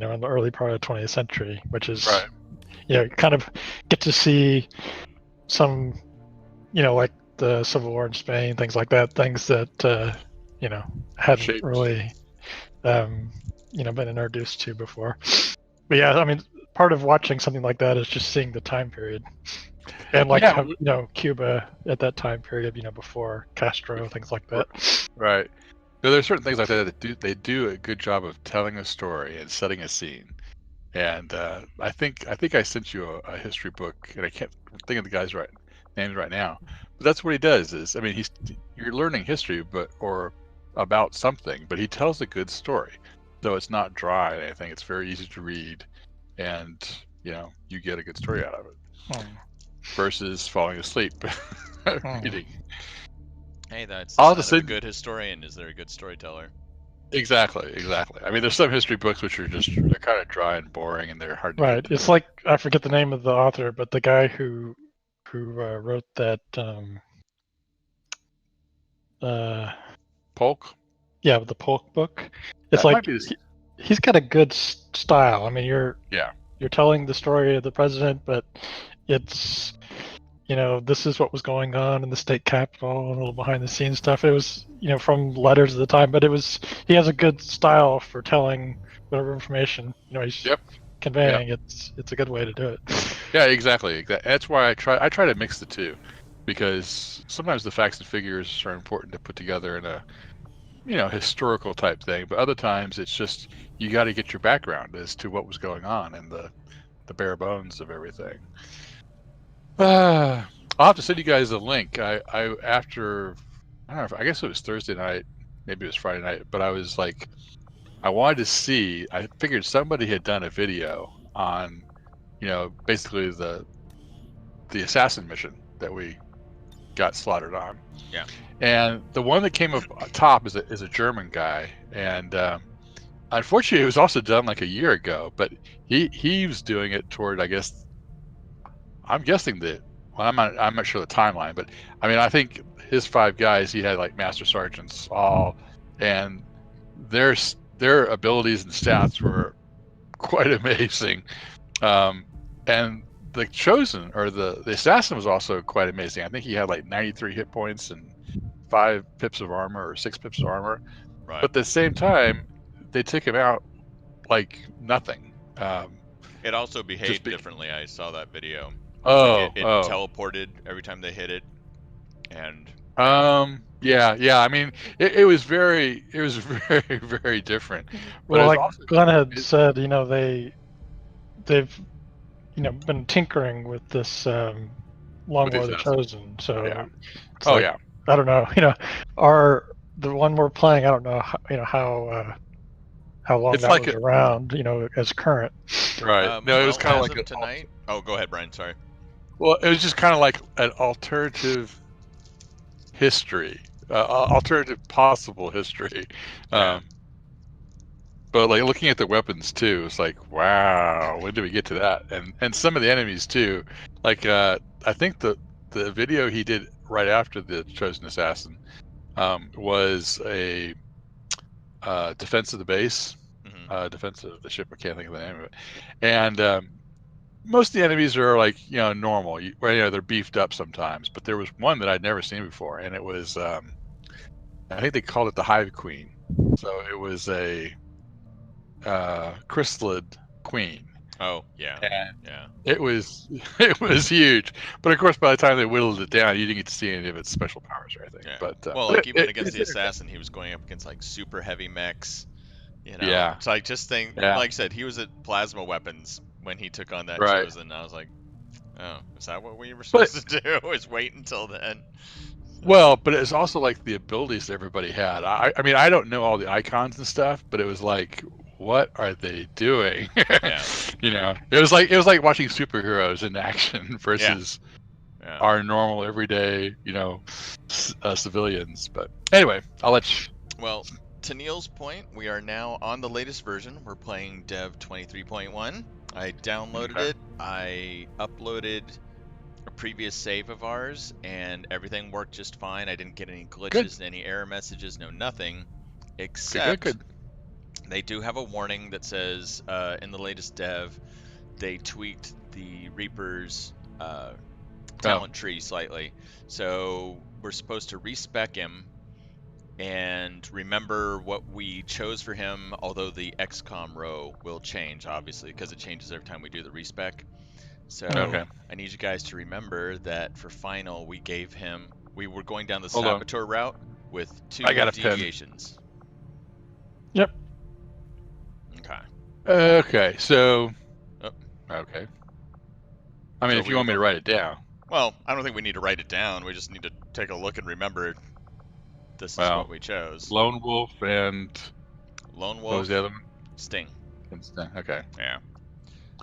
in the early part of the 20th century, which is, Right. kind of get to see some, like the Civil War in Spain, things like that, things that, hadn't Shaped. really, been introduced to before. But yeah, I mean, part of watching something like that is just seeing the time period. And like, Yeah. Cuba at that time period, before Castro, things like that. Right. So there's certain things like that they do a good job of telling a story and setting a scene. And I think I sent you a history book, and I can't think of the guy's names right now. But that's what he does. Is I mean, you're learning history, or about something, but he tells a good story. So it's not dry or anything. It's very easy to read, and you get a good story out of it. Versus falling asleep reading. Hey, that's the sign of a good historian. Is there a good storyteller? Exactly. I mean, there's some history books which are they're kind of dry and boring, and they're hard to Right. get to. It's like, I forget the name of the author, but the guy who wrote that Polk. Yeah, the Polk book. It's like he's got a good style. I mean, you're telling the story of the president, but it's this is what was going on in the state capitol and a little behind the scenes stuff. It was from letters of the time, but he has a good style for telling whatever information he's conveying. Yep. It's a good way to do it. Yeah, exactly. That's why I try to mix the two, because sometimes the facts and figures are important to put together in a historical type thing, but other times it's just you got to get your background as to what was going on and the bare bones of everything. I'll have to send you guys a link. I guess it was Thursday night, maybe it was Friday night, but I was like, I wanted to see. I figured somebody had done a video on, basically the assassin mission that we got slaughtered on. Yeah. And the one that came up top is a German guy, and unfortunately, it was also done like a year ago. But he was doing it toward, I guess, I'm guessing I'm not sure the timeline, but I mean, I think his 5 guys, he had like master sergeants all, and their abilities and stats were quite amazing. And the chosen, or the assassin, was also quite amazing. I think he had like 93 hit points and 5 pips of armor, or 6 pips of armor. Right. But at the same time, they took him out like nothing. It also behaved differently. I saw that video. It teleported every time they hit it, and yeah. I mean, it was very very different. But well, like Glenn had said, they've been tinkering with this Long War of the Chosen. So yeah. I don't know. The one we're playing, I don't know how long that was around, as current. Right. No, it was kind of like tonight. Oh, go ahead, Brian. Sorry. Well, it was just kind of like an alternative history, alternative possible history. But like looking at the weapons too, it's like, wow, when do we get to that? And some of the enemies too. Like I think the video he did right after the Chosen Assassin was a defense of the base, defense of the ship. I can't think of the name of it. And most of the enemies are like normal. They're beefed up sometimes, but there was one that I'd never seen before, and it was I think they called it the Hive Queen. So it was a chrysalid queen. Oh yeah, and yeah. It was huge, but of course by the time they whittled it down, you didn't get to see any of its special powers or anything. Yeah. But well, like even against the assassin, he was going up against like super heavy mechs. Yeah. So I just think, like I said, he was at plasma weapons when he took on that Chosen. I was like, oh, is that what we were supposed to do? Is wait until then? Well, but it's also like the abilities that everybody had. I mean, I don't know all the icons and stuff, but it was like, what are they doing? Yeah. It was like watching superheroes in action versus our normal everyday, civilians. But anyway, I'll let you. Well, to Neil's point, we are now on the latest version. We're playing Dev 23.1. I downloaded it. I uploaded a previous save of ours, and everything worked just fine. I didn't get any glitches, any error messages, no nothing, except They do have a warning that says in the latest dev, they tweaked the Reaper's talent tree slightly. So we're supposed to respec him and remember what we chose for him, although the XCOM row will change, obviously, because it changes every time we do the respec. So I need you guys to remember that for final, we were going down the saboteur route with 2 deviations. Yep. Okay. Okay, so... Okay. I mean, if you want me to write it down. Well, I don't think we need to write it down. We just need to take a look and remember this is what we chose. Lone Wolf and... Lone Wolf. What was the other one? Sting. And Sting, okay. Yeah.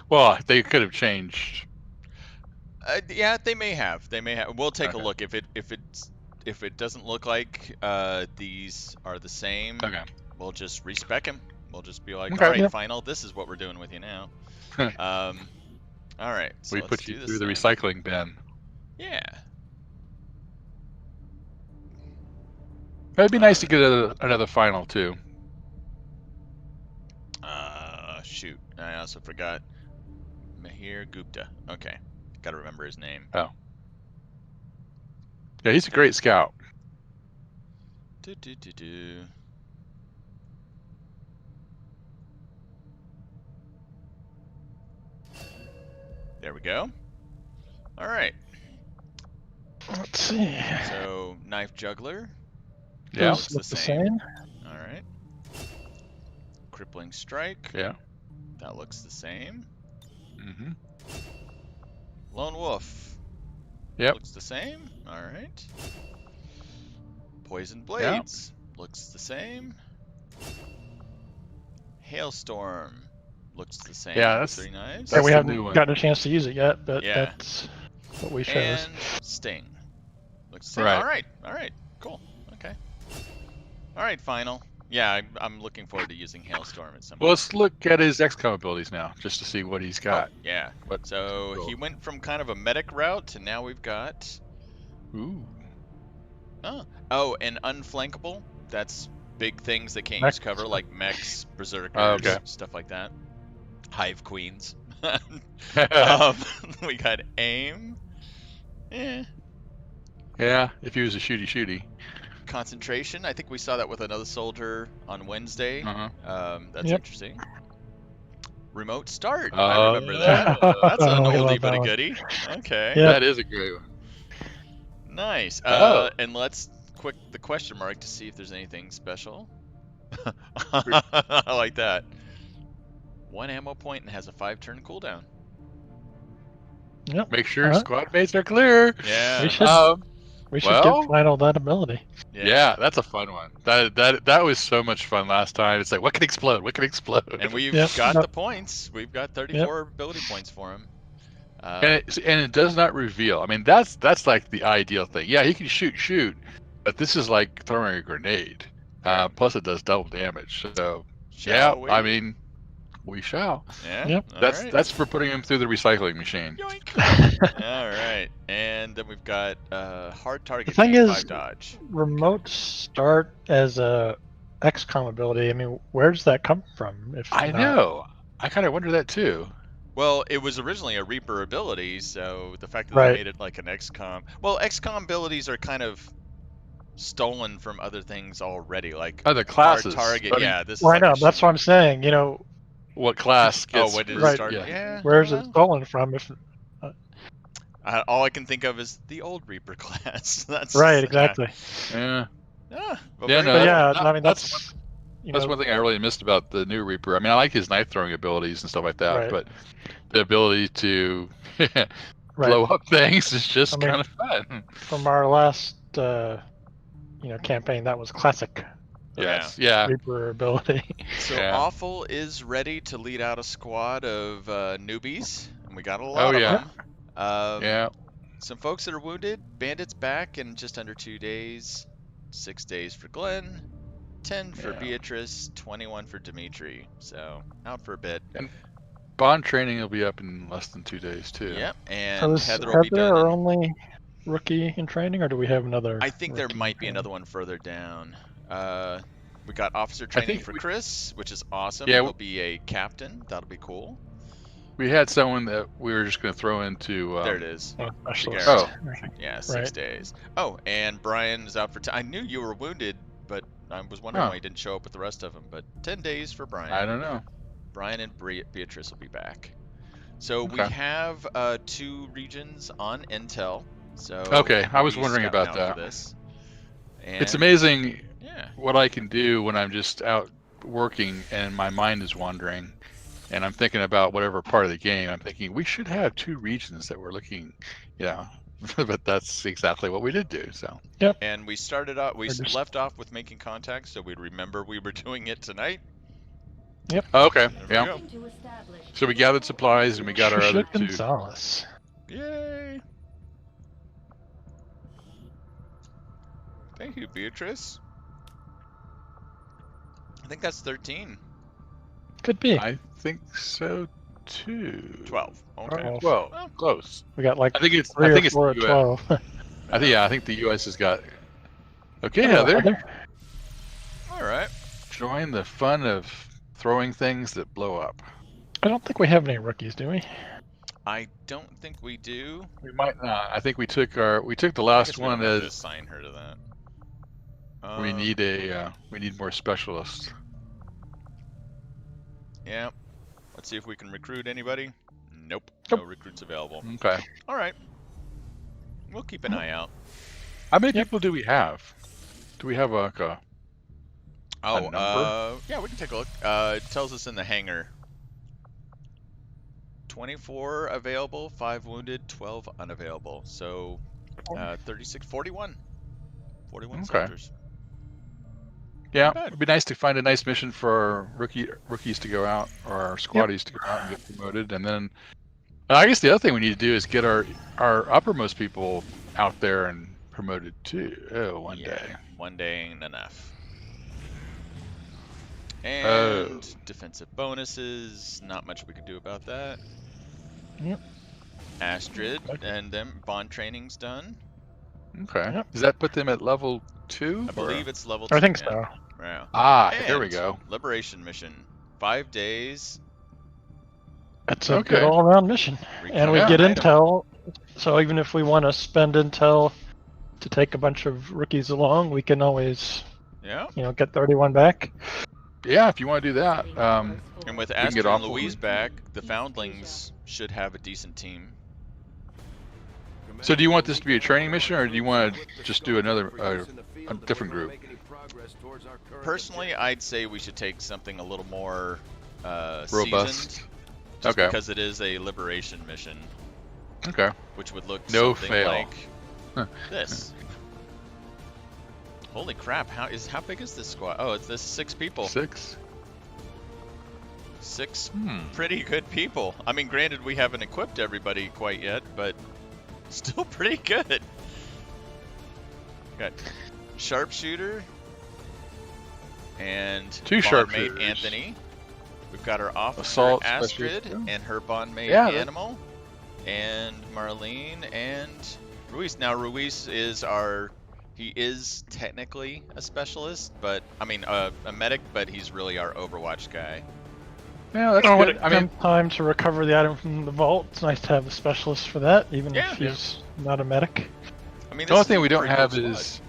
Well, they could have changed. Yeah, they may have. They may have. We'll take a look. If it doesn't look like these are the same, we'll just respec him. We'll just be like, all right, final. This is what we're doing with you now. All right. So we put you through the recycling bin. Yeah. It'd be nice to get another final too. Shoot. I also forgot. Mahir Gupta. Okay. Gotta remember his name. Oh. Yeah, he's a great scout. There we go. All right. Let's see. So, knife juggler. Yeah. Looks the same. All right. Crippling strike. Yeah. That looks the same. Mm-hmm. Lone wolf. Yep. Looks the same. All right. Poison blades. Looks the same. Hailstorm. Looks the same. Yeah, that's 3 knives. Yeah, we haven't gotten a chance to use it yet, but Yeah. that's what we chose. And Sting. Looks the same. Right. All right. All right. Cool. Okay. All right. Final. Yeah, I'm looking forward to using Hailstorm at some point. Well, let's look at his XCOM abilities now, just to see what he's got. Oh, yeah. So he went from kind of a medic route to now we've got. Ooh. Oh, and unflankable. That's big things that can't use cover, like mechs, berserkers, stuff like that. Hive queens. We got aim. Yeah, if he was a shooty. Concentration. I think we saw that with another soldier on Wednesday. That's interesting. Remote start. I remember that. That's an oldie but a goodie. Okay. Yeah. That is a great one. Nice. And let's the question mark to see if there's anything special. I like that. 1 ammo point and has a 5-turn cooldown. Yep. Make sure squad mates are clear. Yeah. We should give final that ability. Yeah, that's a fun one. That was so much fun last time. It's like, what can explode? What can explode? And we've got the points. We've got 34 ability points for him. And it does not reveal. I mean, that's like the ideal thing. Yeah, he can shoot, but this is like throwing a grenade. Plus, it does double damage. So, I mean, we shall. Yeah. Yep. That's for putting him through the recycling machine. Yoink. All right, and then we've got hard target. The thing is, dodge. Remote start as a XCOM ability. I mean, where does that come from? I know. I kind of wonder that too. Well, it was originally a Reaper ability, so the fact that they made it like an XCOM. Well, XCOM abilities are kind of stolen from other things already, like other classes. Hard target. Yeah, this. Well, I know. That's what I'm saying. You know. What class gets... what did it start? Yeah. Where's it stolen from? If all I can think of is the old Reaper class. That's right, exactly. Yeah. I mean that's one thing I really missed about the new Reaper. I mean, I like his knife throwing abilities and stuff like that, but the ability to blow up things is just kind of fun. From our last, campaign, that was classic. Yes. Yeah. Reaper ability. So Awful is ready to lead out a squad of newbies, and we got a lot of them. Some folks that are wounded. Bandit's back in just under 2 days. 6 days for Glenn. 10 for Beatrice. 21 for Dimitri. So out for a bit. And bond training will be up in less than 2 days too. Yep. And Heather will be done. Our only rookie in training, or do we have another? I think there might be another one further down. We got officer training for Chris, which is awesome. Yeah, He'll be a captain. That'll be cool. We had someone that we were just going to throw into. There it is. Oh, yeah, 6 days. Oh, and Brian is out for. I knew you were wounded, but I was wondering why you didn't show up with the rest of them. But 10 days for Brian. I don't know. Brian and Beatrice will be back. So we have 2 regions on Intel. So okay, I was wondering about that. It's amazing what I can do when I'm just out working and my mind is wandering and I'm thinking about whatever part of the game. I'm thinking we should have 2 regions that we're looking, but that's exactly what we did do. So and we started off, left off with making contact, so we'd remember we were doing it tonight. Yep. Okay. Yeah. So we gathered supplies and we got our other 2. Gonzalez. Yay! Thank you, Beatrice. I think that's 13. Could be. I think so too. 12. Okay. 12. Well, close. We got like I think it's 4 or 12. I think the US has got. Okay, Heather. All right. Join the fun of throwing things that blow up. I don't think we have any rookies, do we? I don't think we do. We might not. I think we took the last one as assign her to that. We need more specialists. Yeah. Let's see if we can recruit anybody. Nope. No recruits available. Okay. All right. We'll keep an eye out. How many people do we have? Do we have like a number? Yeah, we can take a look. It tells us in the hangar. 24 available, 5 wounded, 12 unavailable. So 36, 41. 41 soldiers. Yeah, it'd be nice to find a nice mission for our rookies to go out, or our squaddies to go out and get promoted. And then I guess the other thing we need to do is get our uppermost people out there and promoted too. Oh, one day. One day ain't enough. And defensive bonuses, not much we can do about that. Yep. Astrid and them bond training's done. Okay. Yep. Does that put them at level 2? I believe it's level 2. I think so. Yeah. Here we go. Liberation mission. 5 days. It's a good all-around mission. And we get intel, so even if we want to spend intel to take a bunch of rookies along, we can always get 31 back. Yeah, if you want to do that. And with Astrid and Louise back, the Foundlings should have a decent team. So do you want this to be a training mission, or do you want to just do a different group? Personally, I'd say we should take something a little more robust. Seasoned, just because it is a liberation mission. Okay. Which would look no something fail. Like this. Holy crap! How big is this squad? Oh, it's this 6 people. 6. 6 pretty good people. I mean, granted, we haven't equipped everybody quite yet, but still pretty good. Got sharpshooter and 2 sharpshooters. Anthony. We've got our officer Assault Astrid and her bondmate Animal, and Marlene and Ruiz. Now Ruiz is he is technically a specialist, but I mean a medic, but he's really our Overwatch guy. Yeah, that's good. I mean, time to recover the item from the vault. It's nice to have a specialist for that, even if he's not a medic. I mean, the only thing we don't have is,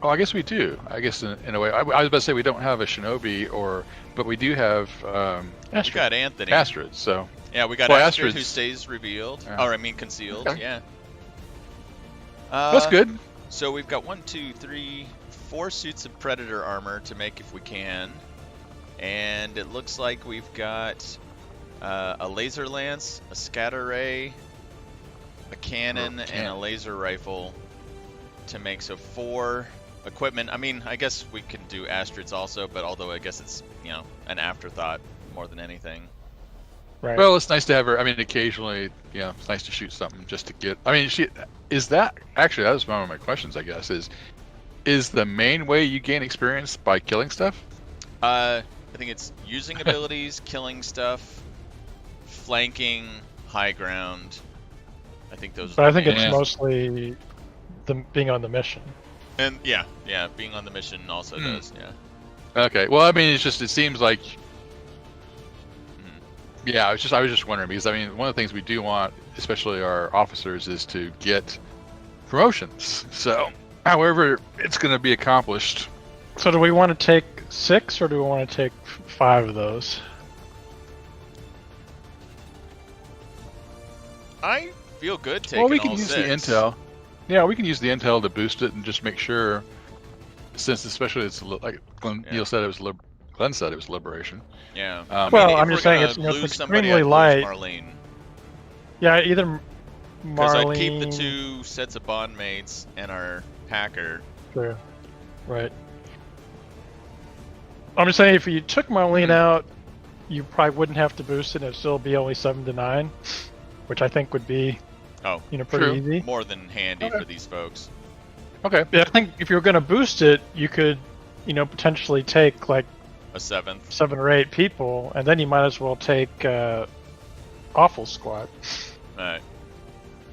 I guess we do. I guess in a way, I was about to say we don't have a shinobi, but we do have. We got Anthony. Astrid. So. Yeah, we got Astrid who stays revealed, or I mean concealed. Okay. Yeah. That's good. So we've got 1, 2, 3, 4 suits of Predator armor to make if we can. And it looks like we've got a laser lance, a scatter ray, a cannon, and a laser rifle to make. So 4 equipment. I mean, I guess we can do Astrids also, but although I guess it's, an afterthought more than anything. Right. Well, it's nice to have her. I mean, occasionally, it's nice to shoot something just to get. I mean, that was one of my questions. I guess is the main way you gain experience by killing stuff? I think it's using abilities, killing stuff, flanking, high ground. I think those. But I think it's mostly being on the mission. And being on the mission also does. Yeah. Okay. Well, I mean, it seems like. Yeah, I was just wondering because I mean, one of the things we do want, especially our officers, is to get promotions. So, however it's going to be accomplished. So, do we want to take 6 or do we want to take 5 of those? I feel good taking Well, we can all use 6. the intel. Yeah, we can use the intel to boost it and just make sure, since especially it's like Neil said, Glenn said it was liberation. Yeah. Well, I'm just saying it's extremely light. Marlene. Yeah, either Because I'd keep Marlene. the 2 sets of bond mates and our hacker. True. Right. I'm just saying if you took Marlene out, you probably wouldn't have to boost it. It'd still be only 7 to 9, which I think would be, pretty easy. More than handy for these folks. Okay. Yeah, I think if you were going to boost it, you could, potentially take like a 7th. 7 or 8 people, and then you might as well take Awful Squad. Right.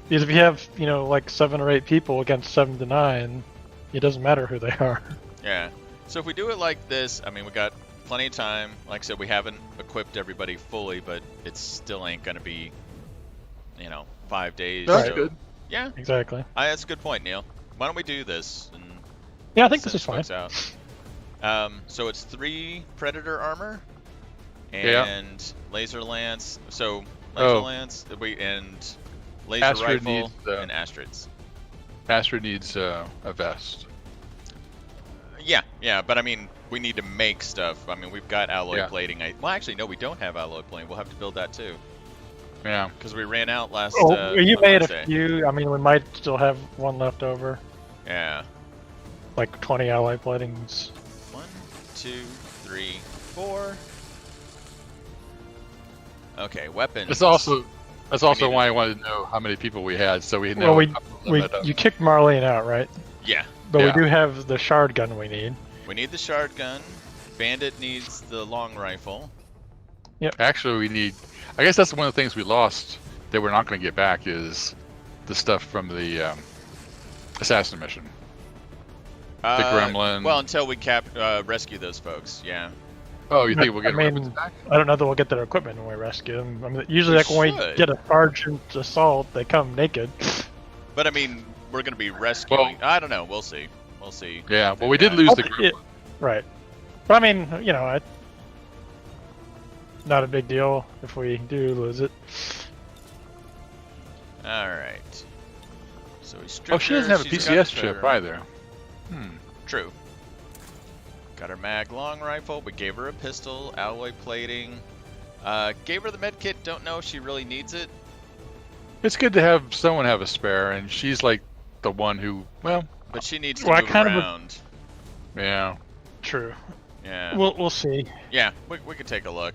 Because if you have, like 7 or 8 people against 7 to 9, it doesn't matter who they are. Yeah. So if we do it like this, I mean, we got plenty of time. Like I said, we haven't equipped everybody fully, but it still ain't going to be, 5 days. That's good. Yeah. Exactly. That's a good point, Neil. Why don't we do this? And yeah, I think this is fine. Out. So it's 3 Predator armor and laser lance. So laser lance and laser Astrid rifle needs, and Astrids. Astrid needs a vest. Yeah, but I mean, we need to make stuff. I mean, we've got alloy plating. Well, actually, no, we don't have alloy plating. We'll have to build that too. Yeah. Because we ran out last. You made Wednesday. a few. I mean, we might still have one left over. Yeah. Like 20 alloy platings. 1, 2, 3, 4. Okay, weapons. That's also why I wanted to know how many people we had, so we know. Well, you kicked Marlene out, right? Yeah. But we do have the shard gun we need. We need the shard gun. Bandit needs the long rifle. Yep. Actually, we need. I guess that's one of the things we lost that we're not going to get back is the stuff from the assassin mission. The gremlin. Well, until we rescue those folks, yeah. Oh, you think we'll get weapons back? I don't know that we'll get their equipment when we rescue them. I mean, usually, like when we get a sergeant assault, they come naked. But I mean, we're going to be rescuing. Well, I don't know. We'll see. Yeah. Well, we did lose the gremlin. Right. But I mean, not a big deal if we do lose it. All right. So we stripped her. Oh, she doesn't have a PCS chip either. True. Got her mag long rifle. We gave her a pistol, alloy plating. Gave her the med kit. Don't know if she really needs it. It's good to have someone have a spare, and she's like the one who, well. But she needs to move around. Yeah. True. Yeah. We'll see. Yeah, we could take a look.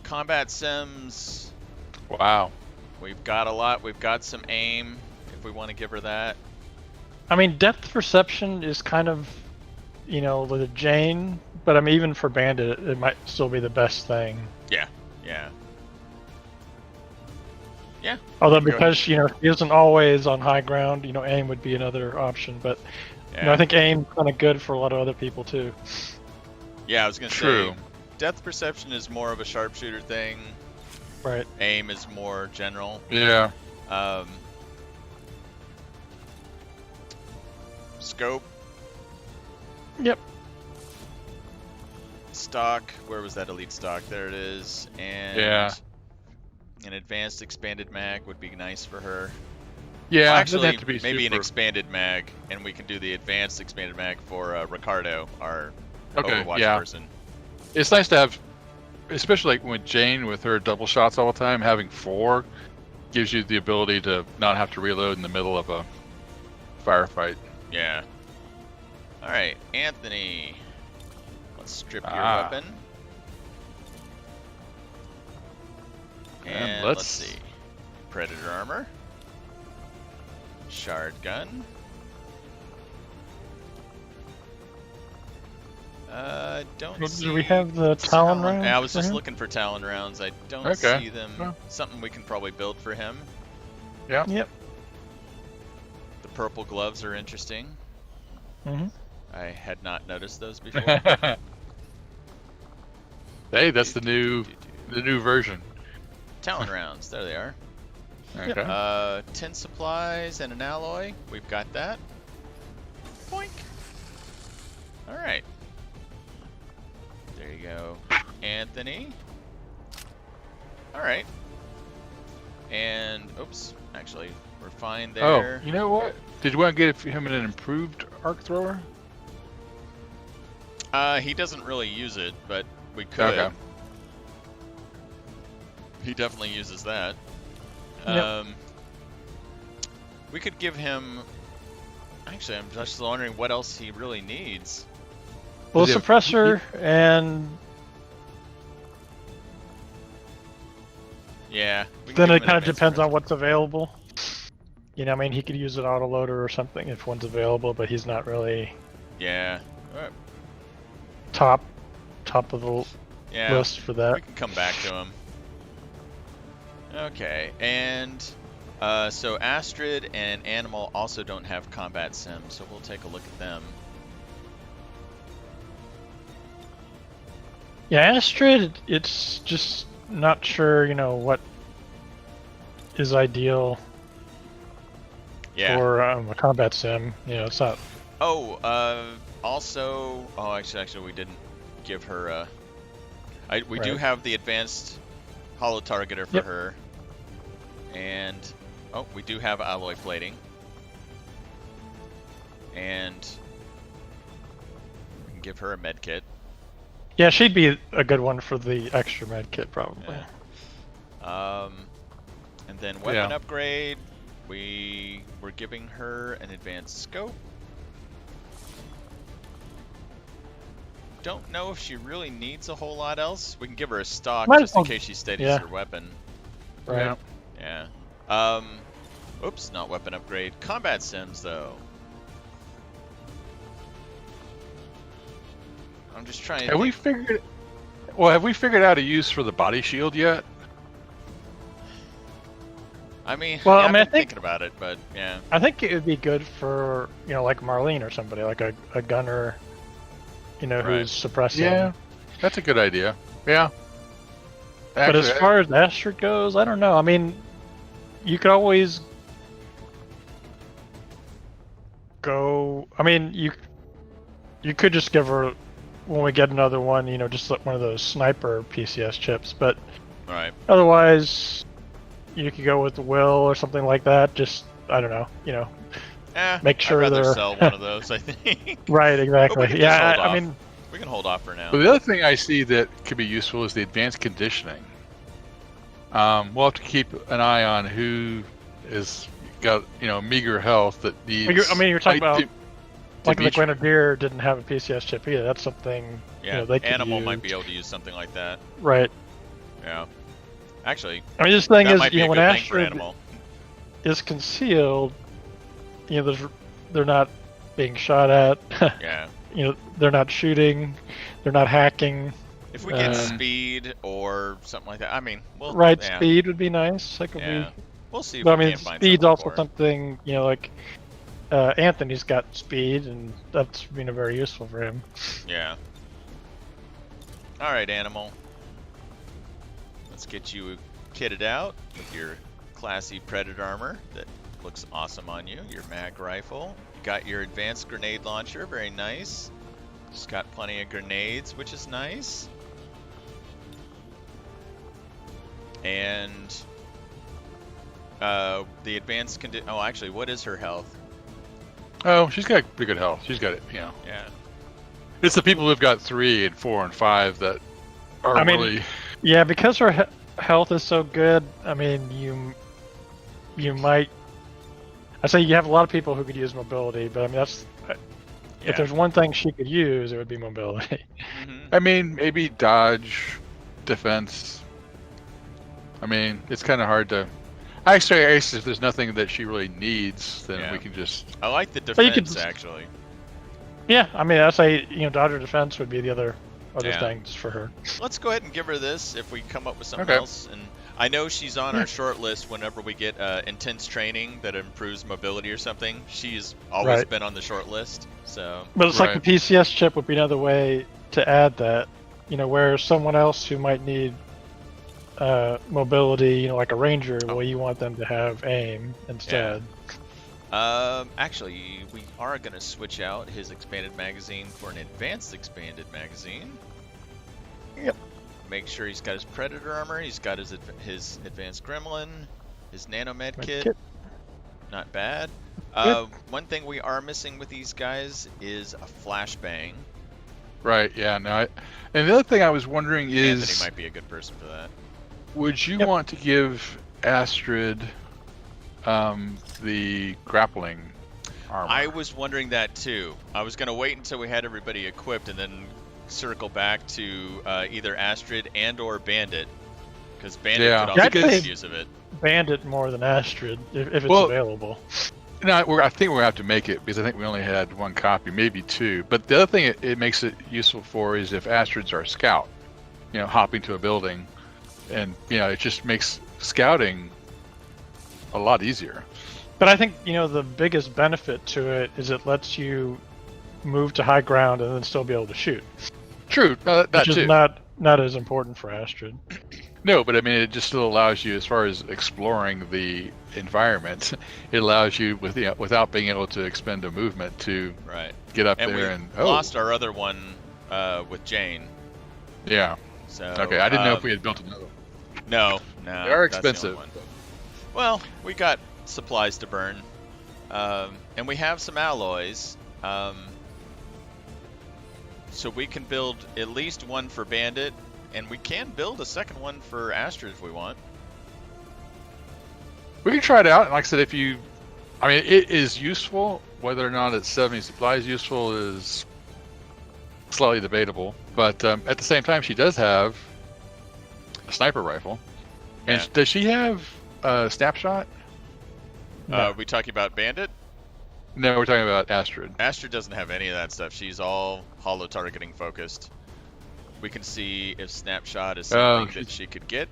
Combat sims. Wow. We've got a lot. We've got some aim if we want to give her that. I mean, depth perception is kind of, with a Jane, but I mean, even for Bandit, it might still be the best thing. Yeah. Although because, she isn't always on high ground, aim would be another option, but I think aim's kind of good for a lot of other people too. Yeah, I was going to say, depth perception is more of a sharpshooter thing. Right. Aim is more general. Yeah. Scope. Yep. Stock. Where was that elite stock? There it is. And an advanced expanded mag would be nice for her. Yeah, well, actually, have to be maybe an expanded mag, and we can do the advanced expanded mag for Ricardo, our Overwatch person. It's nice to have, especially like with Jane with her double shots all the time, having 4 gives you the ability to not have to reload in the middle of a firefight. Yeah. All right, Anthony. Let's strip your weapon. And let's see. Predator armor. Shard gun. Don't see. Do we have the Talon rounds? I was just looking for Talon rounds. I don't see them. Something we can probably build for him. Yeah. Yep. The purple gloves are interesting. Mm-hmm. I had not noticed those before. Hey, that's the new version. Talon rounds, there they are. Okay. 10 supplies and an alloy. We've got that. Boink. All right. There you go, Anthony. All right. And oops, actually, we're fine there. Oh, you know what? Did you want to get him an improved arc thrower? He doesn't really use it, but we could. Okay. He definitely uses that. Yep. We could give him. Actually, I'm just wondering what else he really needs. Well, suppressor and yeah. Then it kind of depends on what's available. You know, I mean, he could use an autoloader or something if one's available, but he's not really. Yeah. Top of the list for that. We can come back to him. Okay, and so Astrid and Animal also don't have combat sim, so we'll take a look at them. Yeah, Astrid, it's just not sure, you know, what is ideal for a combat sim. You know, it's not. Oh, also, actually, we didn't give her. We do have the advanced holo targeter for her, and we do have alloy plating, and we can give her a med kit. Yeah, she'd be a good one for the extra med kit, probably. Yeah. And then weapon upgrade, we're giving her an advanced scope. Don't know if she really needs a whole lot else. We can give her a stock just in case she steadies her weapon. Right. Yeah. Oops, not weapon upgrade. Combat sims, though. I'm just trying to Have we figured out a use for the body shield yet? I mean, well, yeah, I mean, I've been thinking about it, but yeah. I think it would be good for, you know, like Marlene or somebody, like a gunner, you know, who's suppressing. Yeah, that's a good idea. Yeah. But as far as Astrid goes, I don't know. I mean, you could always go. I mean, you could just give her, when we get another one, you know, just like one of those sniper PCS chips. But otherwise, you could go with Will or something like that. Just, I don't know, you know, make sure I'd rather they're sell one of those, I think. Right, exactly. Yeah, I mean, we can hold off for now. But the other thing I see that could be useful is the advanced conditioning. We'll have to keep an eye on who is got, you know, meager health that needs. I mean, you're talking about like the Grenadier didn't have a PCS chip either. That's something. Yeah, you know, they could Animal use. might be able to use something like that. Right. Yeah. Actually, I mean, this thing is, you know, when Astrid is concealed, you know, they're not being shot at. Yeah. You know, they're not shooting, they're not hacking. If we get speed or something like that, I mean, speed would be nice. That could be. We'll see. If but we I mean, can find speed's also for something, you know, like Anthony's got speed, and that's, you know, very useful for him. Yeah. All right, Animal. Let's get you kitted out with your classy Predator armor that looks awesome on you. Your mag rifle. You got your advanced grenade launcher. Very nice. Just got plenty of grenades, which is nice. And the advanced condition. Oh, actually, what is her health? Oh, she's got pretty good health. She's got it, you know. Yeah. It's the people who've got 3 and 4 and 5 that are really. Yeah, because her health is so good. I mean, you might. I say you have a lot of people who could use mobility, but I mean that's. If there's one thing she could use, it would be mobility. I mean, maybe dodge, defense. I mean, it's kind of hard to. Actually, if there's nothing that she really needs, then we can just. I like the defense, actually. Yeah, I mean, I say, you know, dodge or defense would be the other other things for her. Let's go ahead and give her this if we come up with something else. And I know she's on our short list whenever we get intense training that improves mobility or something. She's always been on the short list. So, but it's like the PCS chip would be another way to add that. You know, where someone else who might need mobility, you know, like a ranger, well, you want them to have aim instead. Actually, we are going to switch out his expanded magazine for an advanced expanded magazine. Yep. Make sure he's got his predator armor, he's got his advanced gremlin, his nano med kit. Not bad. One thing we are missing with these guys is a flashbang. Right, yeah. No, and the other thing I was wondering is... Anthony might be a good person for that. Would you want to give Astrid the grappling armor? I was wondering that too. I was going to wait until we had everybody equipped and then circle back to either Astrid and or Bandit, because Bandit could also get use of it. Bandit more than Astrid if it's available. No, I think we're going to have to make it, because I think we only had one copy, maybe two. But the other thing it makes it useful for is if Astrid's our scout, you know, hopping to a building, and you know, it just makes scouting a lot easier. But I think, you know, the biggest benefit to it is it lets you move to high ground and then still be able to shoot. True, that which too. is not as important for Astrid. No, but I mean, it just still allows you, as far as exploring the environment, it allows you without being able to expend a movement to get up there and lost our other one with Jane. Yeah. So okay, I didn't know if we had built another one. No, they are expensive. Well, we got supplies to burn, and we have some alloys, so we can build at least one for Bandit, and we can build a second one for Astrid if we want. We can try it out, and like I said, it is useful. Whether or not it's 70 supplies useful is slightly debatable, but at the same time, she does have a sniper rifle. And does she have a snapshot? Are we talking about Bandit? No, we're talking about Astrid. Astrid doesn't have any of that stuff. She's all holo targeting focused. We can see if snapshot is something that she could get.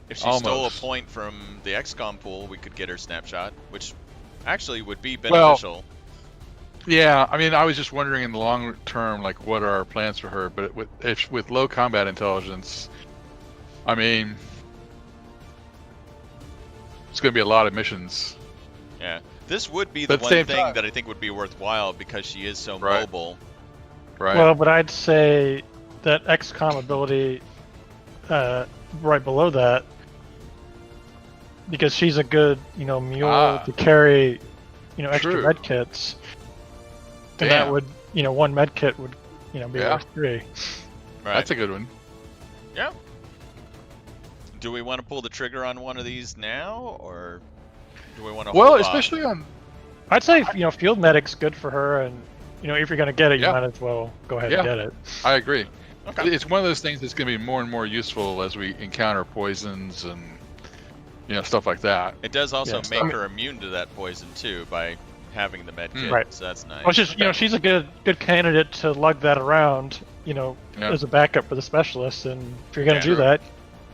If she stole a point from the XCOM pool, we could get her snapshot, which actually would be beneficial. Yeah, I mean, I was just wondering in the long term, like, what are our plans for her? But with low combat intelligence, I mean, it's going to be a lot of missions. Yeah, this would be the one thing that I think would be worthwhile because she is so mobile. Right. Well, but I'd say that XCOM ability right below that, because she's a good, you know, mule to carry, you know, extra med kits. And that would, you know, one med kit would, you know, be worth 3. Right. That's a good one. Yeah. Do we want to pull the trigger on one of these now, or do we want to hold especially off? I'd say, you know, field medic's good for her, and, you know, if you're going to get it, you might as well go ahead and get it. I agree. Okay. It's one of those things that's going to be more and more useful as we encounter poisons and, you know, stuff like that. It does also make her immune to that poison, too, by having the med kit, right. So that's nice. Well, it's just, you know, she's a good candidate to lug that around, you know, as a backup for the specialist, and if you're going to do that,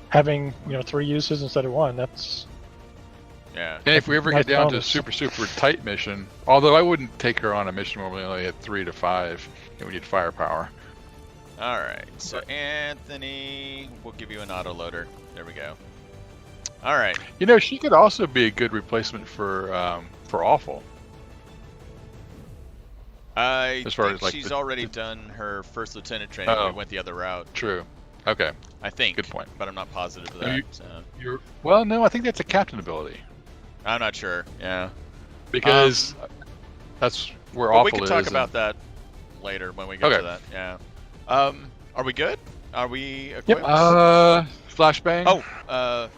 having, you know, 3 uses instead of 1, that's... Yeah. And if we ever get down to a super tight mission, although I wouldn't take her on a mission where we only had 3 to 5, and we need firepower. All right, so Anthony, we'll give you an auto-loader. There we go. All right. You know, she could also be a good replacement for Awful. I think she's already done her first lieutenant training. We went the other route. True. Okay. I think. Good point. But I'm not positive of that. Well, no, I think that's a captain ability. I'm not sure. Yeah. Because that's where Awful is. We can talk about that later when we get to that. Yeah. Are we good? Are we equipped? Yep. Flashbang.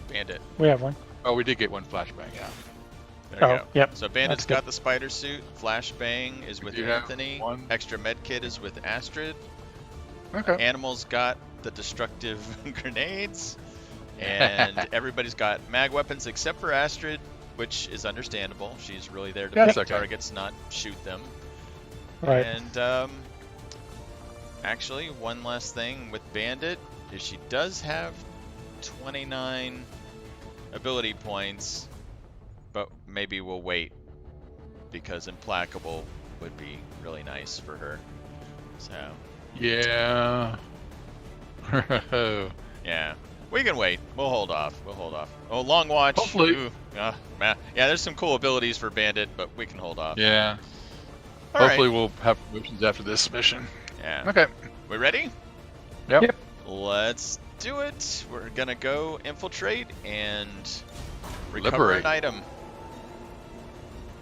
Bandit. We have one. Oh, we did get one flashbang. Yeah. There you go. Yep. So Bandit's got the spider suit. Flashbang is with Anthony. One? Extra med kit is with Astrid. Okay. Animal's got the destructive grenades. And everybody's got mag weapons except for Astrid, which is understandable. She's really there to pick targets, not shoot them. Right. And actually, one last thing with Bandit is she does have 29 ability points, but maybe we'll wait because Implacable would be really nice for her. So. Yeah. Yeah. We can wait. We'll hold off. Oh, Long Watch. Hopefully. Ooh, man. Yeah, there's some cool abilities for Bandit, but we can hold off. Yeah. All Hopefully right. we'll have promotions after this mission. Yeah. Okay. We ready? Yep. Let's do it. We're gonna go infiltrate and recover Liberate. an item.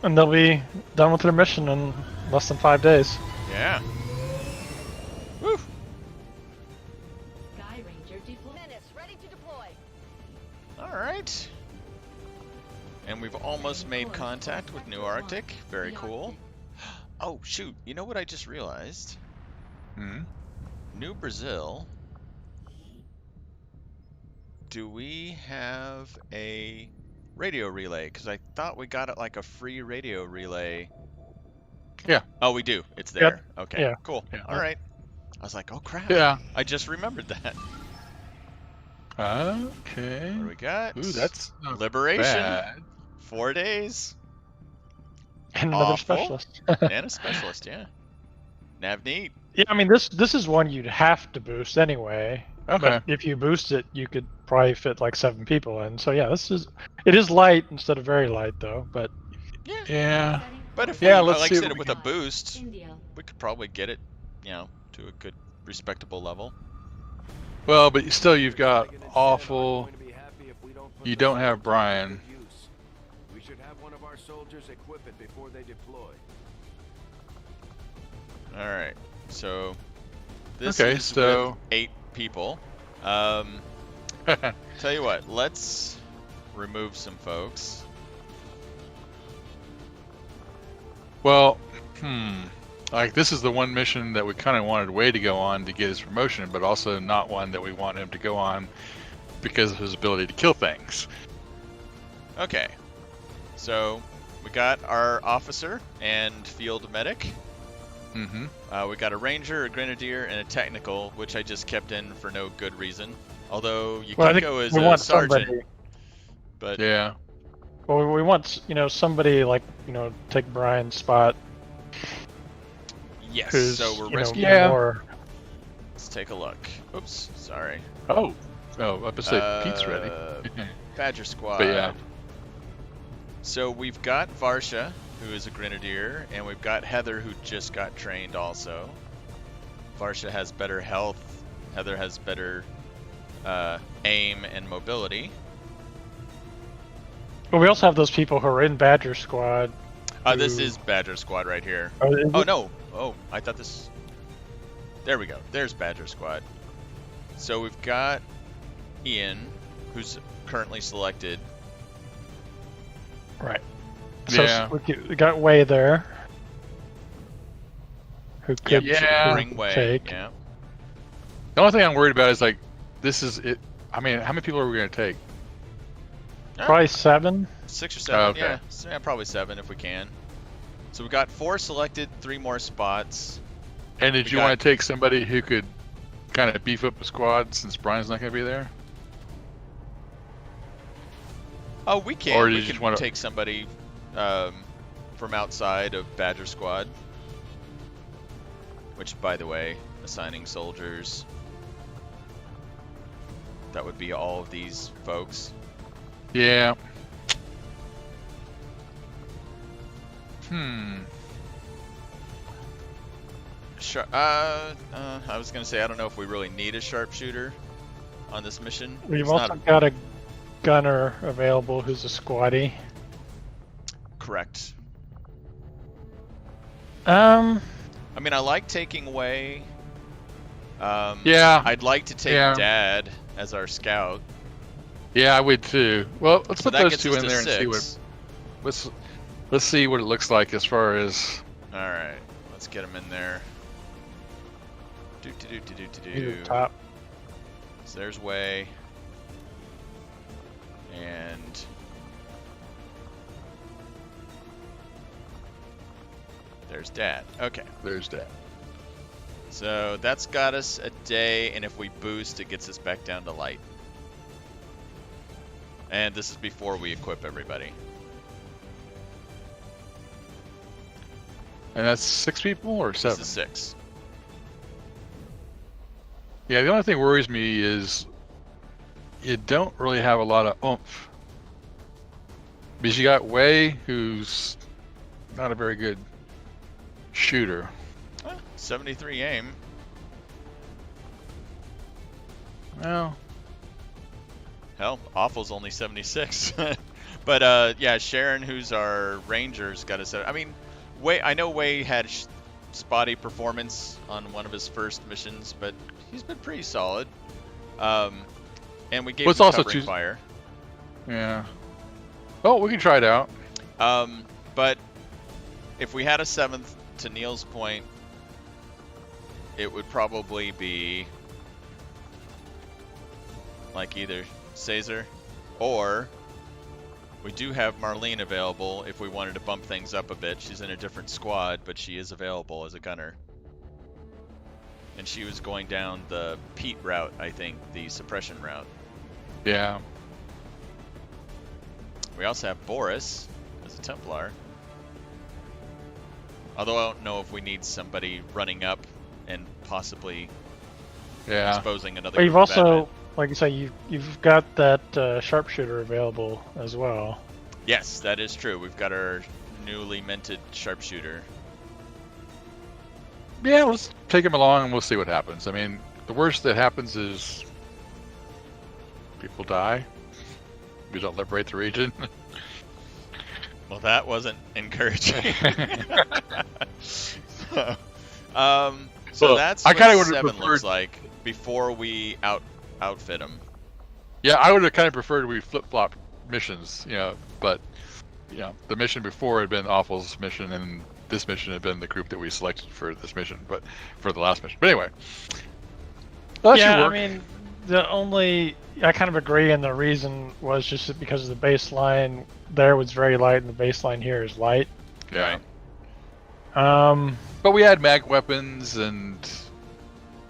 And they'll be done with their mission in less than 5 days. Yeah. Woo. Sky Ranger deploy. Menace ready to deploy. All right. And we've almost made contact with New Arctic. Very cool. Oh, shoot. You know what I just realized? New Brazil. Do we have a radio relay? Because I thought we got it like a free radio relay. Yeah. Oh, we do. It's there. Yep. Okay, Yeah. cool. Yeah. All right. I was like, oh, crap. Yeah. I just remembered that. Okay. What do we got? Ooh, that's not Liberation. bad. 4 days. And another Awful. specialist. And a specialist, yeah. Navneet. Yeah, I mean, this is one you'd have to boost anyway. Okay. But if you boost it, you could probably fit like 7 people in. So yeah, it is light instead of very light though. But Yeah. Yeah. But if Yeah, we, let's like see I what said, we with a boost, India. we could probably get it, to a good, respectable level. Well, but still, you've got awful. You don't have Brian. We should have one of our soldiers equip it before they deploy. All right. So this Okay, is so- with 8 people. Tell you what, let's remove some folks. Well, like this is the one mission that we kind of wanted Wade to go on to get his promotion, but also not one that we want him to go on because of his ability to kill things. Okay. So we got our officer and field medic. Mm-hmm. We got a ranger, a grenadier, and a technical, which I just kept in for no good reason. Although you well, I could think go as we a want sergeant, somebody. but Yeah. Well, we want somebody like take Brian's spot. yes. Who's So we're you know, rescuing. Yeah. more. Let's take a look. Oops, sorry. Oh. Oh, I was about to say Pete's ready. Badger Squad. But yeah. So we've got Varsha, who is a grenadier, and we've got Heather, who just got trained also. Varsha has better health. Heather has better aim and mobility. But we also have those people who are in Badger Squad. This who- is Badger Squad right here. Is Oh it? no! Oh, I thought this. There we go. There's Badger Squad. So we've got Ian, who's currently selected. Right. So Yeah. we got Way there. Who could Yeah. Bring Way. take? Yeah. The only thing I'm worried about is like this is it. I mean, how many people are we going to take? Probably 7. 6 or 7. Oh, okay. Yeah. So, yeah, probably 7 if we can. So we got 4 selected, 3 more spots. And did We you got- want to take somebody who could kind of beef up the squad since Brian's not going to be there? Oh, we can. Or We you can just wanna- take somebody from outside of Badger Squad. Which, by the way, assigning soldiers. That would be all of these folks. Yeah. I was gonna say I don't know if we really need a sharpshooter on this mission. We've It's also not got a gunner available who's a squatty. correct. Um, I mean, I like taking away. Yeah. I'd like to take Yeah. Dad as our scout. Yeah, I would too. Well, let's So put that those gets two us in to there and see 6. what. Let's see what it looks like as far as. All right, let's get them in there. Do. he's at top. So there's Way. And there's Dad. Okay. There's that. So that's got us a day, and if we boost, it gets us back down to light. And this is before we equip everybody. And that's 6 people or 7? This is 6. Yeah, the only thing worries me is you don't really have a lot of oomph. Because you got Wei, who's not a very good shooter. 73 aim. Well, hell, Awful's only 76. But yeah, Sharon, who's our ranger's got a. I mean, I know Wei had spotty performance on one of his first missions, but he's been pretty solid. And we gave him covering fire. Yeah. Oh, we can try it out. But if we had a 7th, to Neil's point, it would probably be like either Caesar, or we do have Marlene available if we wanted to bump things up a bit. She's in a different squad, but she is available as a gunner. And she was going down the Pete route, I think, the suppression route. Yeah. We also have Boris as a Templar. Although I don't know if we need somebody running up and possibly exposing another. But you've also, like you say, you've got that sharpshooter available as well. Yes, that is true. We've got our newly minted sharpshooter. Yeah, let's take him along and we'll see what happens. I mean, the worst that happens is people die. We don't liberate the region. Well, that wasn't encouraging. So well, that's what 7 looks like before we outfit him. Yeah, I would have kind of preferred we flip-flop missions, but the mission before had been Awful's mission, and this mission had been the group that we selected for this mission, but for the last mission. But anyway, I mean, I kind of agree, and the reason was just because the baseline there was very light, and the baseline here is light. Yeah. But we had mag weapons and,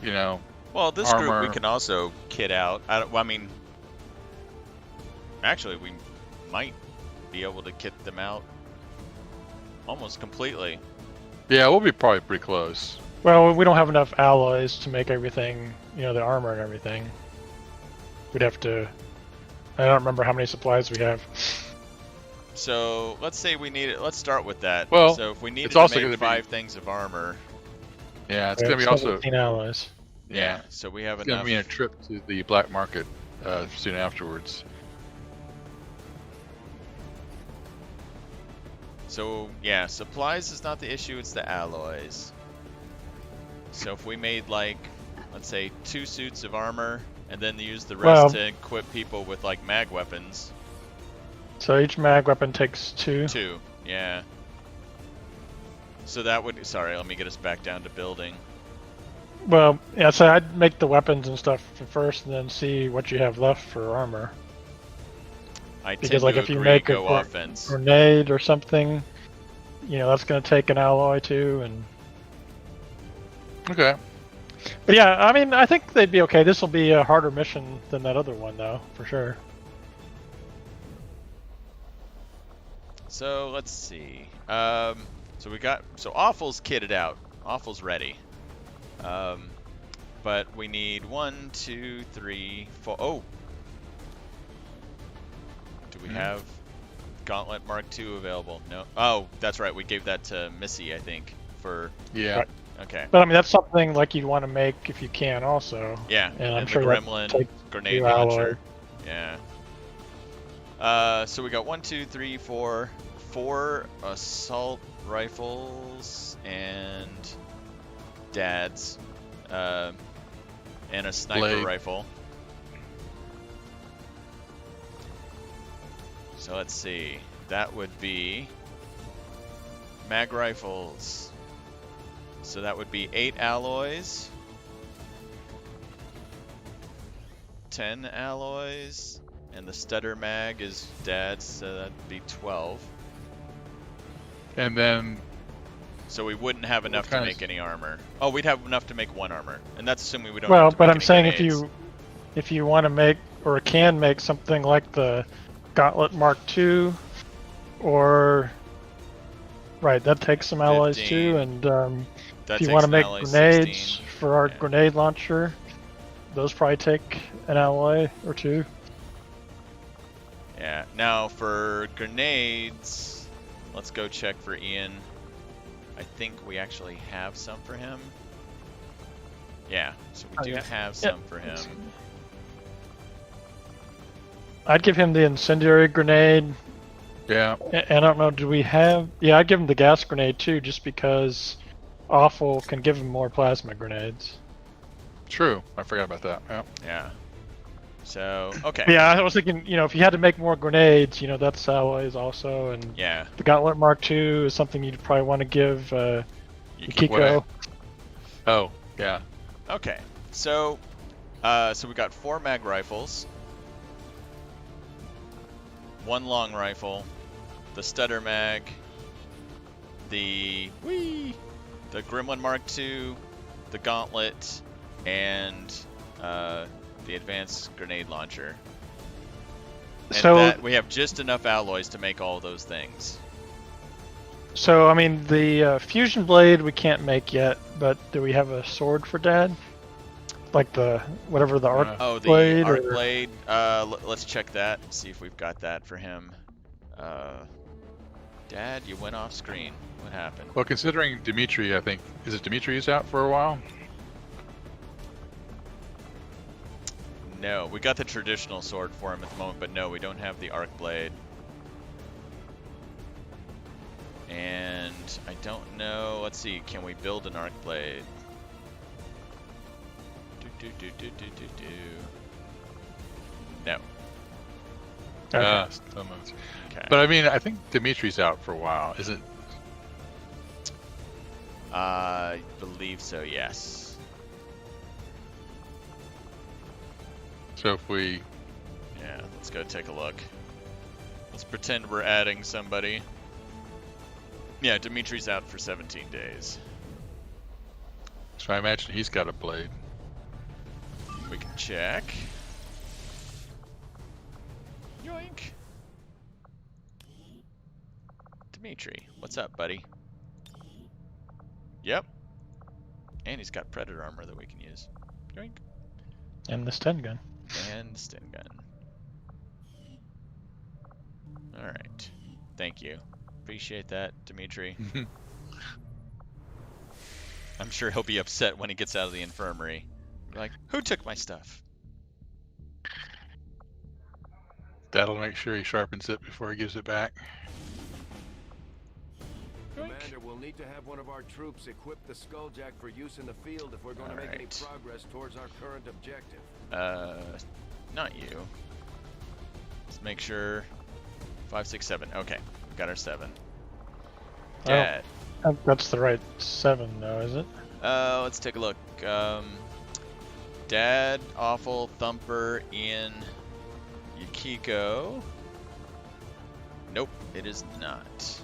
Well, this armor. group we can also kit out. I mean, actually, we might be able to kit them out almost completely. Yeah, we'll be probably pretty close. Well, we don't have enough alloys to make everything, the armor and everything. We'd have to. I don't remember how many supplies we have. So let's say we need it. Let's start with that. Well, so if we needed also to make 5 things of armor. Yeah, it's going to be also 17 alloys. Yeah, so we have it's enough. It's going to be a trip to the black market soon afterwards. So yeah, supplies is not the issue, it's the alloys. So if we made let's say 2 suits of armor, and then use the rest to equip people with mag weapons. So each mag weapon takes 2? 2, yeah. So that would, sorry, let me get us back down to building. Well, yeah, so I'd make the weapons and stuff first, and then see what you have left for armor. Because if you make a grenade or something, that's going to take an alloy too, and. Okay. But yeah, I mean, I think they'd be okay. This will be a harder mission than that other one, though, for sure. So let's see. So Awful's kitted out. Awful's ready. But we need 1, 2, 3, 4. Oh. Do we have Gauntlet Mark II available? No. Oh, that's right. We gave that to Missy, I think, for. Yeah. Right. Okay. But I mean, that's something you'd want to make if you can, also. Yeah. And I'm the sure Gremlin grenade launcher. Yeah. So we got 1, 2, 3, 4 assault rifles and dads, and a sniper rifle. So let's see. That would be mag rifles. So that would be 8 alloys, 10 alloys, and the stutter mag is dads, so that'd be 12. And then So we wouldn't have enough to make any armor. Oh, we'd have enough to make 1 armor, and that's assuming we don't. Well, have to but make I'm any saying grenades. if you want to make or can make something like the Gauntlet Mark II, or right, that takes some alloys 15. too, and That if you takes want to an make alloy, grenades 16. for our Yeah. grenade launcher, those probably take an alloy or 2. Yeah. Now for grenades, let's go check for Ian. I think we actually have some for him. Yeah, so we do have some for him. I'd give him the incendiary grenade. Yeah. And I don't know, do we have... Yeah, I'd give him the gas grenade too, just because Awful can give him more plasma grenades. True. I forgot about that. Yeah. Yeah. So, okay. Yeah, I was thinking, if you had to make more grenades, that's alloys also, and Yeah. the Gauntlet Mark II is something you'd probably want to give Kiko. Oh, yeah. Okay. So we got 4 mag rifles, 1 long rifle, the stutter mag, the Gremlin Mark II, the Gauntlet, and the advanced grenade launcher. And So we have just enough alloys to make all those things. So, I mean, the fusion blade we can't make yet, but do we have a sword for Dad? Like the, whatever the arc Oh, the blade? arc or... blade. Let's check that, see if we've got that for him. Dad, you went off screen. What happened? Well, considering Dimitri, I think, is it Dimitri's out for a while? No, we got the traditional sword for him at the moment, but no, we don't have the arc blade. And I don't know, let's see, can we build an arc blade? No. Okay. Okay. But I mean, I think Dimitri's out for a while, isn't? I believe so, yes. So if we... Yeah, let's go take a look. Let's pretend we're adding somebody. Yeah, Dimitri's out for 17 days. So I imagine he's got a blade. We can check. Yoink. Dimitri, what's up, buddy? Yep. And he's got predator armor that we can use. Yoink. And the stun gun. And the stun gun. Alright. Thank you. Appreciate that, Dimitri. I'm sure he'll be upset when he gets out of the infirmary. Like, who took my stuff? That'll make sure he sharpens it before he gives it back. Commander, we'll need to have one of our troops equip the Skulljack for use in the field if we're going to make any progress towards our current objective. Not you. Let's make sure. 5, 6, 7. Okay, we got our 7. Dad. That's the right 7, though, is it? Let's take a look. Dad, Awful, Thumper, Ian, Yukiko. Nope, it is not.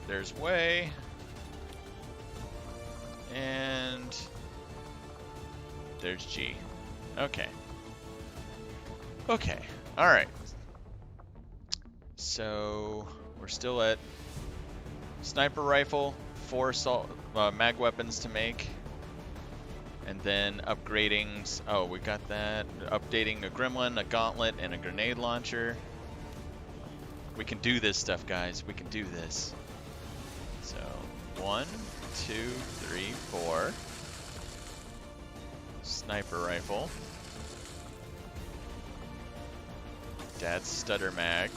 There's Way. And there's G. Okay. Okay. Alright. So we're still at sniper rifle, 4 mag weapons to make. And then upgrading. Oh, we got that. Updating a gremlin, a gauntlet, and a grenade launcher. We can do this stuff, guys. We can do this. So 1, 2, 3, 4. Sniper rifle. Dad's stutter mag.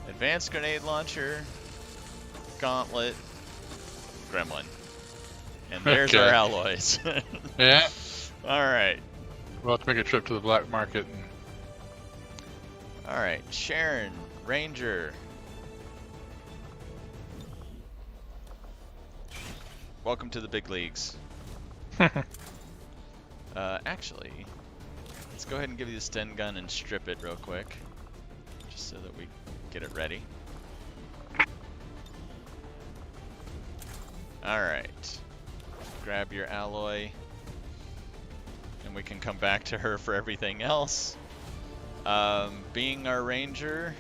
Advanced grenade launcher. Gauntlet. Gremlin. And there's our alloys. Yeah. Alright. We'll have to make a trip to the black market. Alright, Sharon, Ranger. Welcome to the big leagues. Actually, let's go ahead and give you the stun gun and strip it real quick, just so that we get it ready. Alright. Grab your alloy. And we can come back to her for everything else. Being our ranger.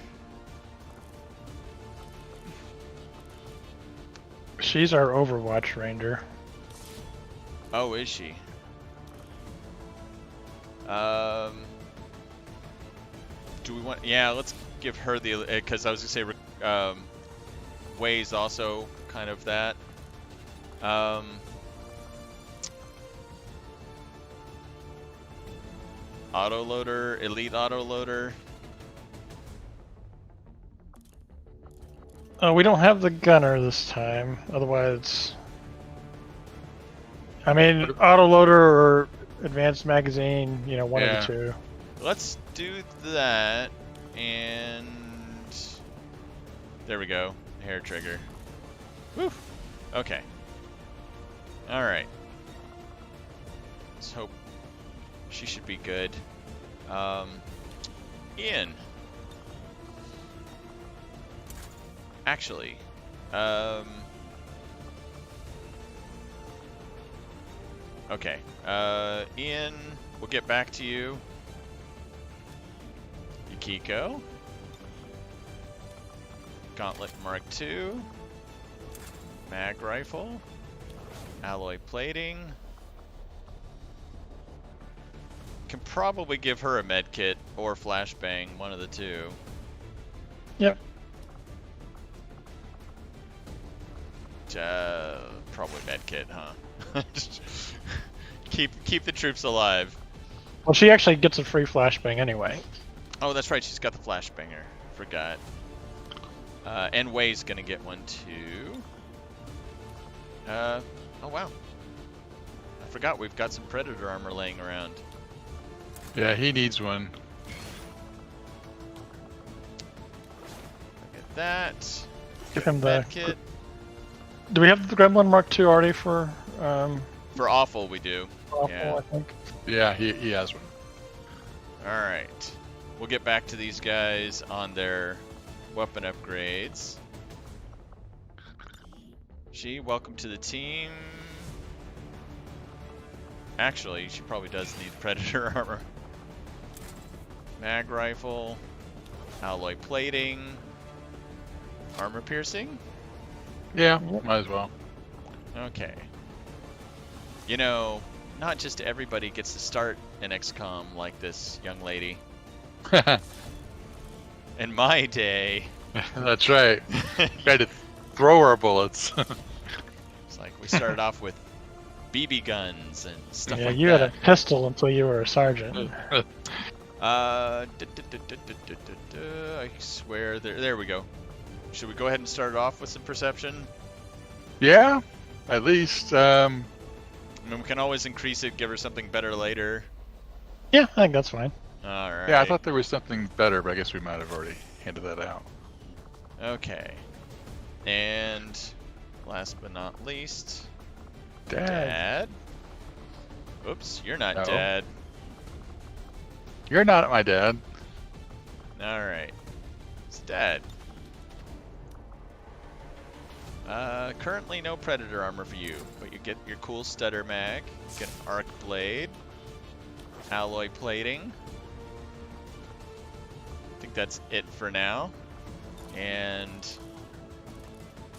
She's our Overwatch ranger. Oh, is she? Do we want... Yeah, let's give her the... Because I was going to say... Way's also kind of that. Autoloader, elite autoloader. We don't have the gunner this time. Otherwise, I mean, autoloader or advanced magazine. You know, one of the two. Let's do that, and there we go. Hair trigger. Woo. Okay. All right. Let's hope she should be good. Ian. Actually, okay. Ian, we'll get back to you. Yukiko. Gauntlet Mark II. Mag rifle. Alloy plating. Can probably give her a med kit or flashbang, one of the two. Yep. Probably med kit, huh? keep the troops alive. Well, she actually gets a free flashbang anyway. Oh, that's right. She's got the flashbanger. Forgot. And Way's gonna get one too. Oh wow. I forgot we've got some Predator armor laying around. Yeah, he needs one. Look at that. Give him the kit. Do we have the Gremlin Mark II already for? For awful, we do. Awful, yeah. I think. Yeah, he has one. All right. We'll get back to these guys on their weapon upgrades. Welcome to the team. Actually, she probably does need Predator armor. Mag rifle, alloy plating, armor piercing. Yeah, might as well. Okay. You know, not just everybody gets to start an XCOM like this young lady. In my day... That's right. We had to throw our bullets. It's like we started off with BB guns and stuff like that. Yeah, you had a pistol until you were a sergeant. I swear, there we go. Should we go ahead and start it off with some perception? Yeah, at least. I mean, we can always increase it, give her something better later. Yeah, I think that's fine. All right. Yeah, I thought there was something better, but I guess we might have already handed that out. Okay. And last but not least, Dad. Oops, you're not No. Dad. You're not my dad. All right. It's Dad. Currently no Predator armor for you, but you get your cool stutter mag, you get an arc blade, alloy plating. I think that's it for now. And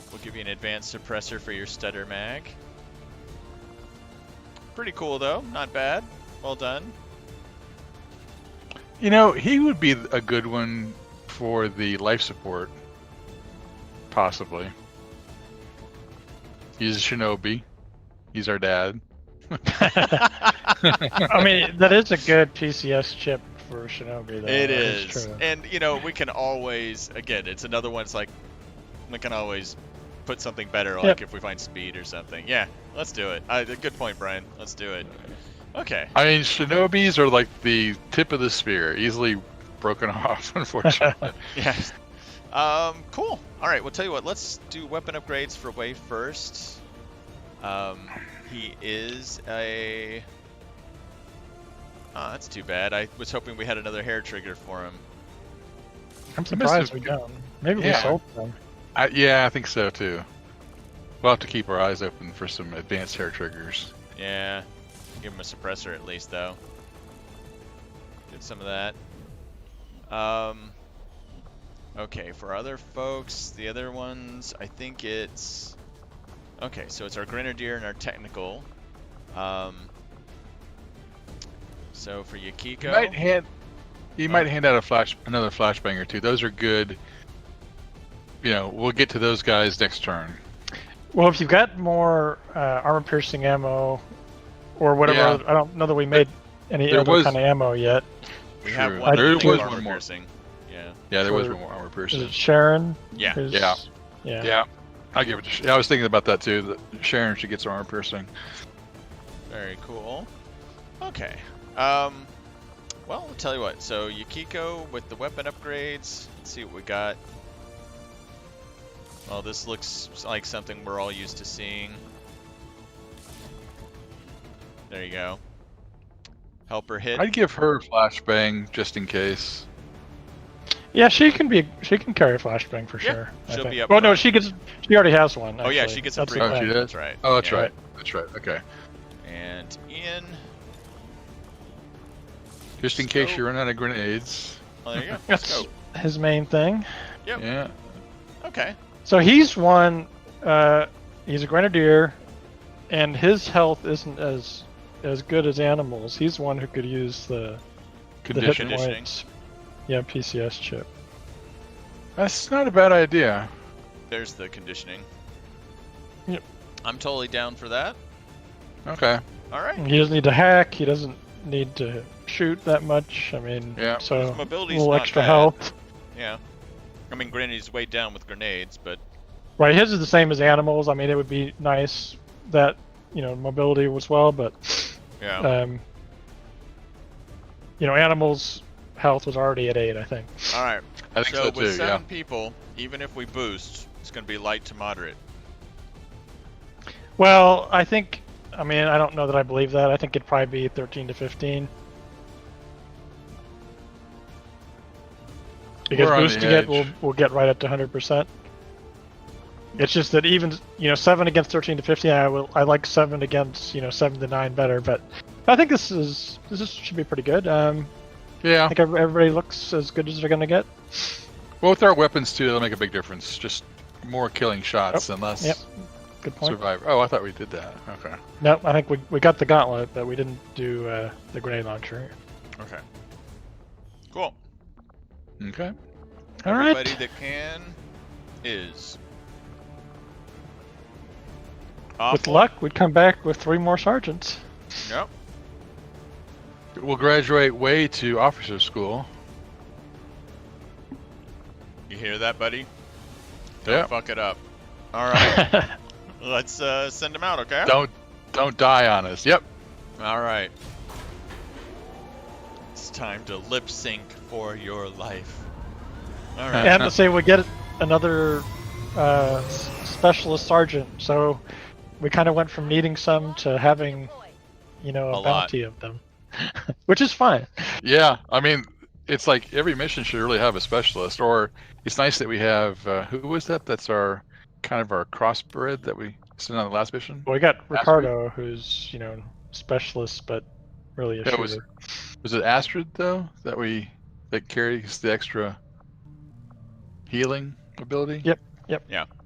we'll give you an advanced suppressor for your stutter mag. Pretty cool though, not bad. Well done. You know, he would be a good one for the life support. Possibly. He's a shinobi. He's our dad. I mean, that is a good PCS chip for Shinobi, though. It That is. true. And, you know, we can always, again, it's another one, it's like, we can always put something better, like if we find speed or something. Yeah, let's do it. Good point, Brian. Let's do it. Okay. I mean, shinobis are like the tip of the spear, easily broken off, unfortunately. Yeah. Cool. All right, we'll tell you what. Let's do weapon upgrades for Wei first. He is a Oh, that's too bad. I was hoping we had another hair trigger for him. I'm surprised we don't. Maybe we sold them. Yeah, I think so too. We'll have to keep our eyes open for some advanced hair triggers. Yeah. Give him a suppressor at least, though. Get some of that. Okay, for other folks, the other ones, I think it's... Okay, so it's our Grenadier and our Technical. So for Yukiko... You might hand out another flashbang or two. Those are good. You know, we'll get to those guys next turn. Well, if you've got more armor-piercing ammo, or whatever, I don't know that we made any other kind of ammo yet. We have one. There was armor one more. piercing. Yeah. Yeah, there was one more armor piercing. Is it Sharon? Yeah. Yeah. I give it to I was thinking about that too. That Sharon should get some armor piercing. Very cool. Okay. Well, I'll tell you what. So Yukiko with the weapon upgrades. Let's see what we got. Well, this looks like something we're all used to seeing. There you go. Helper hit. I'd give her a flashbang just in case. Yeah, she can carry a flashbang for Yeah, sure. she'll be up Well, no, front. she already has one. Oh yeah, actually. she gets a That's free the one. Oh, she plan. does? That's right. Oh, that's Yeah. right. That's right. Okay. And Ian. Just in case you run out of grenades. Oh, there you go. Let's That's go. his main thing. Yep. Yeah. Okay. So he's one. He's a Grenadier, and his health isn't as good as animals. He's one who could use the hit Conditioning. points. Yeah, PCS chip. That's not a bad idea. There's the conditioning. Yep. I'm totally down for that. Okay. All right. He doesn't need to hack. He doesn't need to shoot that much. I mean, Yeah. so His a mobility's little not extra bad. health. Yeah. I mean, granted, he's weighed down with grenades, but Right, his is the same as animals. I mean, it would be nice that mobility was well, but yeah. Animals' health was already at 8, I think. All right. I think so with too, 7 people, even if we boost, it's going to be light to moderate. Well, I don't know that I believe that. I think it'd probably be 13 to 15. Because We're on the boosting it edge. will get right up to 100%. It's just that even 7 against 13 to 15, I like 7 against 7 to 9 better. But I think this should be pretty good. Yeah. I think everybody looks as good as they're gonna get. Well, with our weapons too, it'll make a big difference. Just more killing shots and less Good point. survivor. Oh, I thought we did that. Okay. No, I think we got the gauntlet, but we didn't do the grenade launcher. Okay. Cool. Okay. All right. Everybody that can is. With Awful. luck, we'd come back with 3 more sergeants. Yep. We'll graduate way to officer school. You hear that, buddy? Yeah. Don't fuck it up. All right. Let's send him out, okay? Don't die on us. Yep. All right. It's time to lip sync for your life. All right. And let's say we get another specialist sergeant, so we kind of went from needing some to having, a lot. bounty of them, which is fine. Yeah. I mean, it's like every mission should really have a specialist, or it's nice that we have. Who was that? That's our kind of our crossbred that we sent on the last mission. Well, we got Ricardo, who's specialist, but really a shooter. Was it Astrid though that carries the extra healing ability? Yep.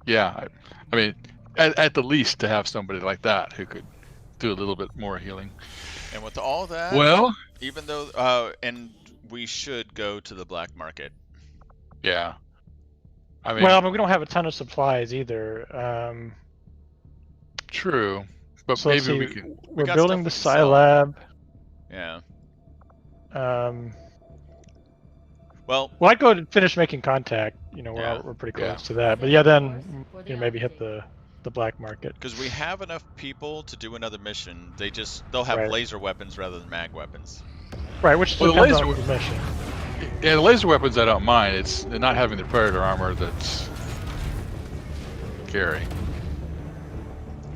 Yeah. I mean, at the least to have somebody like that who could do a little bit more healing. And with all that, Well, even though, and we should go to the black market. yeah. I mean, Well, we don't have a ton of supplies either. true, but So let's maybe we see, could. We're got building the stuff we can sell. Scilab. Yeah. Well, Well, I'd go and finish making contact. Yeah. We're pretty close to that. But yeah, then maybe hit the black market. because we have enough people to do another mission, they'll have Right. laser weapons rather than mag weapons. Right, which Well, the depends laser on the mission. Yeah, the laser weapons I don't mind. It's not having the predator armor that's scary.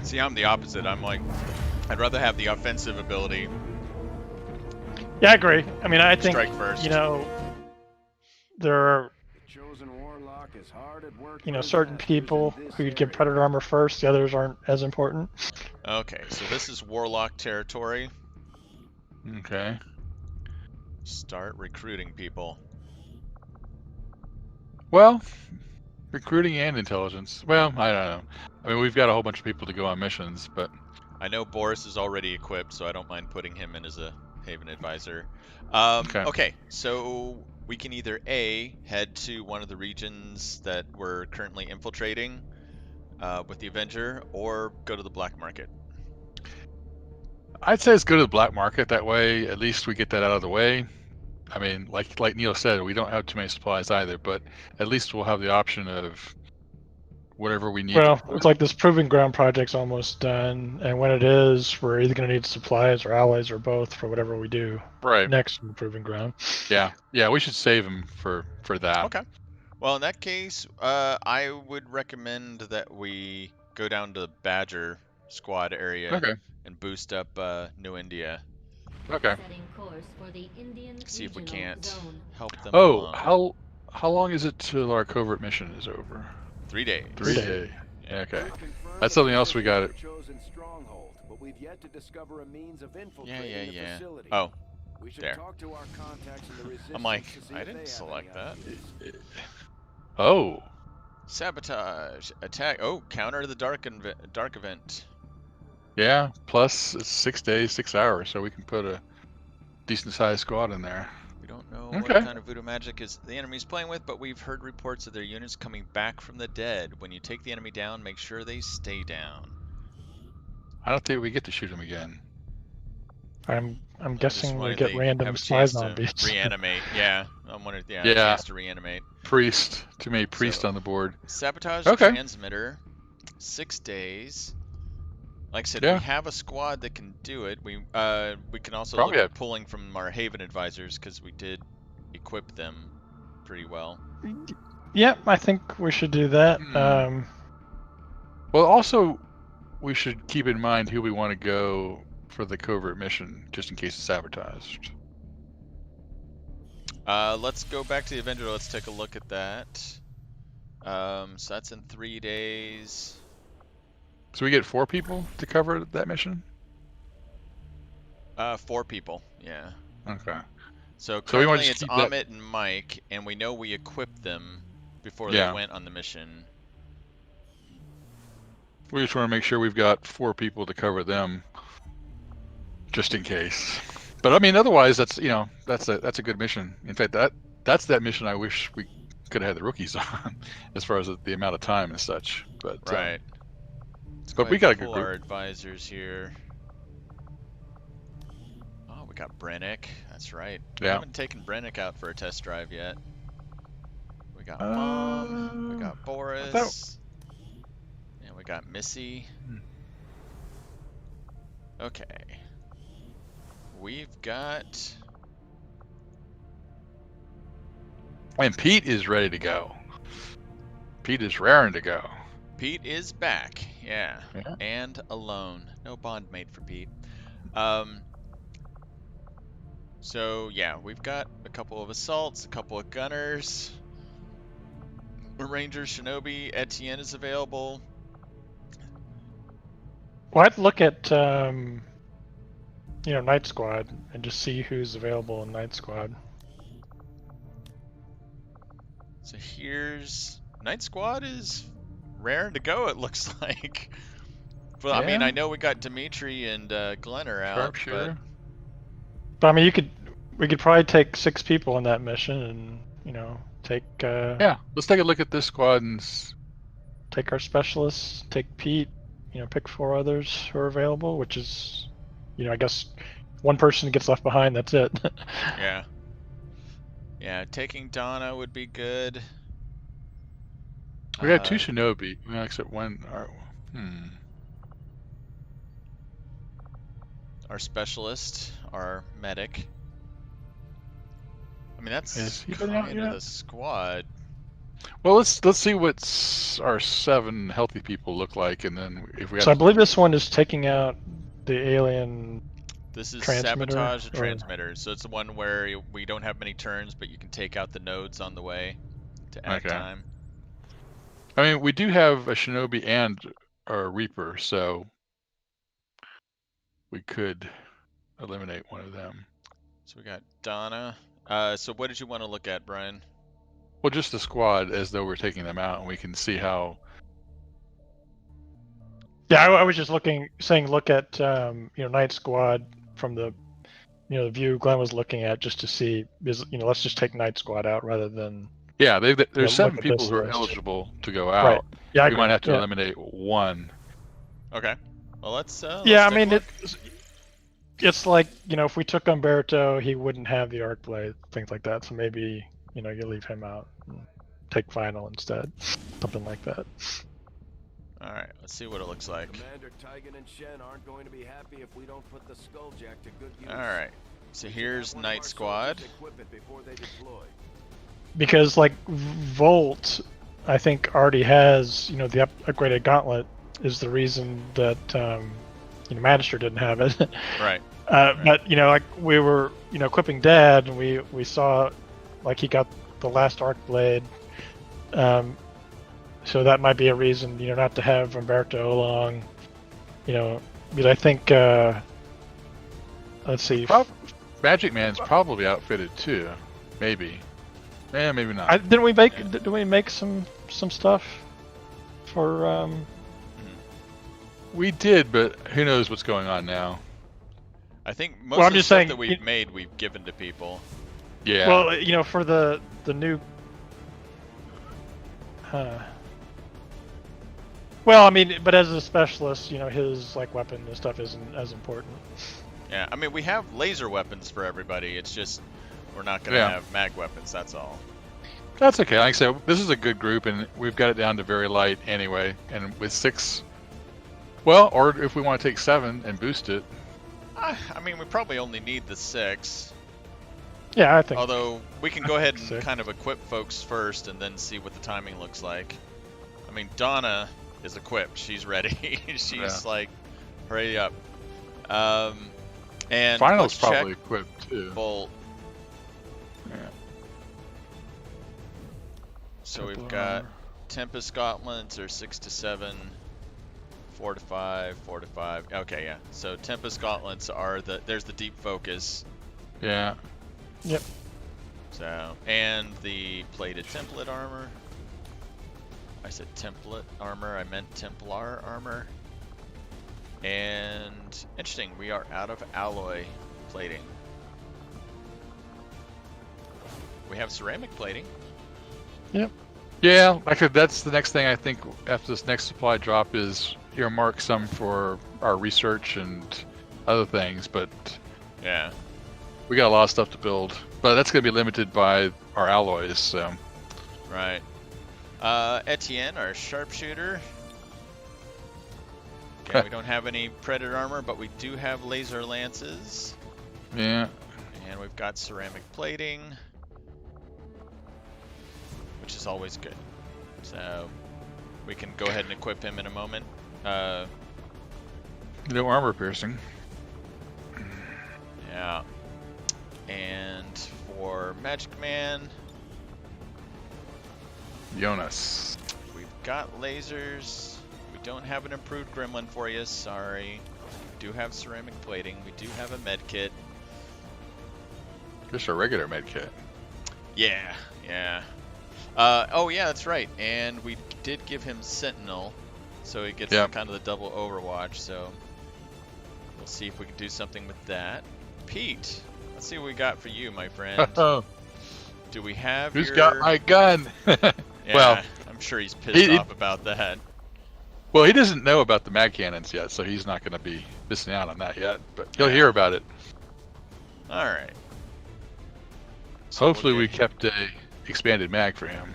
See, I'm the opposite. I'm like, I'd rather have the offensive ability. Yeah, I agree. I mean, I think, Strike first. you know, there are, The chosen warlock is hard at work you for know, his certain masters people in this who you'd give area. predator armor first. The others aren't as important. Okay, so this is warlock territory. Okay. Start recruiting people. Well, recruiting and intelligence. Well, I don't know. I mean, we've got a whole bunch of people to go on missions, but I know Boris is already equipped, so I don't mind putting him in as a Haven advisor. okay. Okay, so we can either A, head to one of the regions that we're currently infiltrating with the Avenger, or go to the black market. I'd say let's go to the black market. That way, at least we get that out of the way. I mean, like Neil said, we don't have too many supplies either, but at least we'll have the option of whatever we need. Well, it's like this proving ground project's almost done, and when it is, we're either going to need supplies or allies or both for whatever we do next in the proving ground. Yeah, we should save them for that. Okay. Well, in that case, I would recommend that we go down to Badger squad area and boost up New India. Okay. See if we can't help them. Oh, how long is it till our covert mission is over? 3 days. 3 days. Yeah, okay. That's something else we got. Yeah. Oh, there. I'm like, I didn't select that. Oh. Sabotage, attack. Oh, counter the dark event. Yeah, plus it's 6 days, 6 hours, so we can put a decent sized squad in there. We don't know what kind of voodoo magic is the enemy's playing with, but we've heard reports of their units coming back from the dead. When you take the enemy down, make sure they stay down. I don't think we get to shoot them again. I'm guessing we get random spy zombies. Reanimate, yeah. I'm wondering, a chance to reanimate. Priest, too many priests on the board. Sabotage transmitter, 6 days. Like I said, we have a squad that can do it. We can also look at pulling from our Haven advisors because we did equip them pretty well. Yeah, I think we should do that. Well, also, we should keep in mind who we want to go for the covert mission, just in case it's sabotaged. Let's go back to the Avenger. Let's take a look at that. So that's in 3 days. So we get 4 people to cover that mission? 4 people, yeah. Okay. So currently it's Amit and Mike, and we know we equipped them before they went on the mission. We just want to make sure we've got 4 people to cover them, just in case. But I mean, otherwise, that's a good mission. In fact, that's that mission I wish we could have had the rookies on, as far as the amount of time and such. But right. But we got a good group. Our advisors here. Oh, we got Brennick. That's right. We haven't taken Brennick out for a test drive yet. We got Mom. We got Boris. And we got Missy. Okay. We've got... And Pete is ready to go. Pete is raring to go. Pete is back, yeah. And alone. No bond mate for Pete. So, yeah, we've got a couple of assaults, a couple of gunners. Ranger, Shinobi, Etienne is available. Well, I'd look at, Night Squad and just see who's available in Night Squad. So here's... Night Squad is... raring to go, it looks like. Well, I mean, I know we got Dimitri and Glenn are out, but I mean, we could probably take 6 people on that mission, and take. Let's take a look at this squad and take our specialists, take Pete, pick 4 others who are available, which is, I guess, 1 person gets left behind. That's it. Yeah, taking Donna would be good. We got 2 Shinobi, except 1. Our specialist, our medic. I mean, that's kind of the squad. Well, let's see what our 7 healthy people look like, and then if we. So I believe this one is taking out the alien This is transmitter, sabotage the or- transmitter. So it's the one where we don't have many turns, but you can take out the nodes on the way to add time. I mean, we do have a Shinobi and a Reaper, so we could eliminate one of them. So we got Donna. So what did you want to look at, Brian? Well, just the squad, as though we're taking them out, and we can see how. Yeah, I was just saying look at Night Squad from the the view Glenn was looking at, just to see let's just take Night Squad out rather than. Yeah, there's 7 look at people this who are list. eligible to go out. Right. Yeah, we might have to eliminate one. Okay. Well, let's. Yeah, I mean it's like if we took Umberto, he wouldn't have the arc blade, things like that. So maybe you leave him out, and take Final instead, something like that. All right, let's see what it looks like. Commander Tigan and Shen aren't going to be happy if we don't put the Skulljack to good use. All right. So here's Night Squad. Because like Volt, I think already has the upgraded gauntlet is the reason that Magister didn't have it. Right. But like we were equipping Dad, and we saw like he got the last arc blade. So that might be a reason, not to have Umberto along, but I think, let's see. Magic Man's probably outfitted too, maybe. Maybe not. Didn't we make some stuff for? We did, but who knows what's going on now? I think most of the stuff that we've made, we've given to people. Yeah. Well, for the new. Well, I mean, but as a specialist, his like weapon and stuff isn't as important. Yeah, I mean, we have laser weapons for everybody. It's just we're not going to have mag weapons. That's all. That's okay. Like I said, this is a good group, and we've got it down to very light anyway. And with 6, well, or if we want to take 7 and boost it. I mean, we probably only need the 6. Yeah, I think. Although we can go ahead and kind of equip folks first, and then see what the timing looks like. I mean, Donna is equipped. She's ready. She's like, hurry up. And Final's probably equipped too. Bolt. Yeah. So we've got Tempest gauntlets are 6 to 7, 4 to 5, 4 to 5. Okay, yeah. So Tempest gauntlets are there's the deep focus. Yeah. Yep. So, and the plated template armor. I said template armor, I meant Templar armor. And interesting, we are out of alloy plating. We have ceramic plating. Yep. Yeah, that's the next thing I think after this next supply drop is earmark some for our research and other things, but yeah, we got a lot of stuff to build, but that's going to be limited by our alloys. So. Right. Etienne, our sharpshooter. Okay, we don't have any predator armor, but we do have laser lances. Yeah. And we've got ceramic plating, which is always good. So we can go ahead and equip him in a moment. No armor piercing. Yeah. And for Magic Man, Jonas. we've got lasers. We don't have an improved gremlin for you, sorry. We do have ceramic plating. We do have a med kit. Just a regular med kit. Yeah, yeah. Oh yeah, that's right. And we did give him Sentinel, so he gets kind of the double Overwatch. So we'll see if we can do something with that. Pete, let's see what we got for you, my friend. Do we have Who's got my gun? Yeah, well, I'm sure he's pissed off about that. Well, he doesn't know about the mag cannons yet, so he's not going to be missing out on that yet. But he'll hear about it. All right. So hopefully we kept a expanded mag for him.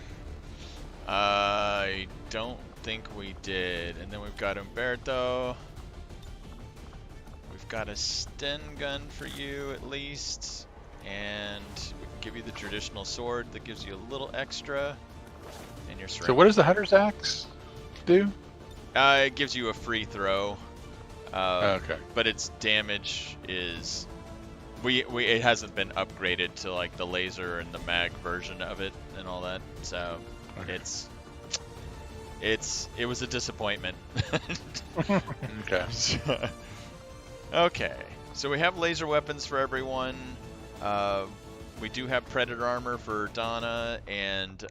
I don't think we did. And then we've got Umberto. We've got a Sten gun for you at least. And we can give you the traditional sword that gives you a little extra. And your So what does the Hunter's Axe do? It gives you a free throw. Okay. But its damage is it hasn't been upgraded to like the laser and the mag version of it and all that. So Okay. it was a disappointment. Okay. Okay. So we have laser weapons for everyone. We do have Predator armor for Donna and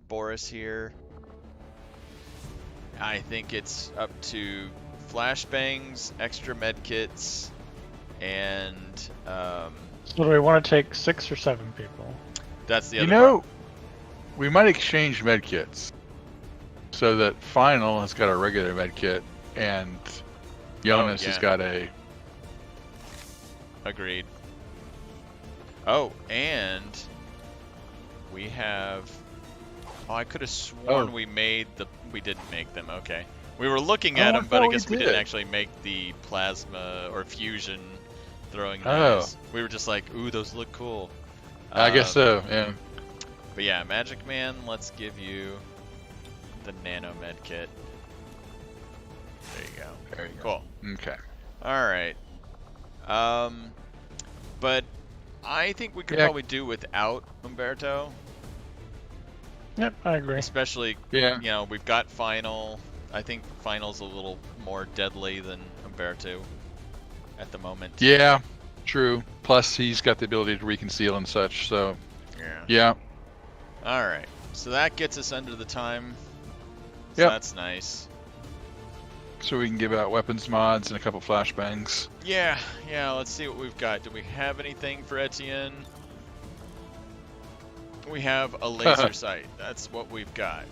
Boris here. I think it's up to flashbangs, extra medkits, and So do we want to take 6 or 7 people? that's the You other know, part. we might exchange medkits so that Final has got a regular medkit and Jonas has yeah. got a. Agreed. Oh, and we have. Oh, I could have sworn we didn't make them. Okay. We were looking at them, but I guess we didn't actually make the plasma or fusion throwing knives. We were just like, ooh, those look cool. I guess so, yeah. But yeah, Magic Man, let's give you the nano med kit. There you go. There you go. Cool. Okay. Alright. But I think we could probably do without Umberto. Yep, I agree. Especially, Yeah. you know, we've got Final. I think Final's a little more deadly than Umberto at the moment. Yeah, true. Plus, he's got the ability to reconceal and such, so. Yeah. Alright. So that gets us under the time. So Yep. that's nice. So we can give out weapons mods and a couple flashbangs. Yeah, let's see what we've got. Do we have anything for Etienne? We have a laser sight. That's what we've got.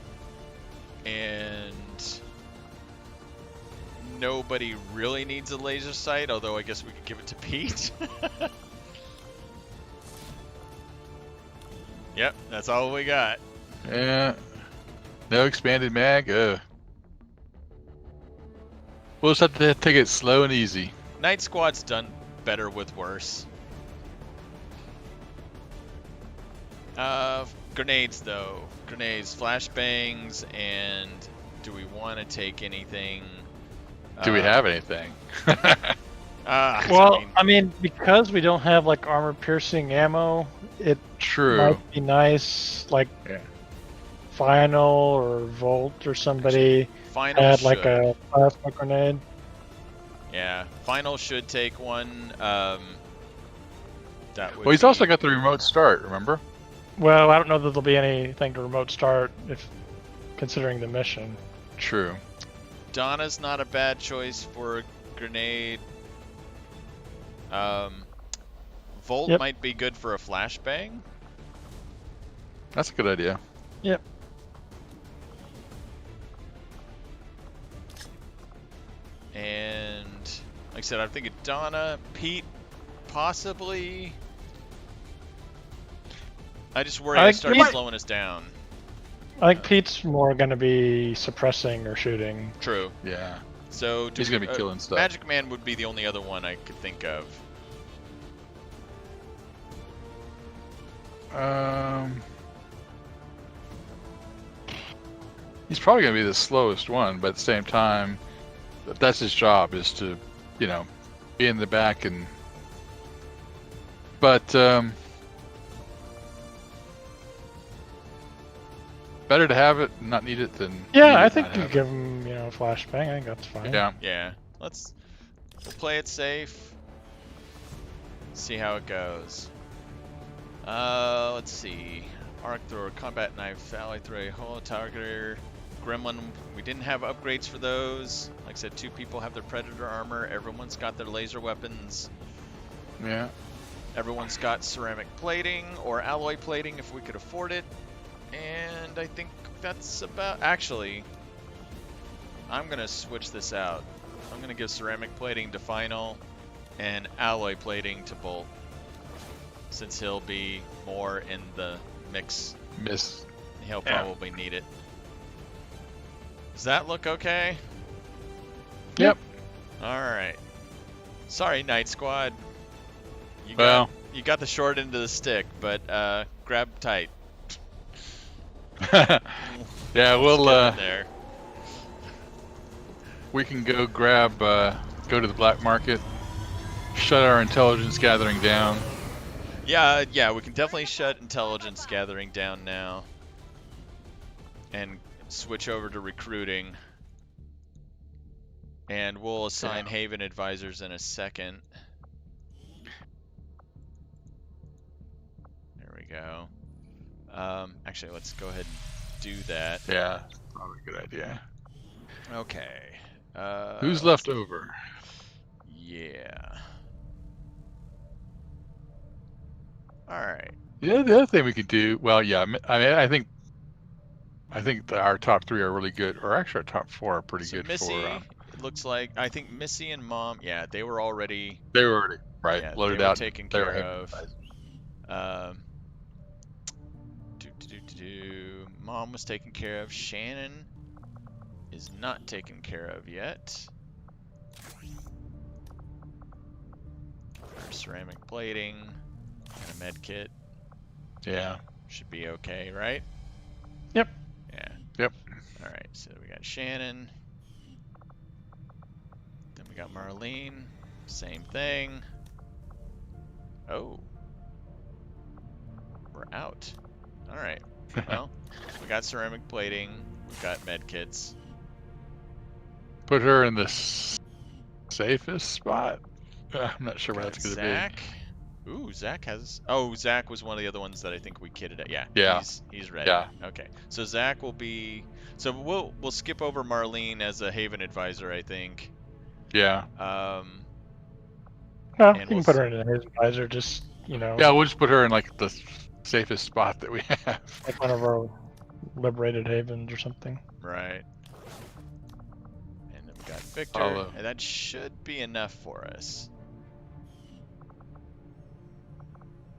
And nobody really needs a laser sight, although I guess we could give it to Pete. Yep, that's all we got. Yeah. No expanded mag. We'll just have to take it slow and easy. Night Squad's done better with worse. Grenades though. Grenades, flashbangs, and do we want to take anything? Do we have anything? Well, I mean, because we don't have like armor-piercing ammo, it True. might be nice, like Final or Volt or somebody Final had should. like a plasma grenade. Yeah, Final should take one. That would Well, he's be- also got the remote start, remember? Well, I don't know that there'll be anything to remote start if considering the mission. True. Donna's not a bad choice for a grenade. Volt might be good for a flashbang. That's a good idea. Yep. And like I said, I'm thinking Donna, Pete, possibly. I just worry I start slowing us down. I think Pete's more going to be suppressing or shooting. True. Yeah. So he's going to be killing stuff. Magic Man would be the only other one I could think of. He's probably going to be the slowest one, but at the same time, that's his job, is to, you know, be in the back and. But better to have it and not need it than. Yeah, I think you give him, you know, a flashbang. I think that's fine. Yeah. Yeah. We'll play it safe. See how it goes. Let's see. Arc thrower, combat knife, ally thrower, holo targeter, gremlin. We didn't have upgrades for those. Like I said, 2 people have their predator armor. Everyone's got their laser weapons. Yeah. Everyone's got ceramic plating or alloy plating if we could afford it. And I think that's about... Actually, I'm going to switch this out. I'm going to give ceramic plating to Final and alloy plating to Bolt, since he'll be more in the mix. He'll probably need it. Does that look okay? Yep. Alright. Sorry, Night Squad. You got the short end of the stick, but grab tight. Yeah, we'll there. we can go grab go to the black market, shut our intelligence gathering down. Yeah, we can definitely shut intelligence gathering down now. And switch over to recruiting. And we'll assign Haven advisors in a second. There we go. Actually, let's go ahead and do that. Yeah, probably a good idea. Okay. Who's left over? Yeah. All right. Yeah, the other thing we could do. Well, yeah. I mean, I think that our top 3 are really good, or actually our top 4 are pretty good Missy, for. It looks like I think Missy and Mom. Yeah, they were already. They were already loaded they were out, taken care of. Mom was taken care of. Shannon is not taken care of yet. Our ceramic plating and a med kit. Yeah. Should be okay, right? Yep. Yeah. Yep. All right, so we got Shannon. Then we got Marlene. Same thing. Oh. We're out. All right. Well, we got ceramic plating. We've got med kits. Put her in the safest spot. I'm not sure where that's going to Zach. Ooh, Zach has. Oh, Zach was one of the other ones that I think we kitted at. Yeah. Yeah. He's ready. Yeah. Okay. So Zach will be. So we'll skip over Marlene as a Haven advisor, I think. Yeah. Well, you can put her in a Haven advisor, just, you know. Yeah, we'll just put her in like the safest spot that we have. Like one of our liberated havens or something. Right. And then we got Victor, and that should be enough for us.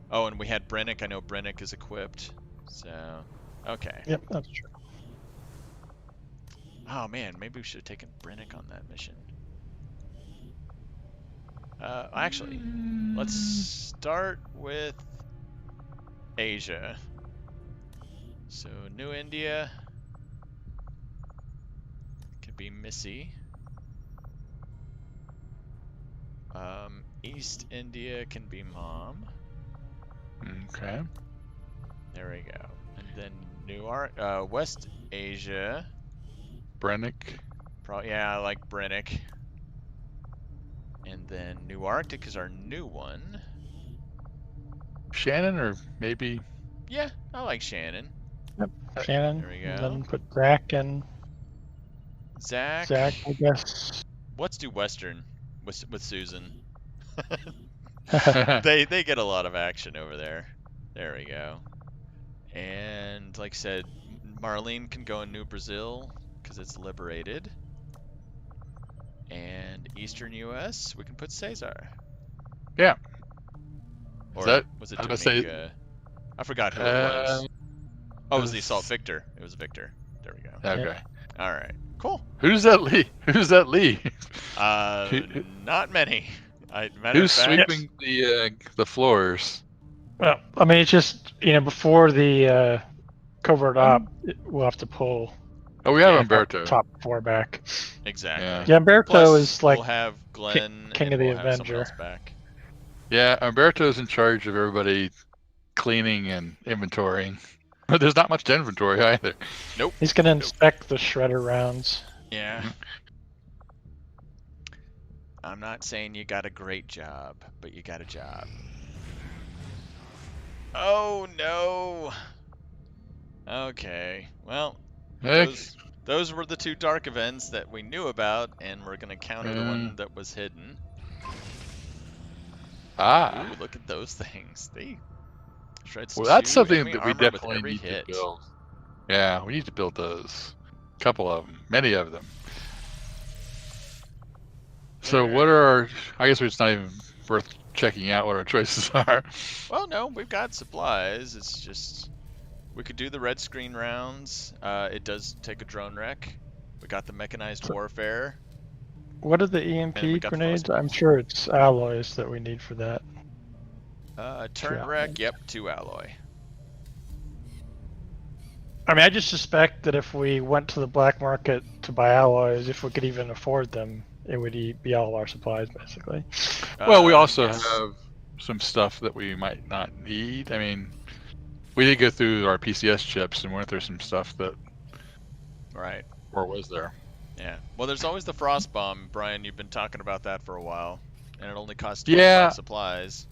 Oh, and we had Brennick. I know Brennick is equipped. So, okay. Yep, that's true. Oh man, maybe we should have taken Brennick on that mission. Actually, let's start with Asia. So, New India could be Missy. East India can be Mom. Okay. There we go. And then West Asia. Brennick. Yeah, I like Brennick. And then New Arctic is our new one. Shannon, or maybe. Yeah, I like Shannon. Yep, Shannon. There we go. And then put Zach in. Zach, I guess. Let's do Western with Susan. they get a lot of action over there. There we go. And like I said, Marlene can go in New Brazil because it's liberated. And Eastern U.S. we can put Cesar. Yeah. Or was it Dominica? I forgot who it was. Oh, it was the Assault Victor. It was Victor. There we go. Okay. Yeah. All right. Cool. Who's that lead? Who's that lead? Not many. Who's sweeping the floors? Well, I mean, it's just, before the covert op, we'll have to pull. Oh, we have Umberto. Top 4 back. Exactly. Yeah, Umberto Plus, is like we'll have Glenn King and of the we'll have Avenger. someone else back. Yeah, Umberto's in charge of everybody cleaning and inventorying. But there's not much to inventory either. Nope. He's going to inspect the shredder rounds. Yeah. I'm not saying you got a great job, but you got a job. Oh, no. Okay. Well, those were the 2 dark events that we knew about, and we're going to counter the one that was hidden. Ah. Ooh, look at those things. Well, that's something that we definitely need to build. Yeah, we need to build those. A couple of them. Many of them. So what are our... I guess it's not even worth checking out what our choices are. Well, no, we've got supplies. It's just... We could do the red screen rounds. It does take a drone wreck. We got the mechanized warfare. What are the EMP grenades? I'm sure it's alloys that we need for that. Turn wreck, yep, 2 alloy. I mean, I just suspect that if we went to the black market to buy alloys, if we could even afford them, it would be all our supplies basically. Well, we also Yes. have some stuff that we might not need. I mean, we did go through our PCS chips, and weren't there some stuff that, Right. or was there? Yeah. Well, there's always the frost bomb, Brian. You've been talking about that for a while, and it only costs 25 supplies.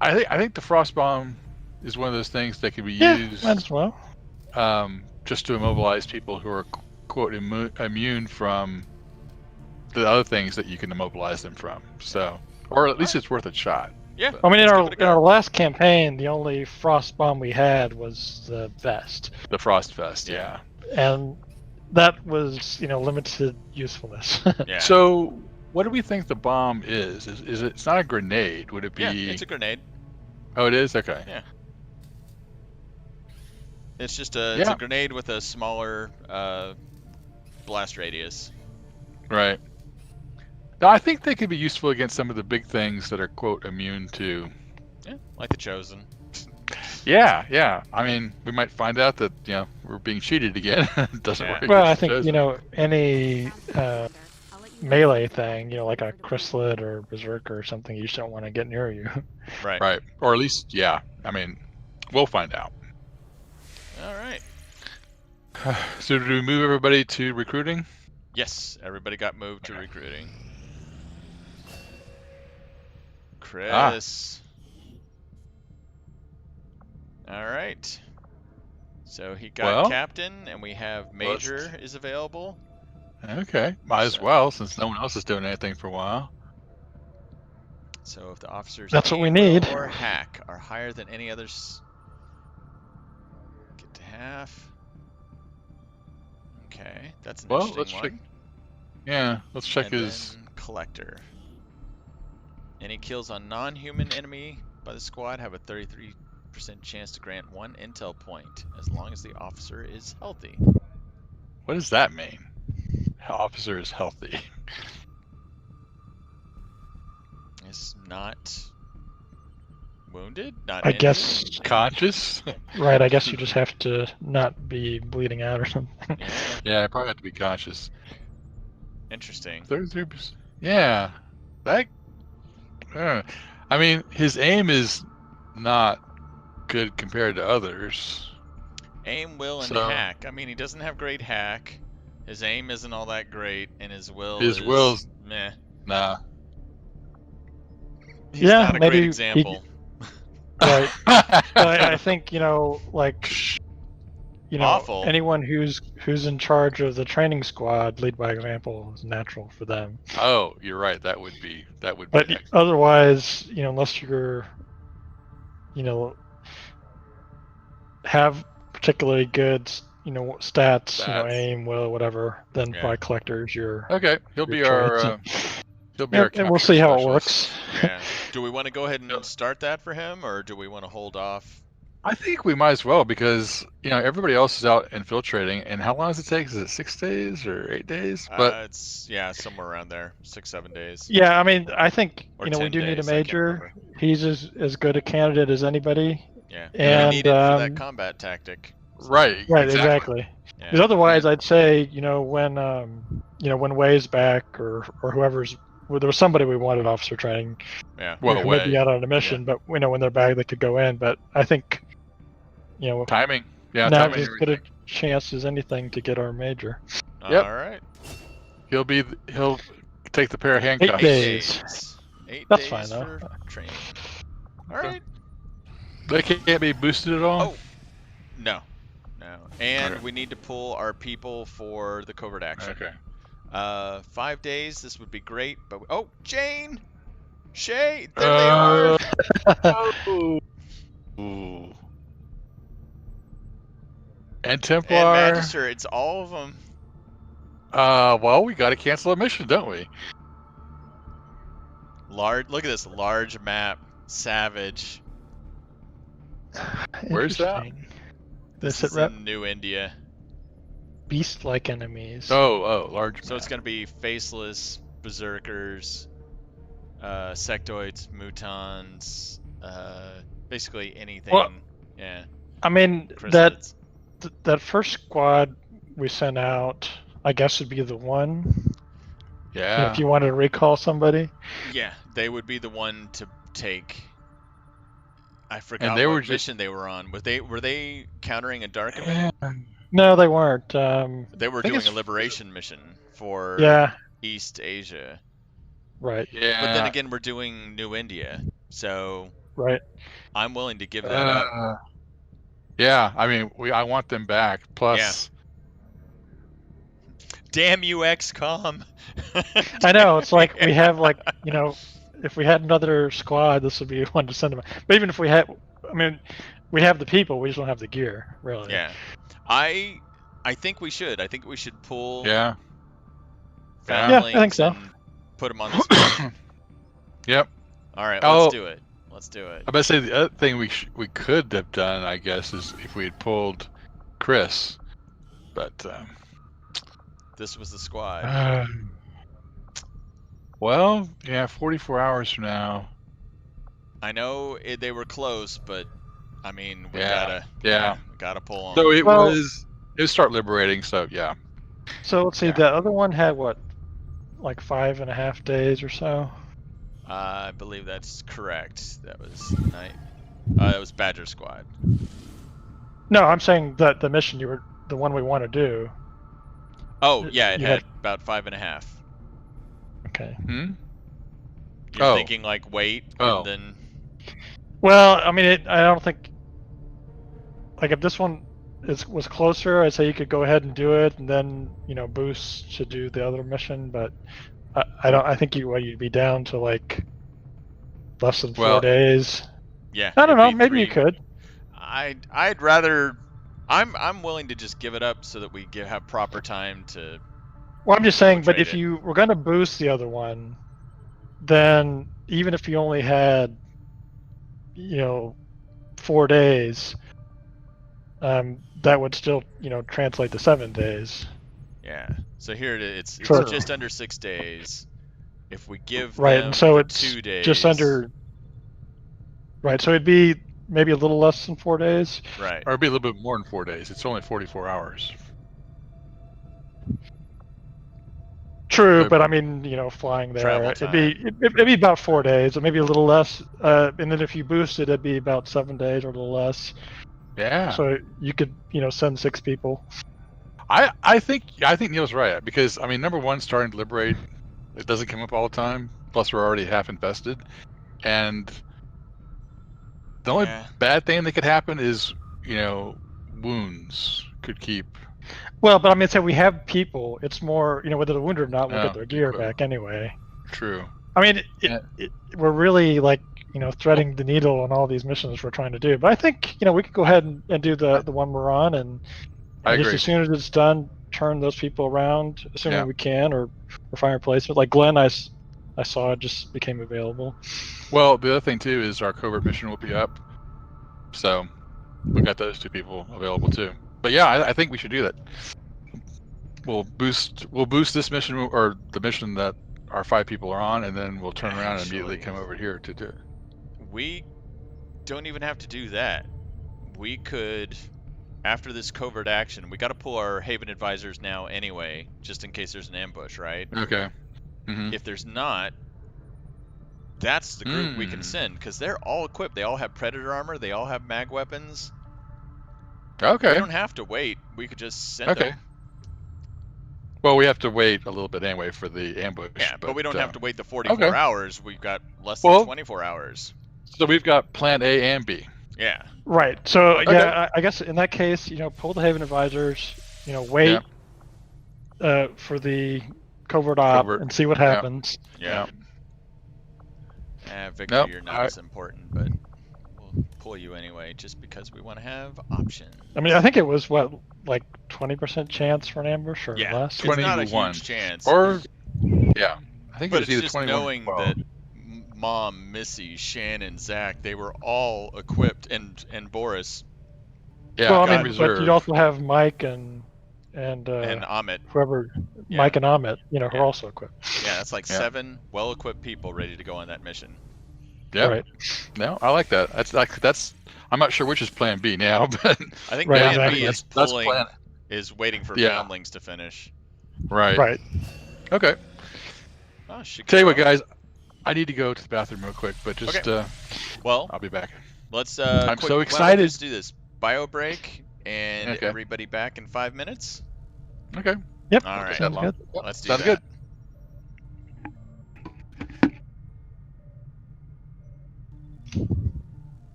I think the frost bomb is one of those things that can be Yeah, used might as well. just to immobilize people who are quote immune from the other things that you can immobilize them from. So, or at least it's worth a shot. Yeah. I mean, in let's give it a our go. last campaign, the only frost bomb we had was the vest, The Frost Vest, yeah. and that was limited usefulness. Yeah. So, what do we think the bomb is? Is it? It's not a grenade. Would it be? Yeah, it's a grenade. Oh, it is. Okay. Yeah. It's just it's a grenade with a smaller blast radius. Right. Now, I think they could be useful against some of the big things that are quote immune to. Yeah, like the Chosen. Yeah. I mean, we might find out that we're being cheated again. It doesn't work. Well, I against the think Chosen. any melee thing, like a chrysalid or berserker or something, you just don't want to get near you. Right. Right. Or at least, yeah. I mean, we'll find out. All right. So, do we move everybody to recruiting? Yes, everybody got moved to recruiting. Chris. All right. So he got captain, and we have major is available. Okay, might as well, since no one else is doing anything for a while. So if the officers That's what we aim, need. will, or hack are higher than any others, get to half. Okay, that's an interesting let's one. check. Yeah, let's check And his then collector. Any kills on non-human enemy by the squad have a 33% chance to grant 1 intel point, as long as the officer is healthy. What does that mean? Officer is healthy. Is not wounded? Not I injured? guess, Conscious? right, I guess you just have to not be bleeding out or something. Yeah, Yeah, I probably have to be conscious. interesting. 33%. Yeah, that. I mean, his aim is not good compared to others. Aim, will, and So- hack. I mean, he doesn't have great hack. His aim isn't all that great, and his will His is will's- meh. Nah. He's Yeah, not a maybe great he- example. Right. But I think Awful. anyone who's in charge of the training squad, lead by example, is natural for them. Oh, you're right. That would be. But excellent. otherwise, unless you're, have particularly good, stats, aim, will, whatever, then Yeah. by collectors, you're. Okay, he'll be your our. choice. He'll be Yeah, our. and we'll capture see how it specialist. works. Yeah. Do we want to go ahead and start that for him, or do we want to hold off? I think we might as well because everybody else is out infiltrating, and how long does it take? Is it 6 days or 8 days? But It's somewhere around there, 6-7 days. Yeah, I mean, I think Or we 10 do need a days, I can't major. remember. He's as good a candidate as anybody. Yeah, And, we need it for that combat tactic. right, Right, exactly. Yeah. Because otherwise, I'd say when Way's back or whoever's, there was somebody we wanted officer training. Yeah. Well, who may Way. be out on a mission, but when they're back, they could go in. But I think Timing. Yeah, now timing. as good a chance as anything to get our major. Yep. All right. He'll take the pair of handcuffs. 8 days. 8 That's days fine, though. for training. All right. They can't be boosted at all. Oh. No. And Okay. we need to pull our people for the covert action. Okay. 5 days. This would be great, but Jane, Shay, there they are. Ooh. And Templar. And Magister, it's all of them. Well, we got to cancel a mission, don't we? Look at this large map. Savage. Where's that? Interesting. This This is it rep in New India. beast-like enemies. Oh, large. So it's going to be faceless, berserkers, sectoids, mutons, basically anything. Well, yeah. I mean, Chrysalids. that first squad we sent out, I guess would be the one. Yeah. If you wanted to recall somebody. Yeah, they would be the one to take. I forgot And they what were just mission they were on. Were they countering a dark event? No, they weren't. They were I think doing a it's- liberation mission for Yeah, East Asia. right, Yeah. But then again, we're doing New India, so right. I'm willing to give that up. Yeah, I mean, I want them back. Plus, Damn you, XCOM! I know. It's like we have like, if we had another squad, this would be one to send them. But even if we had, I mean, we have the people, we just don't have the gear, really. Yeah, I think we should. I think we should pull. yeah. Foundlings I think so. and put them on this mission. Yep. All right, Oh. let's do it. Let's do it. I bet say the other thing we could have done, I guess, is if we had pulled Chris, but This was the squad. well, yeah, 44 hours from now. I know they were close, but I mean, we Yeah. gotta pull them. So it was start liberating. So yeah. So let's see, Yeah. the other one had what, like 5.5 days or so? I believe that's correct. That was night. That was Badger Squad. No, I'm saying that the mission the one we want to do. Oh yeah, it You had had- about 5.5. Okay. Hmm. You're Oh. thinking like wait, Oh. and then Well, I mean, I don't think, like, if this one was closer, I'd say you could go ahead and do it, and then Boost should do the other mission. But I don't. I think you'd be down to like less than 4 days. yeah. I don't it'd know. be Maybe you 3. could. I'd rather. I'm willing to just give it up so that we have proper time to. Well, I'm just saying. But trade if it. you were going to boost the other one, then even if you only had 4 days, that would still translate to 7 days. Yeah. So here it's Sure. just under 6 days. If we give Right, them and so the it's 2 days, just under. Right, so it'd be maybe a little less than 4 days. right. Or it'd be a little bit more than 4 days. It's only 44 hours. True, So- but I mean, flying there, Travel it'd be about 4 days, or maybe a little less. And then if you boosted, it'd be about 7 days or a little less. Yeah. So you could, send 6 people. I think Neil's right, because I mean, number one, starting to liberate, it doesn't come up all the time. Plus, we're already half infested, and the only Yeah. bad thing that could happen is wounds could keep. Well, but I mean, say we have people. It's more, whether they're wounded or not, we'll Oh, get their gear equipment. back anyway. True. I mean, Yeah. we're really like, threading the needle on all these missions we're trying to do. But I think, we could go ahead and do the one we're on, and I just agree. as soon as it's done, turn those people around, assuming Yeah. we can, or find a replacement. Like Glenn, I saw just became available. Well, the other thing too is our covert mission will be up, so we got those 2 people available too. But yeah, I think we should do that. We'll boost this mission, or the mission that our 5 people are on, and then we'll turn around and immediately Actually- come over here to do it. We don't even have to do that. We could, after this covert action, we got to pull our Haven advisors now anyway, just in case there's an ambush, right? Okay. Hmm. If there's not, that's the group we can Mm. send, because they're all equipped. They all have Predator armor. They all have mag weapons. We Okay. don't have to wait. We could just send Okay. them. Well, we have to wait a little bit anyway for the ambush. Yeah, but we don't have to wait the 44 okay. hours. We've got less Well- than 24 hours. So we've got Plan A and B. Yeah. Right. So Okay. yeah, I guess in that case, pull the Haven advisors. Wait for the covert op Covert. and see what Yeah. happens. Yeah. Victor, Nope, you're not as important, but we'll pull you anyway, just because we want to have options. I mean, I think it was what, like 20% chance for an ambush or Yeah, less. it's not a 21. huge chance. Or, yeah. I think but it was it's either just 21 knowing or 12. that Mom, Missy, Shannon, Zach, they were all equipped, and Boris Yeah, well, got I mean, reserve. but you also have Mike and and Amit. whoever, Yeah. Mike and Amit, who Yeah. are also equipped. Yeah, that's like Yeah. 7 well-equipped people ready to go on that mission. Yeah. Right. No, I like that. That's. I'm not sure which is Plan B now, but I think Right, Plan exactly. B is that's pulling, is waiting for Yeah. Foundlings to finish. right. Right. Okay. Oh, shit. Tell you what, guys, I need to go to the bathroom real quick, but just well, I'll be back. Let's I'm quick, so excited. Let's do this. Bio break and Okay. everybody back in 5 minutes. Okay. Yep. All right. Sounds good. Let's do Sounds that. good.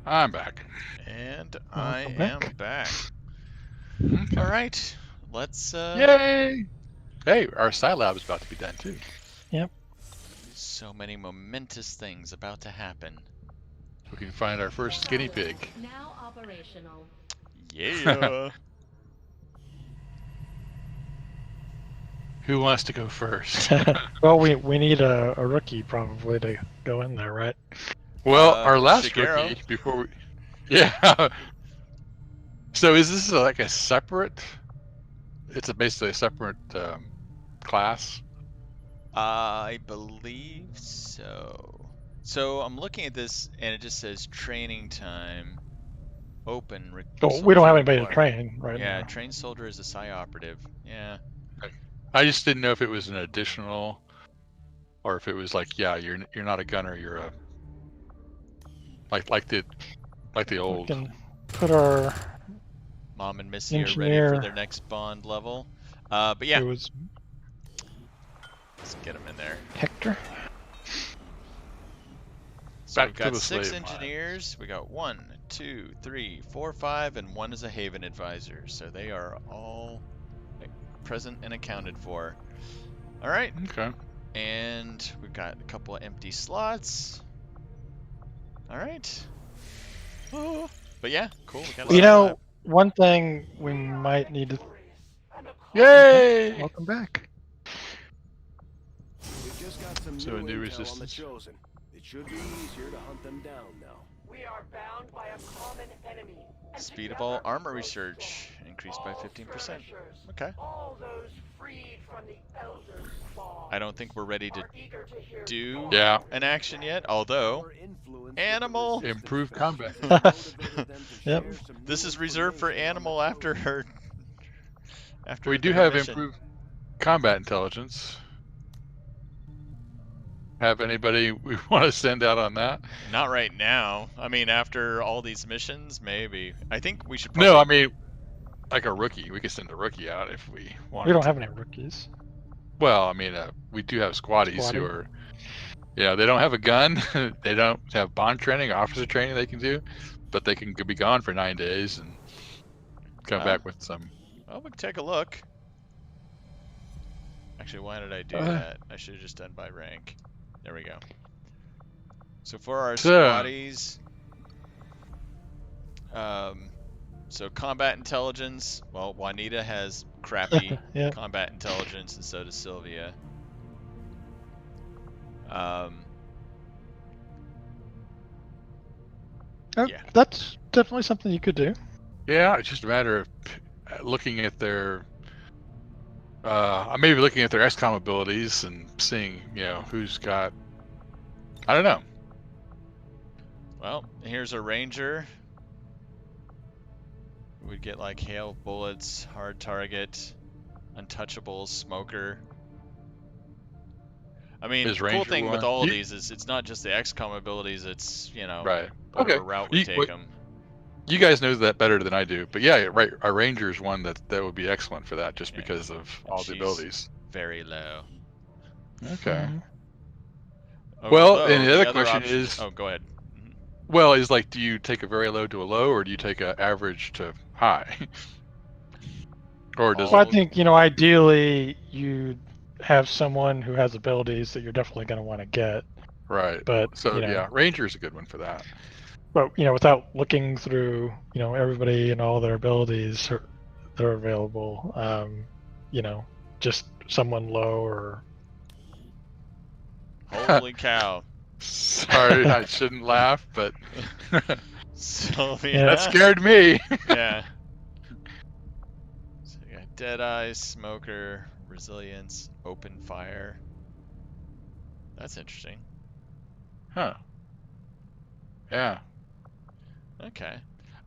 I'm back. And Welcome I am back. back. Okay. All right. Let's Yay! Hey, our side lab is about to be done too. Yep. So many momentous things about to happen. We can find our first guinea pig. Now operational. Yeah. Who wants to go first? Well, we need a rookie probably to go in there, right? Well, our last Shigeru. rookie before we, yeah. So is this like a separate? It's basically a separate class. I believe so. So I'm looking at this and it just says training time. Open. Oh, we don't have anybody to required. train right Yeah, now. trained soldier is a psi operative. Yeah. I just didn't know if it was an additional, or if it was like, yeah, you're not a gunner, you're a like the We old. can put our Mom and Missy are ready for engineer their next bond level. But yeah, who was let's get them in there. Hector. So Back we've to got the 6 slave mines. engineers. We got 1, 2, 3, 4, 5, and 1 is a Haven advisor. So they are all present and accounted for. All right. Okay. And we've got a couple of empty slots. All right. Oh, but yeah, cool. We got a You side know, lab. one thing we might need to. Yay! Welcome back. We've just got some So a new intel on the resistance. Chosen. It should be easier to hunt them down now. We are bound by a common enemy. and Speed of together all armor we will research increased by all 15%. skirmishers, Okay. all those freed from the Elder Spawn I don't think we're ready to are eager to hear do your Yeah. an action yet, although Our influence with Animal. the resistance Improved combat. factions has motivated them to Yep. share some this new is reserved for information on the Animal after Chosen. her. After We do her have mission. improved combat intelligence. Have anybody we want to send out on that? Not right now. I mean, after all these missions, maybe. I think we should. Probably... No, I mean, like a rookie. We could send a rookie out if we want. We don't have any rookies. Well, I mean, we do have squaddies who are. Yeah, they don't have a gun. They don't have bond training, officer training they can do, but they can be gone for 9 days and come back with some. Well, we can take a look. Actually, why did I do that? I should have just done by rank. There we go. So for our squaddies, so combat intelligence. Well, Juanita has crappy Yeah. combat intelligence, and so does Sylvia. Yeah. That's definitely something you could do. Yeah, it's just a matter of looking at their. Maybe looking at their XCOM abilities and seeing, who's got. I don't know. Well, here's a ranger. We'd get like hail of bullets, hard target, untouchable, smoker. I mean, Is the cool ranger thing with one? all of these is it's not just the XCOM abilities. It's Right. whatever Okay. route we take them. You guys know that better than I do, but yeah, right. A ranger is one that would be excellent for that, just because of all the abilities. Very low. Okay. Although, Well, and the the other question option is, oh, go ahead. well, is like, do you take a very low to a low, or do you take an average to high? Or does Well, I think, ideally you have someone who has abilities that you're definitely going to want to get. Right. But, so yeah, ranger is a good one for that. But, without looking through, everybody and all their abilities that are available, just someone low or... Holy cow. Sorry, I shouldn't laugh, but So, that scared me. Yeah. So you got Deadeye, Smoker, Resilience, Open Fire. That's interesting. Huh. Yeah. Okay.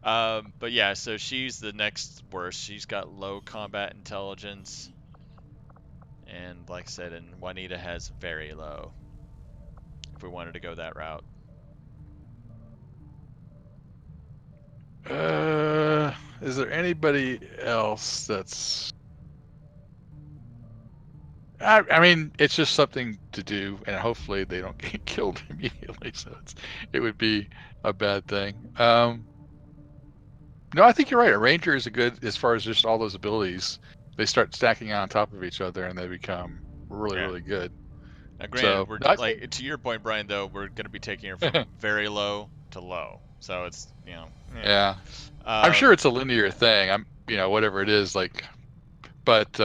But yeah, so she's the next worst. She's got low combat intelligence. And like I said, and Juanita has very low. If we wanted to go that route. Is there anybody else that's... I mean, it's just something to do, and hopefully they don't get killed immediately, so it would be a bad thing. No, I think you're right. A ranger is a good, as far as just all those abilities. They start stacking on top of each other, and they become really, really good. Now, granted, we're like, to your point, Brian, though, we're going to be taking her from very low to low, so it's Yeah. I'm sure it's a linear thing. Whatever it is, like, but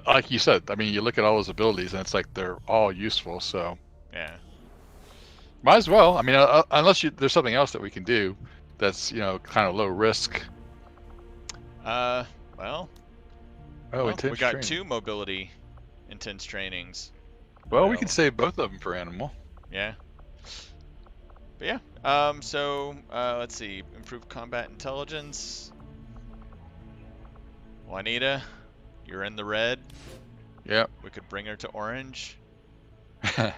like you said, I mean, you look at all those abilities, and it's like they're all useful. So yeah, might as well. I mean, unless there's something else that we can do that's kind of low risk. Well, intense we got training. 2 mobility intense trainings. Well, we can save both of them for animal. Yeah. But yeah. So let's see. Improve combat intelligence. Juanita, you're in the red. Yep. We could bring her to orange. Yep.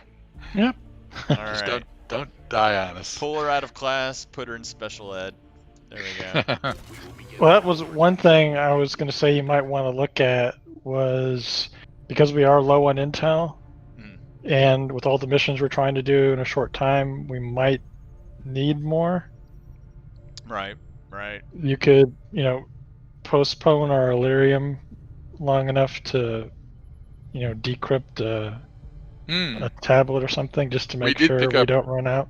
All Just right. don't die on us. Pull her out of class. Put her in special ed. There we go. Well, that was one thing I was going to say you might want to look at was, because we are low on intel, and with all the missions we're trying to do in a short time, we might need more. Right. You could, postpone our Illyrium long enough to, decrypt a tablet or something, just to make sure we don't run out.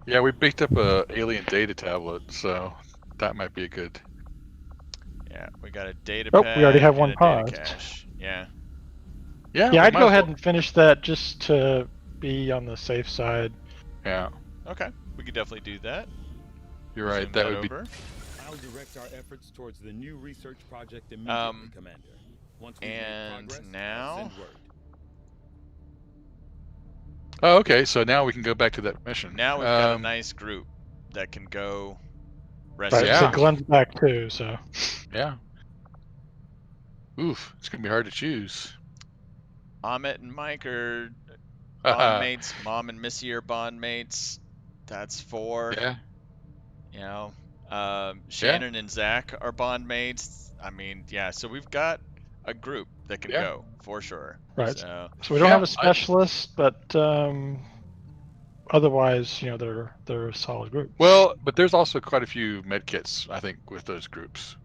Yeah, we picked up a alien data tablet, so that might be a good... Yeah, we got a data pad. We already have and one a paused. data cache. Yeah. Yeah, I'd go ahead and finish that just to be on the safe side. Yeah. Okay, we could definitely do that. You're right. That would be... I'll direct our efforts towards the new research project immediately, Commander. Once we make progress, now... I'll send word. Oh, okay. So now we can go back to that mission. Now we've got a nice group that can go rescue. Right, so Glenn's back too, so... Yeah. Oof, it's going to be hard to choose. Amit and Mike are bond mates. Mom and Missy are bond mates. That's 4. Yeah. Shannon and Zach are bond mates. I mean, yeah, so we've got a group that can go, for sure. Right. So we don't have a specialist, but otherwise, they're a solid group. Well, but there's also quite a few medkits, I think, with those groups.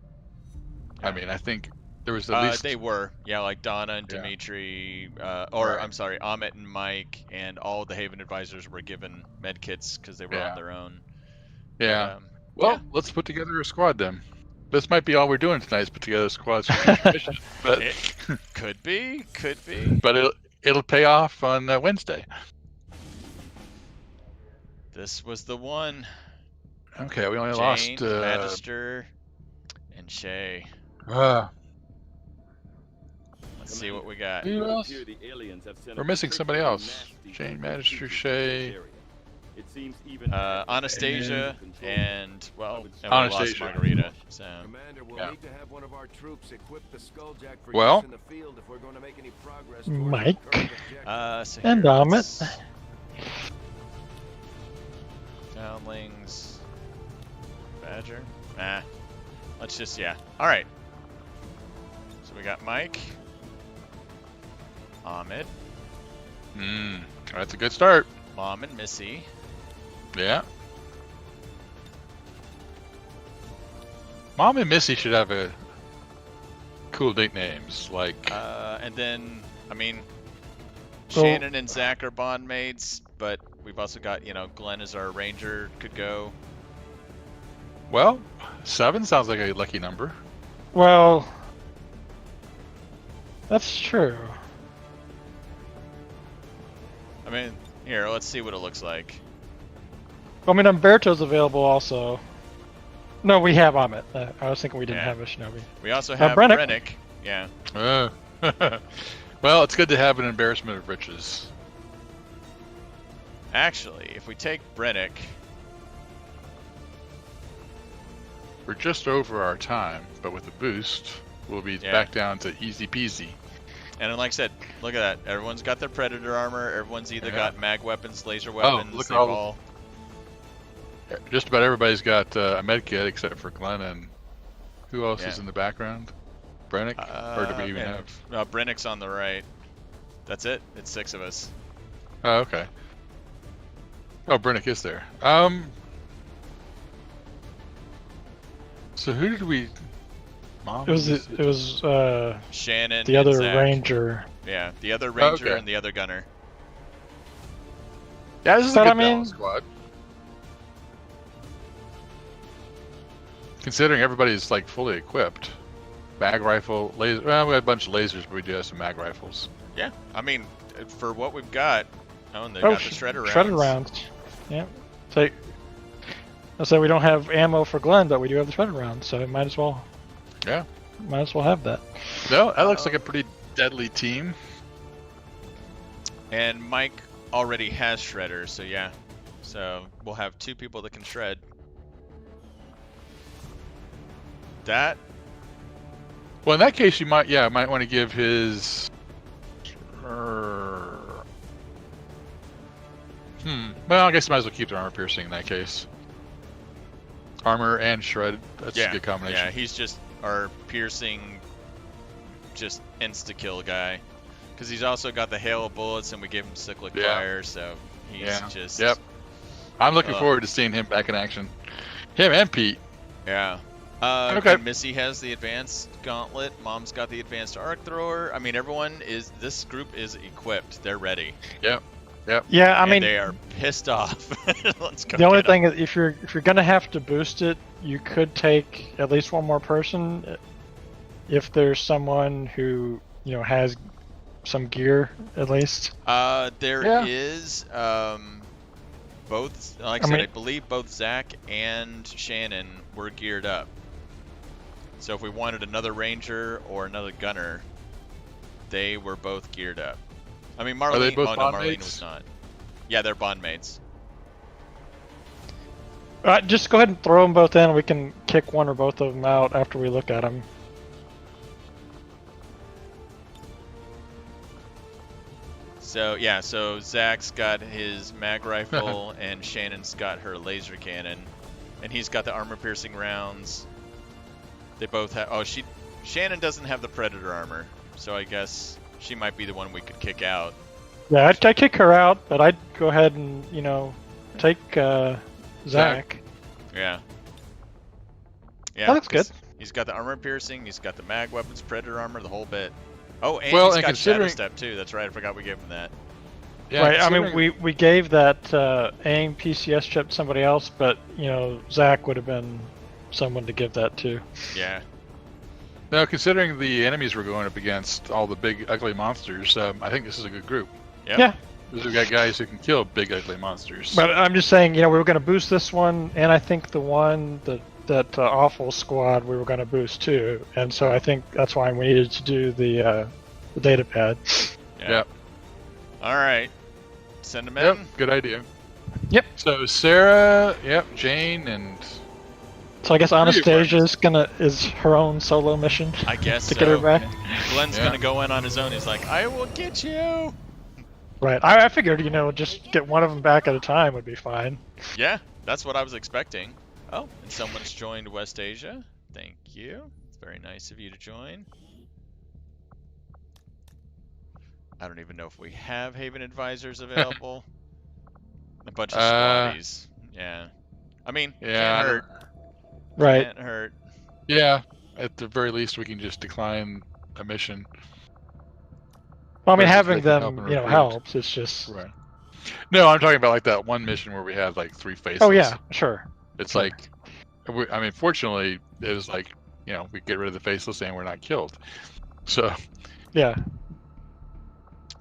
I mean, I think there was at least... They were, like Donna and Dimitri, I'm sorry, Amit and Mike, and all the Haven advisors were given medkits because they were on their own. Yeah. Well, let's put together a squad then. This might be all we're doing tonight is put together a squad. But it could be. But it'll pay off on Wednesday. This was the one. Okay, we only Jane, lost. Magister, and Shay. Uh, Let's see what we got. Who else? We're missing somebody else. Jane, Magister, Shay. It seems even Anastasia and well, and we lost Anastasia. Margarita. So Commander, we'll Yeah. need to have one of our troops equip the Skulljack for Well- use in the field if we're going to make any progress towards Mike. our current objective. so And here, Amit. let's- Downlings. Badger. Nah. Let's just All right. So we got Mike. Ahmed. That's a good start. Mom and Missy. Yeah. Mom and Missy should have a cool nicknames like. And then, I mean, Well- Shannon and Zach are bond mates, but we've also got, Glenn as our ranger could go. Well, 7 sounds like a lucky number. Well, that's true. I mean, here, let's see what it looks like. I mean, Umberto's available also. No, we have Amit. I was thinking we didn't Yeah. have a Shinobi. We also have Brennick. Brennick. Yeah. Well, it's good to have an embarrassment of riches. Actually, if we take Brennick, We're just over our time, but with the boost, we'll be back down to easy peasy. and then, like I said, look at that. Everyone's got their Predator armor. Everyone's either Yeah. got mag weapons, laser weapons. look at they've all Just about everybody's got a med kit except for Glenn, and who else is in the background? Brennick? Or do we even have? No, Brennick's on the right. That's it. It's 6 of us. Oh, okay. Oh, Brennick is there. So who did we? Mom? It was Shannon. the and other Zach. ranger. Yeah, the other ranger okay. and the other gunner. Yeah, this is a But good I mean- balanced squad. Considering everybody's like fully equipped, mag rifle, laser. Well, we had a bunch of lasers, but we do have some mag rifles. Yeah, I mean, for what we've got. Oh, and they've Oh, got the shredder rounds. Shredded rounds. Yeah. So I say we don't have ammo for Glenn, but we do have the shredded rounds, so it might as well. Yeah. Might as well have that. No, that looks like a pretty deadly team. And Mike already has shredders, so yeah. So we'll have 2 people that can shred. That. Well, in that case, you might want to give his. Well, I guess you might as well keep the armor piercing in that case. Armor and shred. That's a good combination. Yeah, he's just our piercing, just insta kill guy. Because he's also got the hail of bullets, and we gave him cyclic fire, so he's just. Yep. I'm looking forward to seeing him back in action. Him and Pete. Yeah. Okay. Missy has the advanced gauntlet. Mom's got the advanced arc thrower. I mean, this group is equipped. They're ready. Yep. Yeah, I And mean, they are pissed off. Let's go. the only get 'em. thing is if you're gonna have to boost it, you could take at least one more person if there's someone who has some gear at least. There is both. Like I said, I believe both Zach and Shannon were geared up. So if we wanted another ranger or another gunner, they were both geared up. I mean, Marlene. Are they both no, bond Marlene mates? was not. Yeah, they're bond mates. Just go ahead and throw them both in. We can kick one or both of them out after we look at them. So yeah, so Zach's got his mag rifle and Shannon's got her laser cannon, and he's got the armor-piercing rounds. They both have. Oh, Shannon doesn't have the Predator armor, so I guess she might be the one we could kick out. Yeah, I'd kick her out, but I'd go ahead and take Zach. Yeah. Yeah. That looks good. He's got the armor-piercing. He's got the mag weapons, Predator armor, the whole bit. Oh, and Well, he's and got Shadow considering- Step too. That's right. I forgot we gave him that. Yeah, Right. I mean, considering- we gave that AIM PCS chip to somebody else, but Zach would have been someone to give that to. Yeah. Now, considering the enemies we're going up against, all the big ugly monsters, I think this is a good group. Yep. Yeah. Because we've got guys who can kill big ugly monsters. But I'm just saying, you know, we were going to boost this one, and I think the one that awful squad we were going to boost too, and so I think that's why we needed to do the data pad. Yep. All right. Send them in. Yep. Good idea. Yep. So Sarah, yep, Jane, and So I guess Anastasia is her own solo mission. I guess to get her back. Glenn's gonna go in on his own. He's like, I will get you. Right. I figured, you know, just get one of them back at a time would be fine. Yeah, that's what I was expecting. Oh, and someone's joined West Asia. Thank you. It's very nice of you to join. I don't even know if we have Haven Advisors available. A bunch of squaddies. Yeah. I mean, can't hurt. Right. Can't hurt. Yeah. At the very least, we can just decline a mission. Well, I mean, Versus having they can help them, and you know, recruit. helps. It's just. Right. No, I'm talking about like that one mission where we had like 3 faces. Oh yeah, sure. It's Sure. like, I mean, fortunately, it was like, you know, we get rid of the faceless and we're not killed. So, Yeah.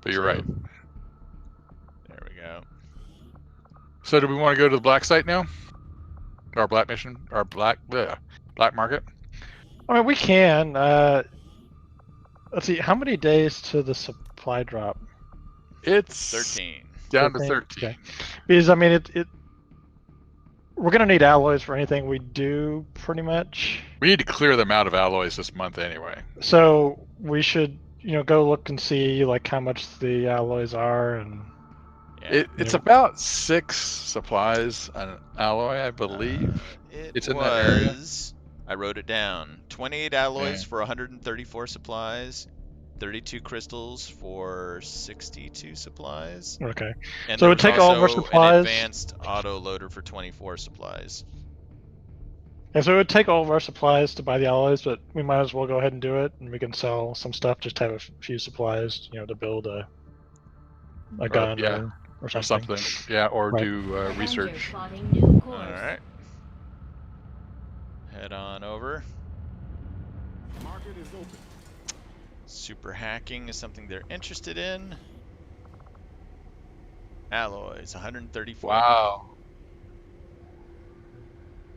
but you're right. There we go. So, do we want to go to the black site now? Our black mission? Our black market? I mean, we can. Let's see. How many days to the supply drop? It's 13. down to 13. Okay. Because I mean, we're gonna need alloys for anything we do, pretty much. We need to clear them out of alloys this month anyway. So we should, you know, go look and see like how much the alloys are, and Yeah. It's about 6 supplies an alloy, I believe. It's in that area. I wrote it down. 28 alloys Yeah. for 134 supplies, 32 crystals for 62 supplies, okay. and So there it would take all of our was also supplies- an advanced auto loader for 24 supplies. Yeah, so it would take all of our supplies to buy the alloys, but we might as well go ahead and do it, and we can sell some stuff, just have a few supplies, you know, to build a gun yeah. or Or something. something. Yeah, or Right. do Avengers research. plotting new course. All right. Head on over. Market is open. Super hacking is something they're interested in. Alloys, 134. Wow.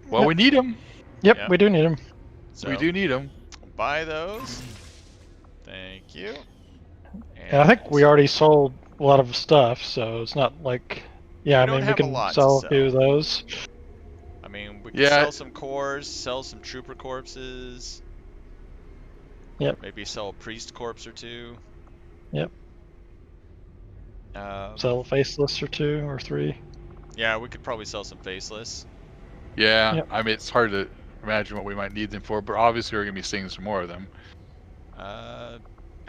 Well, we need them. Yep, Yeah. we do need them. So We do need them. buy those. Thank you. And I think we already sold a lot of stuff, so it's not like, yeah, We I don't mean, we have a can lot to sell a sell. few of those. I mean, we can Yeah. sell some cores, sell some trooper corpses. Yep. Maybe sell a priest corpse or 2. Yep. Um, Sell a faceless or 2 or 3. yeah, we could probably sell some faceless. Yeah, Yep. I mean, it's hard to imagine what we might need them for, but obviously we're going to be seeing some more of them.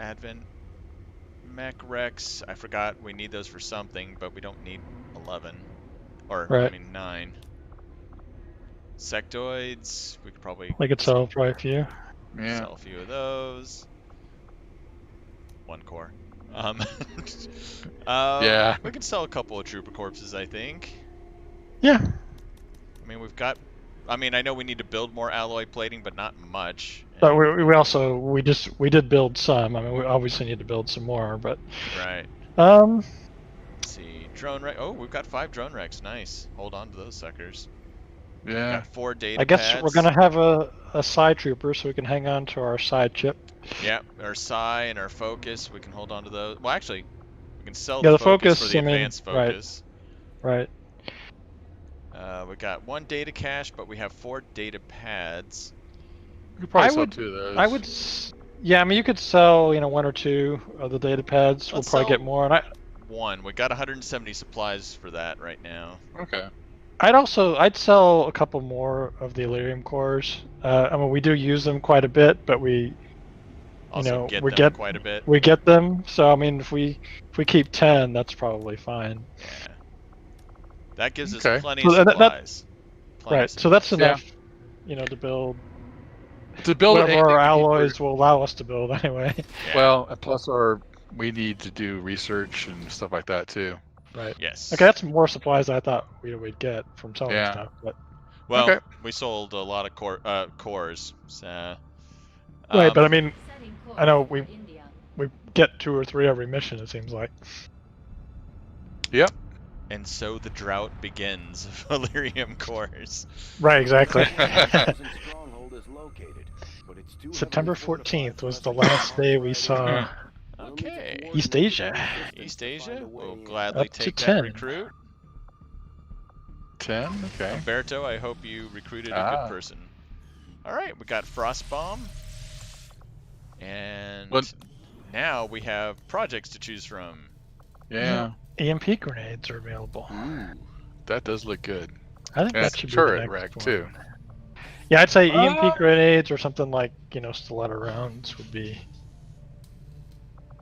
Advent Mech Rex. I forgot we need those for something, but we don't need 11. Or, I Right. mean, 9. Sectoids. We could probably We could sell probably a few. Yeah. sell a few of those. 1 core. Yeah. We could sell a couple of trooper corpses, I think. Yeah. I mean, we've got. I mean, I know we need to build more alloy plating, but not much. But we did build some. I mean, we obviously need to build some more, but Right. um, Let's see. Drone Rex. Oh, we've got 5 drone Rex. Nice. Hold on to those suckers. We've Yeah. got 4 data I guess pads. we're gonna have a side trooper, so we can hang on to our side chip. Yeah, our Psi and our Focus. We can hold on to those. Well, actually, we can sell Yeah, the the Focus, for the I mean, advanced right. Focus. Right. We got 1 data cache, but we have 4 data pads. We could probably I sell would- 2 of those. I would. Yeah, I mean, you could sell, you know, 1 or 2 of the data pads. Let's we'll probably sell- get more, and 1. We got 170 supplies for that right now. Okay. I'd sell a couple more of the Illyrium cores. I mean, we do use them quite a bit, but we Also know, get we them get- quite a bit. get them. So I mean, if we keep 10, that's probably fine. Yeah. That gives us Okay. plenty So of that- supplies. Plenty of Right. So that's supplies. enough, you know, to build To build whatever anything our we need alloys will allow us to build anyway. Yeah. Well, and plus we need to do research and stuff like that too. Right. Yes. Okay, that's more supplies than I thought we'd get from selling Yeah. stuff. But Well, Okay. we sold a lot of cores. So, right, but I mean, Setting I know course we- for India. we get 2 or 3 every mission. It seems like. Yep. And so the drought begins of Valyrium cores. Right, exactly. Stronghold is located, but it's too September heavily 14th fortified was for the us to last day we right saw away. Okay. East Asia. East Asia? We'll gladly Up to take 10. that recruit. 10. Okay. Umberto, I hope you recruited a good person. All right, we got Frostbomb. And now we have projects to choose from. Yeah. EMP grenades are available. Ooh, that does look good. I think And that it's should be turret the next rack one. too. Yeah, I'd say EMP grenades or something like, stiletto rounds would be.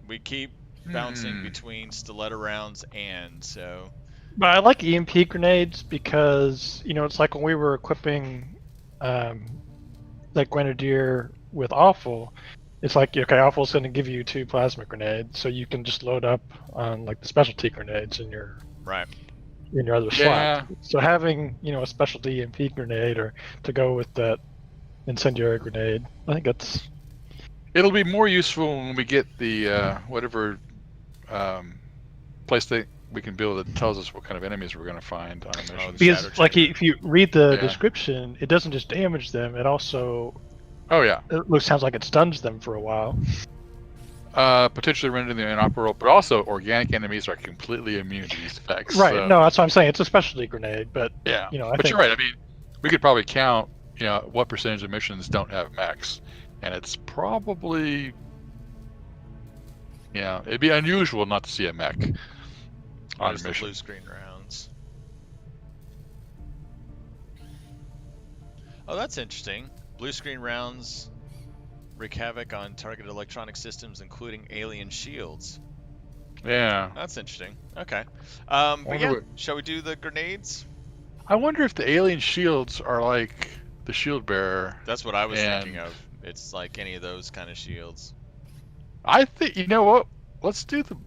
We keep bouncing between stiletto rounds and so. But I like EMP grenades because, it's like when we were equipping like Grenadier with Awful, it's like, okay, Awful's going to give you 2 plasma grenades, so you can just load up on like the specialty grenades in your other slot. So having, a specialty EMP grenade or to go with that incendiary grenade, I think that's... It'll be more useful when we get the whatever place that we can build that tells us what kind of enemies we're going to find on a mission. Because, like, if you read the description, it doesn't just damage them; it also it sounds like it stuns them for a while. Potentially rendering them inoperable, but also organic enemies are completely immune to these effects. Right? So. No, that's what I'm saying. It's a specialty grenade, but I think... you're right. I mean, we could probably count, what percentage of missions don't have mechs, and it's probably, it'd be unusual not to see a mech on a mission. Blue screen rounds. Oh, that's interesting. Blue screen rounds wreak havoc on targeted electronic systems, including alien shields. Yeah. That's interesting. Okay. But yeah, shall we do the grenades? I wonder if the alien shields are like the shield bearer. That's what I was thinking of. It's like any of those kind of shields. I think, you know what? Let's do the...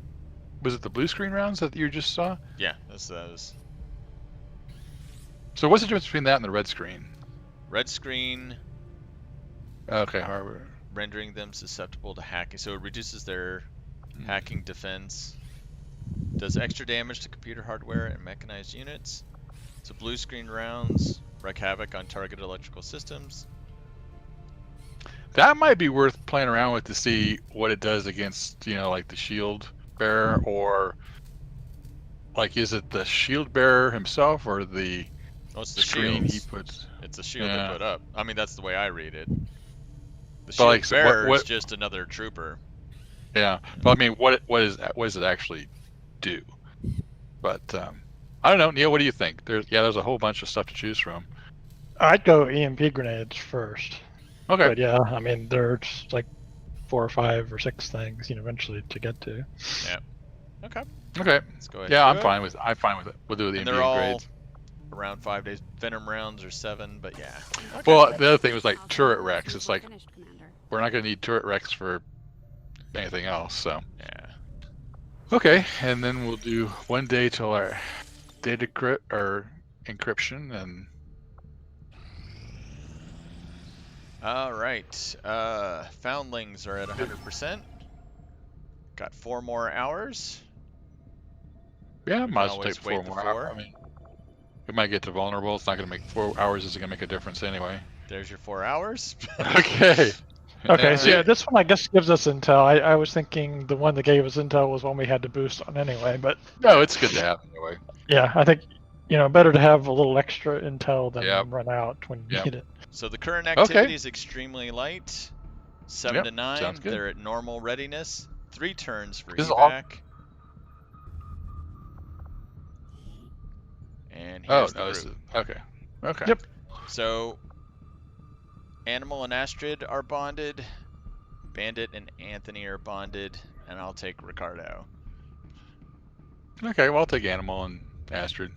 Was it the blue screen rounds that you just saw? Yeah, that's those. So what's the difference between that and the red screen? Red screen. Okay, hardware. Rendering them susceptible to hacking. So it reduces their hacking defense. Does extra damage to computer hardware and mechanized units. So blue screen rounds wreak havoc on targeted electrical systems. That might be worth playing around with to see what it does against, like the shield bearer, or like, is it the shield bearer himself or the screen he puts? It's the shield they put up. I mean, that's the way I read it. The shield bearer is just another trooper. Yeah, but I mean, what does it actually do? But I don't know, Neil. What do you think? There's a whole bunch of stuff to choose from. I'd go EMP grenades first. Okay. But yeah, I mean, there's like 4 or 5 or 6 things, eventually to get to. Yeah. Okay. Okay. Let's go ahead. Yeah, I'm fine with it. We'll do the EMP they're all grades. Around 5 days. Venom rounds are 7, but yeah. Okay. Well, the other thing was like turret wrecks. It's like we're not going to need turret wrecks for anything else. So. Yeah. Okay, and then we'll do 1 day till our data encryption and. All right. Foundlings are at 100%. Got 4 more hours. Yeah, might as well take 4 more hours. I mean, we might get to vulnerable. It's not going to make 4 hours. Isn't going to make a difference anyway. There's your 4 hours. Okay. Okay, so yeah, this one I guess gives us intel. I was thinking the one that gave us intel was one we had to boost on anyway, but no, it's good to have anyway. Yeah, I think better to have a little extra intel than run out when you need it. So the current activity is extremely light. 7 to 9. Sounds good. They're at normal readiness. 3 turns for this evac. And here's the group. Okay. Okay. Yep. So Animal and Astrid are bonded. Bandit and Anthony are bonded, and I'll take Ricardo. Okay, well, I'll take Animal and Astrid.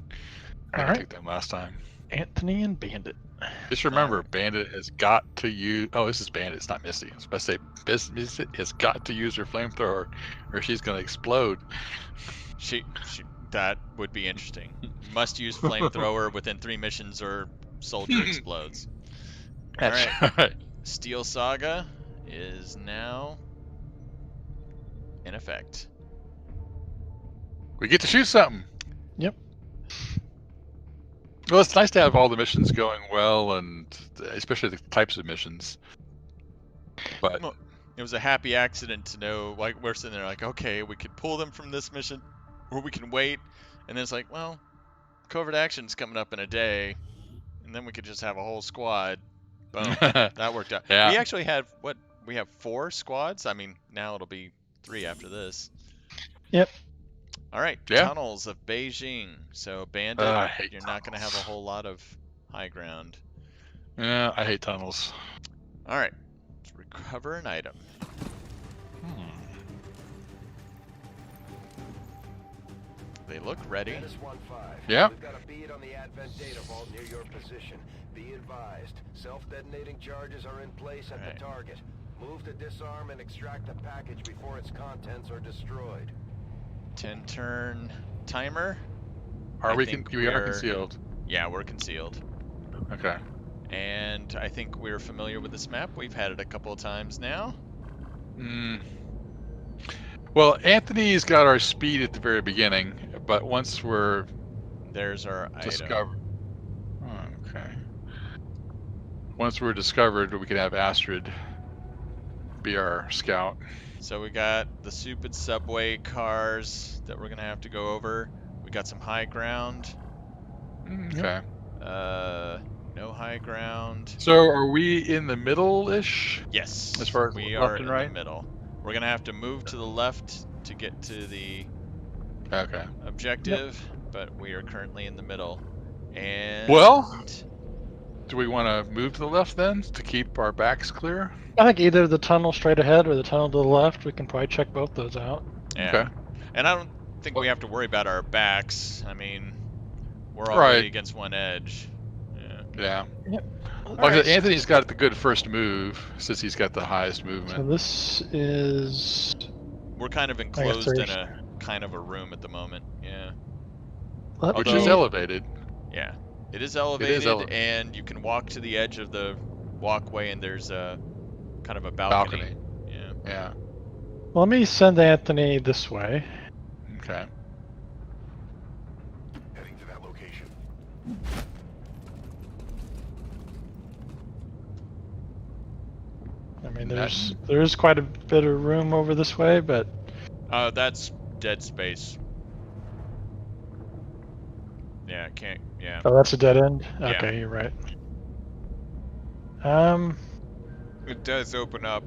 I took them last time. Anthony and Bandit. Just remember, Bandit has got to use... Oh, this is Bandit, it's not Misty. I was about to say, Misty has got to use her flamethrower, or she's going to explode. That would be interesting. Must use flamethrower within 3 missions, or soldier explodes. That's Alright. right. Steel Saga is now in effect. We get to shoot something. Yep. Well, it's nice to have all the missions going well, and especially the types of missions. But Well, it was a happy accident to know, like, we're sitting there like, okay, we could pull them from this mission, or we can wait. And then it's like, well, covert action's coming up in a day, and then we could just have a whole squad. Boom. That worked out. Yeah. We actually had, we have 4 squads? I mean, now it'll be 3 after this. Yep. All right, Yeah. Tunnels of Beijing. So, Bandit, I hate you're not going to have a tunnels. whole lot of high ground. Yeah, I hate tunnels. All right, let's recover an item. They look ready. Dennis 1-5. Yeah. We've got a bead on the Advent data vault near your position. Be advised, self-detonating charges are in place at the target. Move to disarm and extract the package before its contents are destroyed. 10-turn timer. We are concealed. Yeah, we're concealed. Okay. And I think we're familiar with this map. We've had it a couple of times now. Well, Anthony's got our speed at the very beginning, but once we're there's our discovered. Okay. Once we're discovered, we can have Astrid be our scout. So we got the stupid subway cars that we're gonna have to go over. We got some high ground. Okay. No high ground. So are we in the middle-ish? Yes. As far as we left are and in right? the middle. We're gonna have to move to the left to get to the objective, but we are currently in the middle. And well, do we want to move to the left then to keep our backs clear? I think either the tunnel straight ahead or the tunnel to the left. We can probably check both those out. Yeah. Okay. And I don't think we have to worry about our backs. I mean, we're already against one edge. Yeah. Yep. Like Anthony's got the good first move since he's got the highest movement. So this is. We're kind of enclosed in a kind of a room at the moment. Yeah. Which is elevated. Yeah. It is elevated, and you can walk to the edge of the walkway, and there's a kind of a balcony. Yeah. Yeah. Well, let me send Anthony this way. Okay. Heading to that location. I mean, there's quite a bit of room over this way, but that's dead space. Yeah, can't. Yeah. Oh, that's a dead end. Yeah. Okay, you're right. It does open up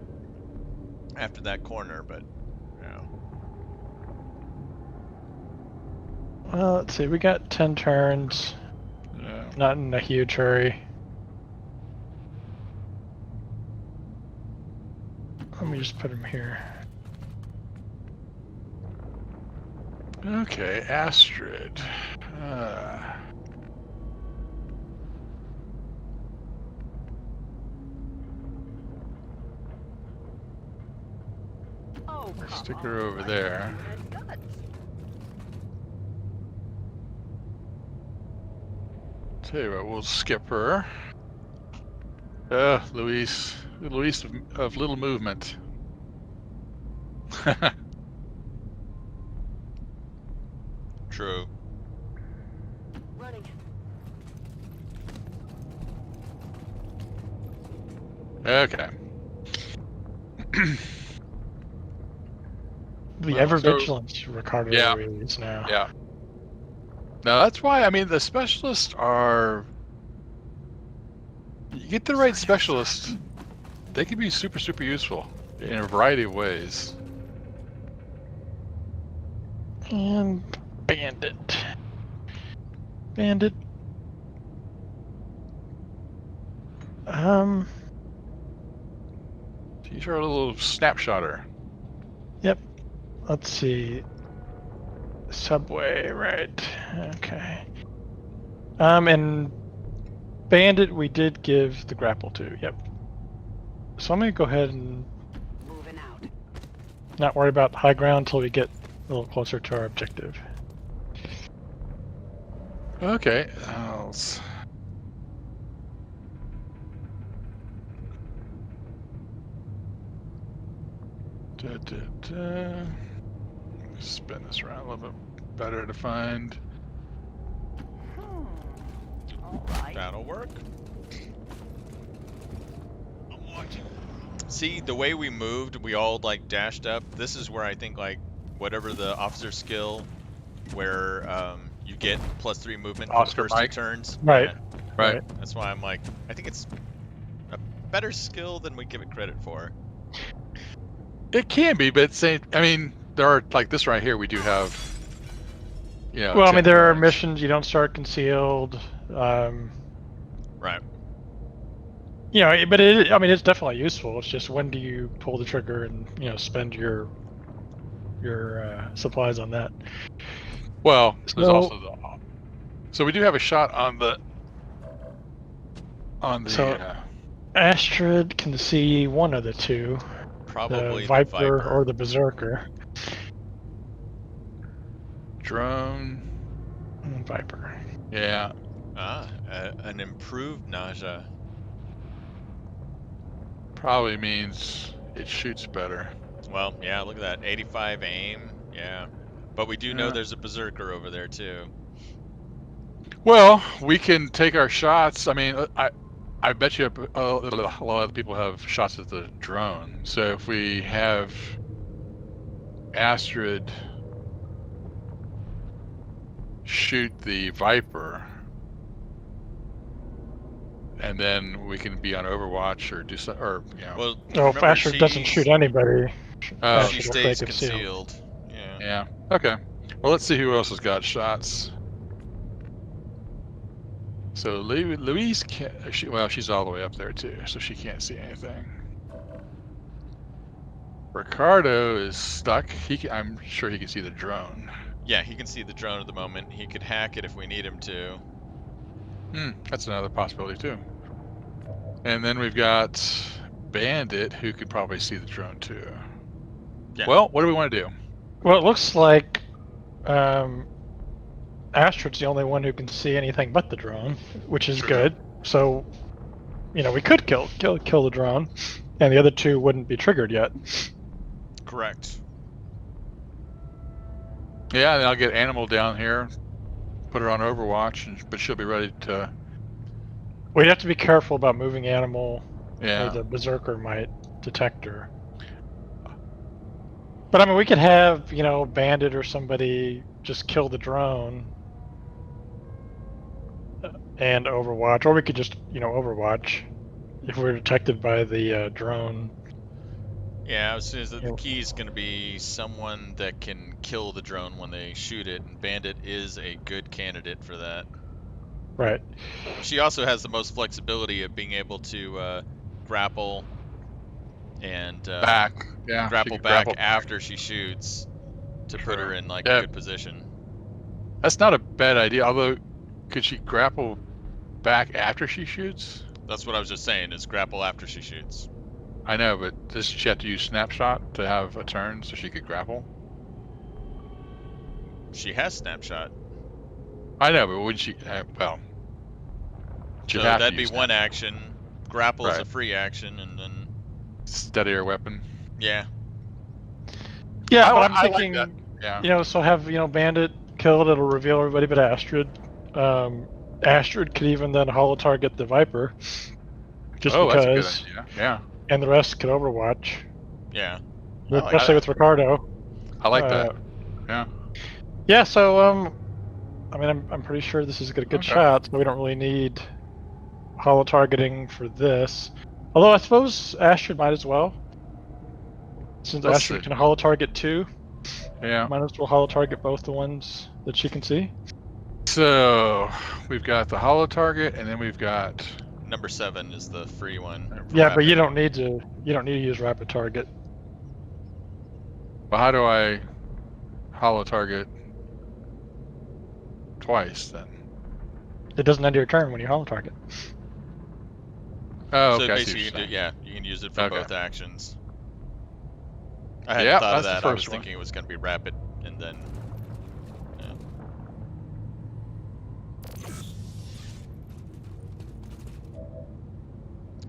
after that corner, but yeah. Well, let's see. We got 10 turns. Yeah. Not in a huge hurry. Let me just put him here. Okay, Astrid. Stick her over there. Tell you what, we'll skip her. Luis of little movement. True. Running. Okay. The ever vigilant Ricardo Ruiz now. Yeah. Now that's why, I mean, the specialists are. You get the right specialist, they can be super, super useful in a variety of ways. And Bandit. Bandit. She's our little snapshotter. Yep. Let's see. Subway, right. Okay. And Bandit we did give the grapple to, yep. So I'm gonna go ahead and Moving out. not worry about high ground until we get a little closer to our objective. Okay. Spin this around a little bit better to find. That'll work. See, the way we moved, we all like dashed up. This is where I think like whatever the officer skill, where you get +3 movement for the Oscar first Mike. 2 turns. Right. Yeah, Right. that's why I'm like, I think it's a better skill than we give it credit for. It can be, but I mean, there are like this right here. We do have. Yeah. Well, I mean, there are drones. missions you don't start concealed. Right. You know, but I mean, it's definitely useful. It's just when do you pull the trigger and spend your supplies on that? Well, there's So- also the. So we do have a shot on the. So- Astrid can see one of the two, Probably the Viper or the Berserker. drone. Viper. Yeah. Ah, an improved nausea. Probably means it shoots better. Well, yeah, look at that. 85 aim. Yeah. But we do know Yeah. there's a Berserker over there, too. Well, we can take our shots. I mean, I bet you a lot of people have shots at the drone. So if we have Astrid shoot the Viper, and then we can be on Overwatch or do some, or Well, Oh, if remember, Astrid doesn't she's- shoot anybody, Oh, She Astrid will stays stay concealed. Yeah. yeah. Okay. Well, let's see who else has got shots. So Louise can't. She's all the way up there too, so she can't see anything. Ricardo is stuck. I'm sure he can see the drone. Yeah, he can see the drone at the moment. He could hack it if we need him to. That's another possibility too. And then we've got Bandit, who could probably see the drone too. Yeah. Well, what do we want to do? Well, it looks like Astrid's the only one who can see anything but the drone, which is Sure. good. So, we could kill the drone, and the other two wouldn't be triggered yet. Correct. Yeah, and I'll get Animal down here, put her on Overwatch, but she'll be ready to. We'd have to be careful about moving Animal, Yeah. or the Berserker might detect her. But I mean, we could have Bandit or somebody just kill the drone and Overwatch, or we could just Overwatch if we're detected by the drone. Yeah, I was saying that the key is going to be someone that can kill the drone when they shoot it, and Bandit is a good candidate for that. Right. She also has the most flexibility of being able to grapple and Back. Yeah. grapple back after she shoots to put her in like a good position. That's not a bad idea. Although, could she grapple back after she shoots? That's what I was just saying, is grapple after she shoots. I know, but does she have to use Snapshot to have a turn so she could grapple? She has Snapshot. I know, but wouldn't she? Well, So that'd be one action. Grapple is a free action, and then steady her weapon. Yeah. Yeah, but I I'm thinking, like that. Yeah. So have Bandit killed. It'll reveal everybody but Astrid. Astrid could even then holo target the Viper, just that's a good because. idea. Yeah. And the rest could Overwatch. Yeah. Especially with Ricardo. I like that. Yeah. Yeah. So I mean, I'm pretty sure this is a good shot. So we don't really need holo targeting for this. Although I suppose Astrid might as well, since Astrid can holo target too. Yeah. Might as well holo target both the ones that she can see. So we've got the holo target, and then we've got number 7 is the free one. Yeah, but you don't need to use rapid target. Well, how do I holo target twice then? It doesn't end your turn when you holo target. Oh, so okay. basically, you can use it for both actions. I hadn't Yeah, thought of that's that. the I was first one. thinking it was going to be rapid, and then.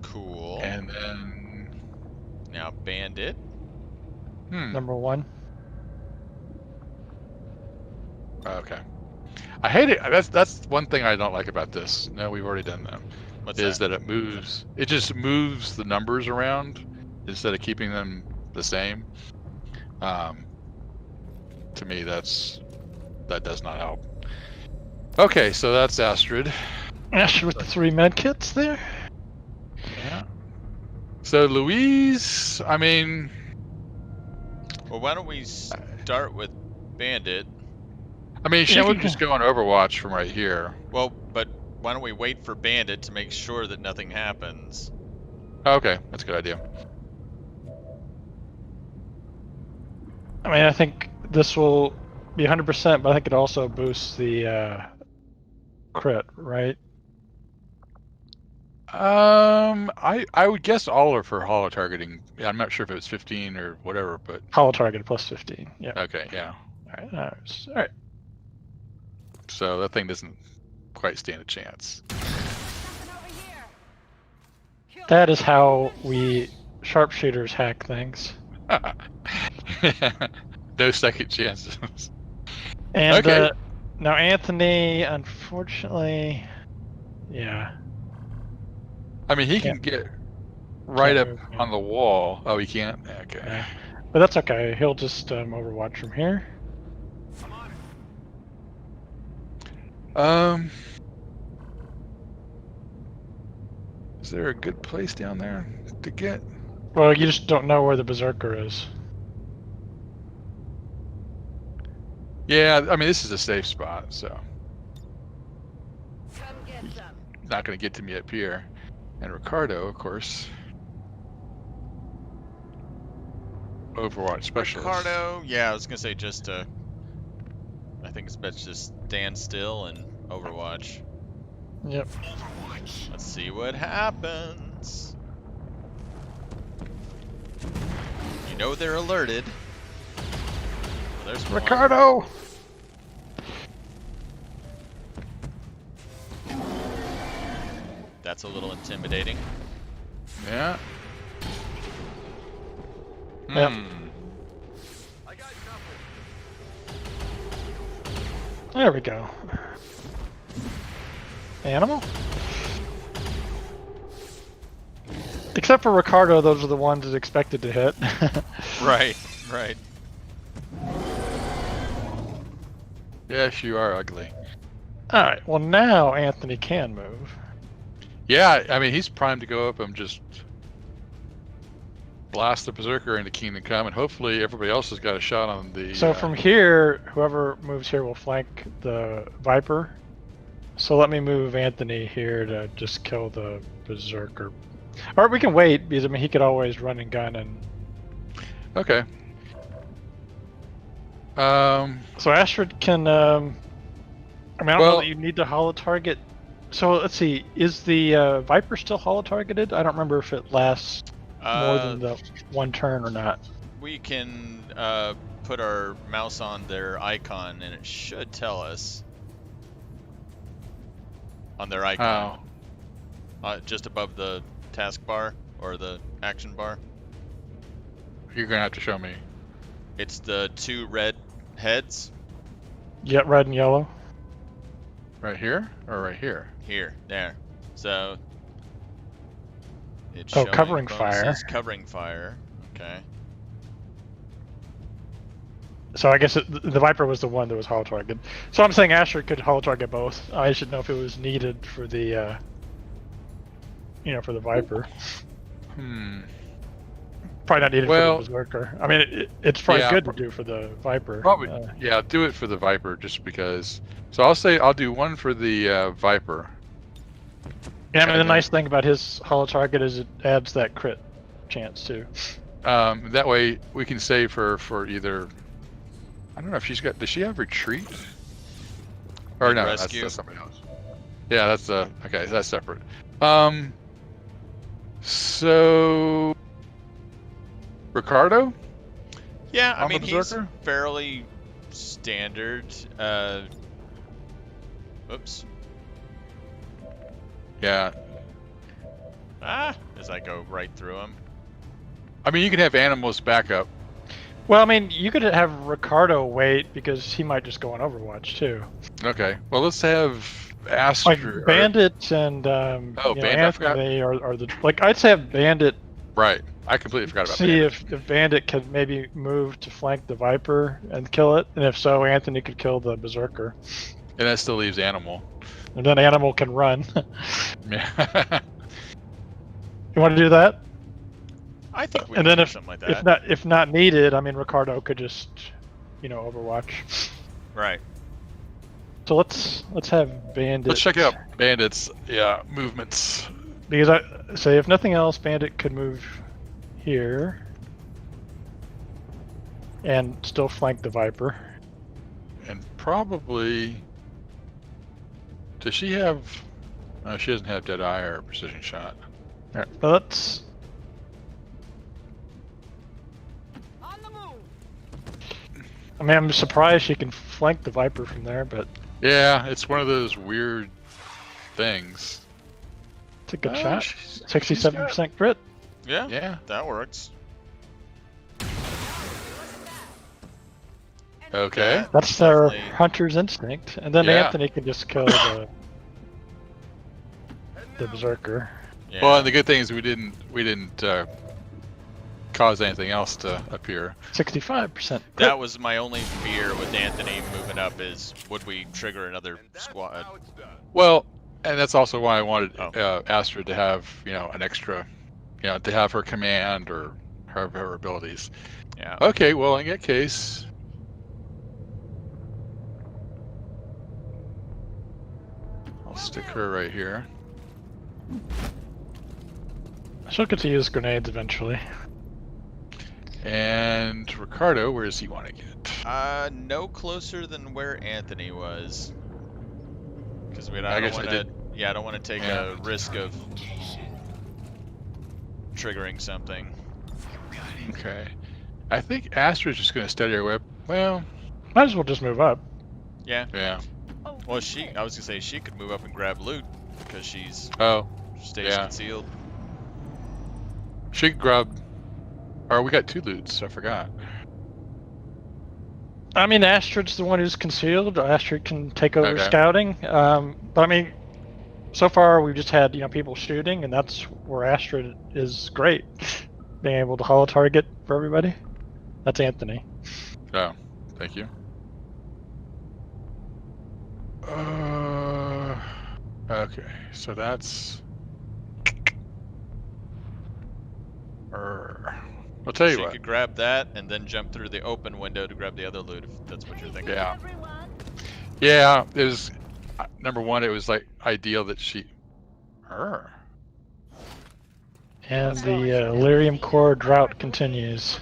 Cool. And then now Bandit. Number 1. Okay. I hate it. That's one thing I don't like about this. No, we've already done that. What's that it moves. It just moves the numbers around instead of keeping them the same. To me, that does not help. Okay, so that's Astrid. Astrid with the 3 med kits there. Yeah. So Louise, I mean, Well, why don't we start with Bandit? I mean, she can just go on Overwatch from right here. Well, but why don't we wait for Bandit to make sure that nothing happens? Okay, that's a good idea. I mean, I think this will be 100%, but I think it also boosts the crit, right? I would guess all of her holo targeting. Yeah, I'm not sure if it was 15 or whatever, but Holo target plus 15. Yeah. okay, yeah. All right. So that thing doesn't quite stand a chance. That is how we sharpshooters hack things. No second chances. And okay. Now Anthony, unfortunately, yeah. I mean, he can get right up on the wall. Oh, he can't? Okay. Yeah. But that's okay. He'll just overwatch from here. Is there a good place down there to get? Well, you just don't know where the berserker is. Yeah, I mean, this is a safe spot, so. Come get some. Not going to get to me up here. And Ricardo, of course. Overwatch specialist. Ricardo, yeah, I was gonna say just I think it's best just stand still and Overwatch. Yep. Overwatch. Let's see what happens. You know they're alerted. Well, there's one. Ricardo! That's a little intimidating. Yeah. Yep. I got There we go. Animal? Except for Ricardo, those are the ones that expected to hit. Right. Yes, you are ugly. Alright, well now Anthony can move. Yeah, I mean, he's primed to go up and just blast the Berserker into Kingdom Come, and hopefully everybody else has got a shot on the... So from here, whoever moves here will flank the Viper. So let me move Anthony here to just kill the Berserker. Or we can wait, because I mean, he could always run and gun and... Okay. So Astrid can... I mean, I don't know that you need to holo target. So let's see, is the Viper still holo targeted? I don't remember if it lasts more than the one turn or not. We can put our mouse on their icon and it should tell us on their icon. Just above the taskbar or the action bar. You're gonna have to show me. It's the 2 red heads. Yeah, red and yellow. Right here or right here? Here, there. So it's covering bonuses, fire. Covering fire. Okay. So I guess the Viper was the one that was holo targeted. So I'm saying Astrid could holo target both. I should know if it was needed for the, for the Viper. Probably not needed for the Berserker. I mean, it's probably good to do for the Viper. Probably, yeah, do it for the Viper just because. So I'll do one for the Viper. Yeah, I mean, the nice thing about his holo target is it adds that crit chance too. That way we can save her for either. I don't know if she's got. Does she have retreat? Or no, that's somebody else. Yeah, that's okay. That's separate. So Ricardo? Yeah, I mean he's fairly standard. Oops. Yeah. As I go right through him. I mean, you can have animals back up. Well, I mean, you could have Ricardo wait because he might just go on Overwatch too. Okay. Well, let's have Astra. Like Bandit and Bandit, Anthony are the like. I'd say have Bandit. Right. I completely forgot about See Bandit. if Bandit could maybe move to flank the Viper and kill it, and if so, Anthony could kill the Berserker. And that still leaves Animal. And then Animal can run. Yeah. You want to do that? I think we And can then do if something like that. if not needed, I mean Ricardo could just, Overwatch. Right. So let's have Bandit. Let's check out Bandit's movements. Because I say if nothing else, Bandit could move here and still flank the Viper. And probably, does she have? No, she doesn't have Deadeye or Precision Shot. All right, but let's. I mean, I'm surprised she can flank the Viper from there, but Yeah, it's one of those weird things. it's a good shot. 67% crit. Yeah. Yeah. That works. Okay. That's their Definitely. hunter's instinct, and then Yeah. Anthony can just kill the Berserker. Yeah. Well, and the good thing is we didn't cause anything else to appear. 65%. That was my only fear with Anthony moving up is would we trigger another squad? Well, and that's also why I wanted Oh. Astra to have an extra, to have her command or her abilities. Yeah. Okay, well in that case, I'll stick her right here. She'll get to use grenades eventually. And Ricardo, where does he want to get? No closer than where Anthony was. Because I I don't guess I want to. did. Yeah, I don't want to take Yeah. a risk of triggering something. Okay. I think Astra's just going to steady her whip. Well, Might as well just move up. Yeah. yeah. Well, I was gonna say she could move up and grab loot because she's Oh, stays Yeah. concealed. she could grab. Or we got two loots. I forgot. I mean, Astrid's the one who's concealed. Astrid can take over Okay. scouting. But I mean, so far we've just had people shooting, and that's where Astrid is great, being able to holo target for everybody. That's Anthony. Oh, thank you. Okay, so that's. I'll tell you She what. could grab that and then jump through the open window to grab the other loot if that's what you're thinking. Yeah. Yeah, it was. Number one, it was like ideal that she. And the Lyrium core drought continues.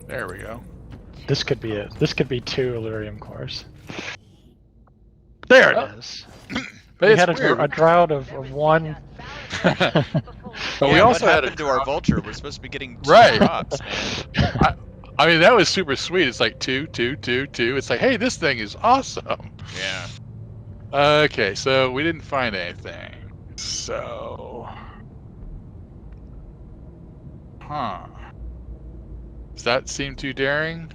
There we go. This could be it. This could be 2 Lyrium cores. There it is. But We it's had weird. a drought of 1. But we Yeah, also what had happened to our vulture? We're supposed to be getting 2 Right. drops, man. I mean, that was super sweet. It's like 2, 2, 2, 2. It's like, hey, this thing is awesome. Yeah. Okay, so we didn't find anything. So. Huh. Does that seem too daring?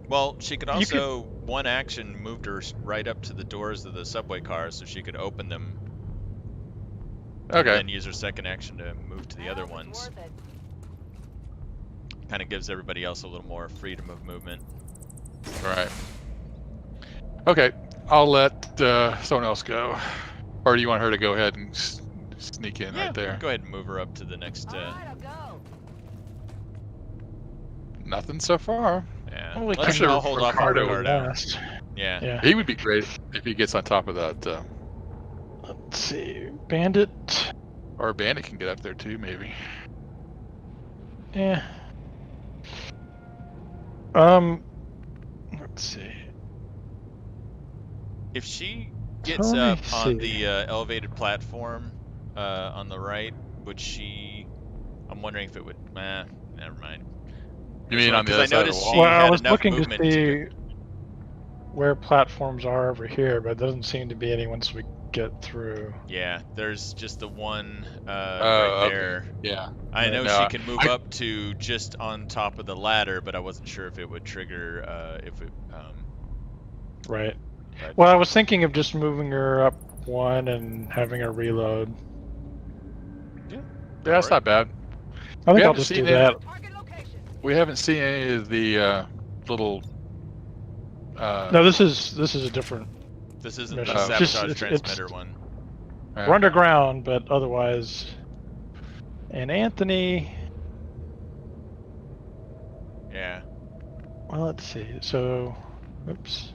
Well, she could You also one action moved her right up to the doors of the subway cars, so she could open them. And Okay. then use her second action to move to the other ones. Kind of gives everybody else a little more freedom of movement. Right. Okay, I'll let someone else go. Or do you want her to go ahead and sneak in right there? Go ahead and move her up to the next. Nothing so far. Yeah. Well, we Let's can I'll hold off on Ricardo Ricardo. last. Yeah. Yeah. He would be great if he gets on top of that. Let's see. Bandit. Or Bandit can get up there too, maybe. Yeah. Let's see. If she gets Let me up on see. the elevated platform on the right, would she? I'm wondering if it would. Never mind. You mean on the other Because I side of the noticed wall? she Well, I had was enough looking to movement see where platforms are over here, but it doesn't seem to be any once we get through. Yeah, there's just the one right there. Yeah. I know No, she can move up to just on top of the ladder, but I wasn't sure if it would trigger if it. Right. But, Well, I was thinking of just moving her up one and having her reload. yeah, that's not bad. I think I'll just do that. We haven't seen any of the little. No, this is a different. This isn't mission. the It's sabotage just- transmitter one. We're underground, but otherwise. And Anthony. Yeah. Well, let's see. So, oops.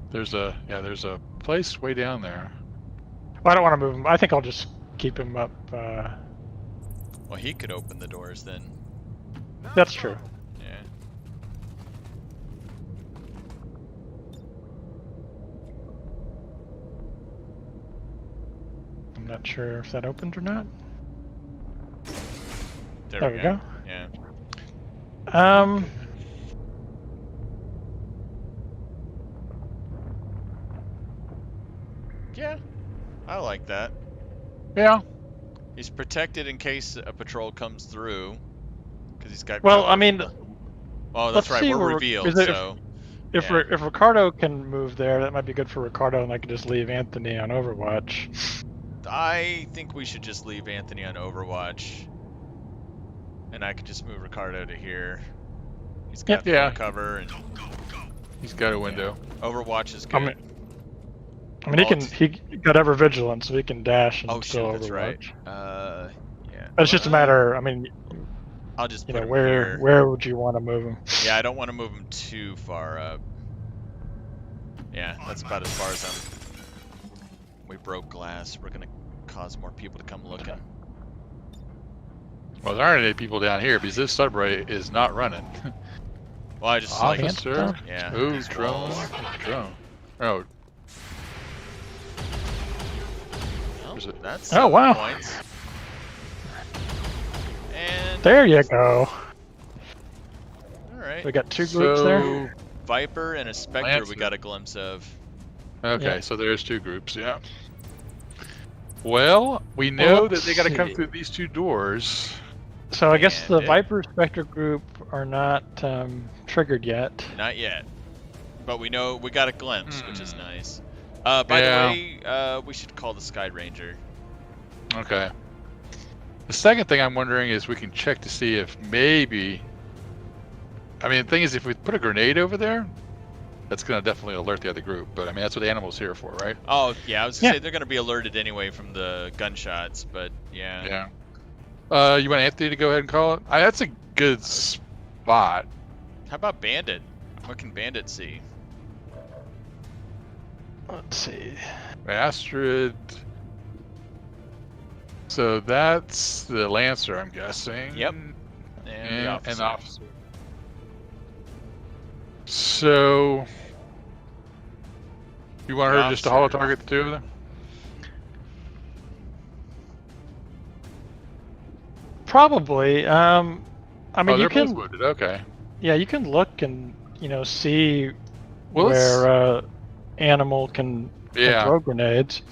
There's a place way down there. Well, I don't want to move him. I think I'll just keep him up. Well, he could open the doors then. That's true. Yeah. I'm not sure if that opened or not. There we go. Yeah. Yeah, I like that. Yeah. He's protected in case a patrol comes through, because he's got. Well, cover. I mean. Oh, that's right. We're revealed. So. If Ricardo can move there, that might be good for Ricardo, and I can just leave Anthony on Overwatch. I think we should just leave Anthony on Overwatch, and I could just move Ricardo to here. He's got full cover, and he's got a window. Overwatch is good. I mean, he got ever vigilant, so he can dash and still that's Overwatch. Right. Yeah. It's just a matter. I mean, I'll just put him where here. where would you want to move him? Yeah, I don't want to move him too far up. Yeah, that's about as far as we broke glass. We're gonna cause more people to come looking. Well, there aren't any people down here because this subway is not running. Well, I just Officer. yeah. Ooh, drone. Drone. Oh. Well, that's wow. Points. And There you go. All right. We got two groups there. Viper and a Spectre Lancer. we got a glimpse of. Okay, so there's two groups, yeah. Well, we know that they got to come through these two doors. So I guess the Viper Spectre group are not triggered yet. Not yet. But we know we got a glimpse, which is nice. By the way, we should call the Sky Ranger. Okay. The second thing I'm wondering is we can check to see if maybe... I mean, the thing is, if we put a grenade over there, that's going to definitely alert the other group. But, I mean, that's what the animal's here for, right? Oh, yeah, I was going to say they're going to be alerted anyway from the gunshots, but yeah. Yeah. You want Anthony to go ahead and call it? That's a good spot. How about Bandit? What can Bandit see? Let's see. Astrid. So that's the Lancer, I'm guessing. Yep. And the officer. So, you want her just to holo target the two of them? Probably. I mean, you can. Both wounded. Okay. Yeah, you can look and see where animal can throw grenades.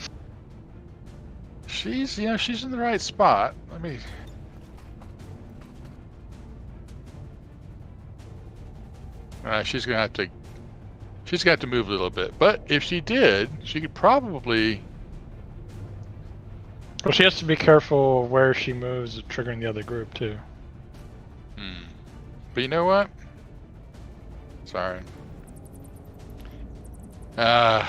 She's she's in the right spot. Let me. She's gonna have to move a little bit. But if she did, she could probably. Well, she has to be careful where she moves, triggering the other group too. But you know what? Sorry. That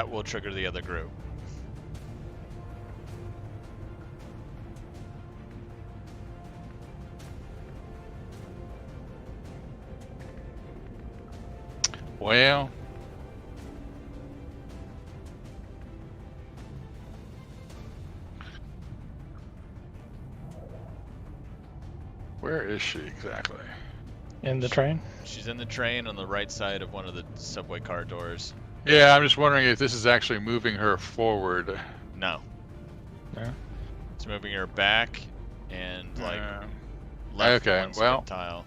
will trigger the other group. Well. Where is she exactly? In the train? She's in the train on the right side of one of the subway car doors. Yeah, I'm just wondering if this is actually moving her forward. No. Yeah. It's moving her back and left okay, one well, spin tile.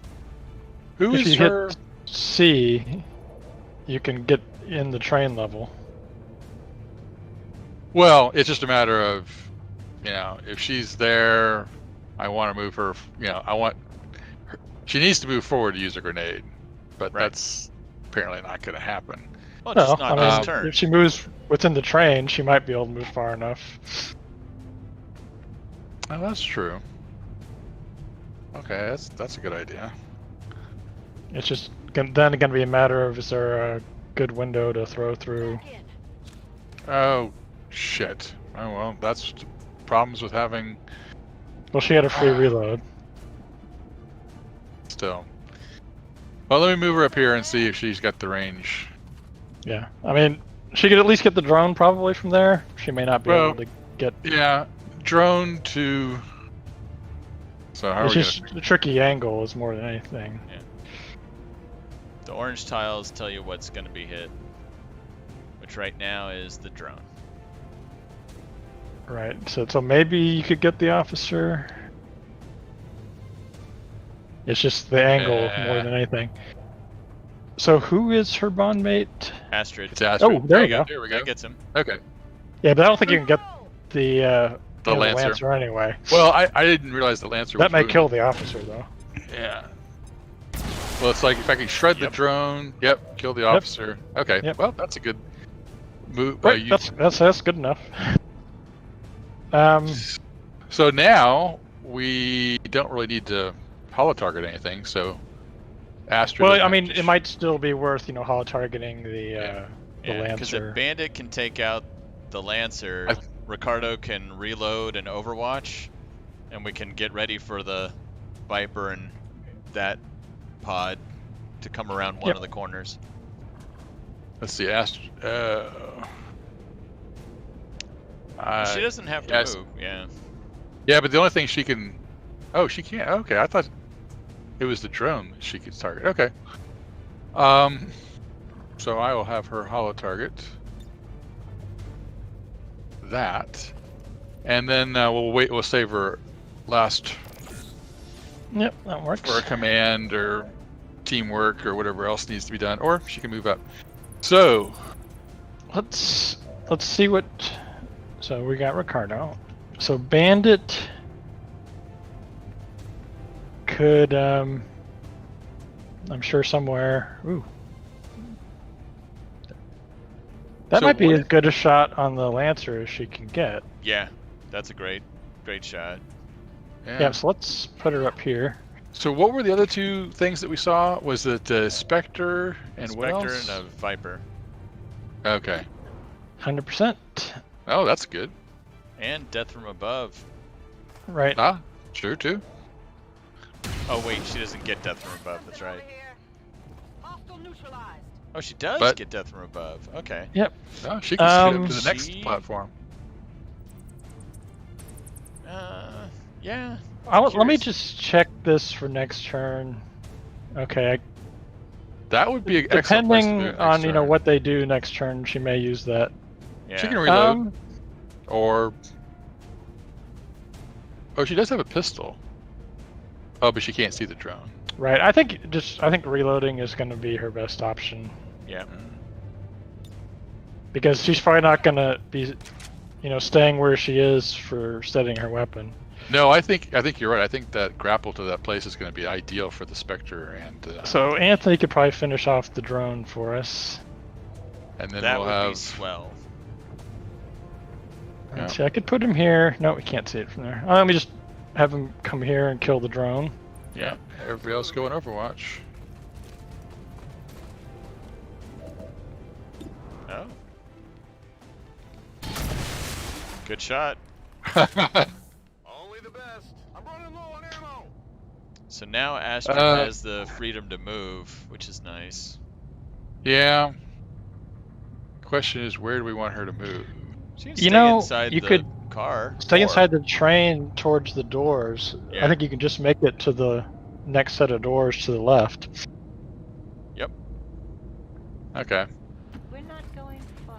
Who is her? C, you can get in the train level. Well, it's just a matter of, if she's there, I want to move her. She needs to move forward to use a grenade, but that's apparently not going to happen. Well, just not this turn. If she moves within the train, she might be able to move far enough. Oh, that's true. Okay, that's a good idea. It's just then going to be a matter of, is there a good window to throw through? Oh, shit. Oh, well, that's problems with having... Well, she had a free reload. Still. Well, let me move her up here and see if she's got the range. Yeah, I mean, she could at least get the drone probably from there. She may not be able to get... Yeah, drone to... So how it's are we just a tricky angle is more than anything. Yeah. The orange tiles tell you what's going to be hit, which right now is the drone. Right, so maybe you could get the officer. It's just the angle more than anything. So who is her bond mate? Astrid. It's Astrid. Oh, there you go. There we go. That gets him. Okay. Yeah, but I don't think you can get the Lancer anyway. Well, I didn't realize the Lancer that was may kill the officer, though. Yeah. Well, it's like if I can shred the drone, kill the officer. Okay, well, that's a good move. Right, that's good enough. So now we don't really need to holo-target anything, so Astrid... Well, I mean, it might still be worth, holo-targeting the Lancer. Because if Bandit can take out the Lancer, Ricardo can reload and overwatch, and we can get ready for the Viper and that pod to come around one of the corners. Let's see, Astrid... she doesn't have to move, Yeah, but the only thing she can... Oh, she can't. Okay, I thought it was the drone that she could target. Okay. So I will have her holo-target that. And then we'll save her last... Yep, that works. For a command or teamwork or whatever else needs to be done. Or she can move up. So... Let's see what... So we got Ricardo. So Bandit could, I'm sure somewhere. Ooh, that might be as good a shot on the Lancer as she can get. Yeah, that's a great shot. Yeah. So let's put her up here. So what were the other two things that we saw? Was it Spectre and what else? Spectre and a Viper. Okay. 100%. Oh, that's good. And Death from Above. Right. Ah, sure too. Oh wait, she doesn't get Death from Above, that's right. Oh, she does get Death from Above. Okay. Yep. Oh, she can skip to the next platform. Yeah. Let me just check this for next turn. Okay. That would be depending on what they do next turn. She may use that. Yeah. She can reload. Or... Oh, she does have a pistol. Oh, but she can't see the drone. Right. I think reloading is going to be her best option. Yeah. Because she's probably not going to be, staying where she is for setting her weapon. No, I think you're right. I think that grapple to that place is going to be ideal for the Spectre and... So Anthony could probably finish off the drone for us. And then that we'll would have... be swell. Let's see, I could put him here. No, we can't see it from there. Let me just have him come here and kill the drone. Yeah, everybody else go in Overwatch. Oh. Good shot. Only the best. I'm running low on ammo. So now Astrid has the freedom to move, which is nice. Yeah. Question is, where do we want her to move? She can stay inside the car. Stay inside the train towards the doors. Yeah. I think you can just make it to the next set of doors to the left. Yep. Okay. We're not going far.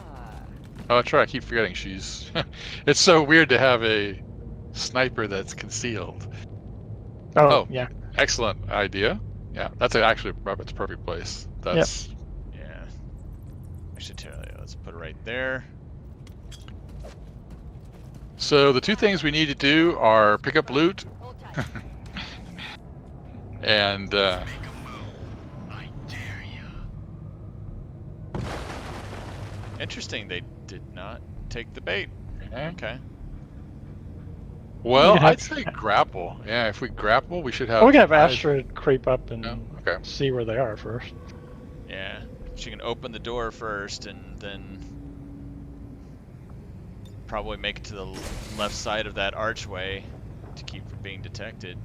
Oh, that's right. I keep forgetting she's... It's so weird to have a sniper that's concealed. Oh, yeah. Excellent idea. Yeah, that's actually Rabbit's perfect place. That's Yeah. I should tell you. Let's put it right there. So the two things we need to do are pick up loot and Interesting, they did not take the bait. Okay. Well, I'd say grapple. Yeah, if we grapple, we should have. Well, we can have Astrid creep up and okay. see where they are first. Yeah, she can open the door first and then probably make it to the left side of that archway to keep from being detected.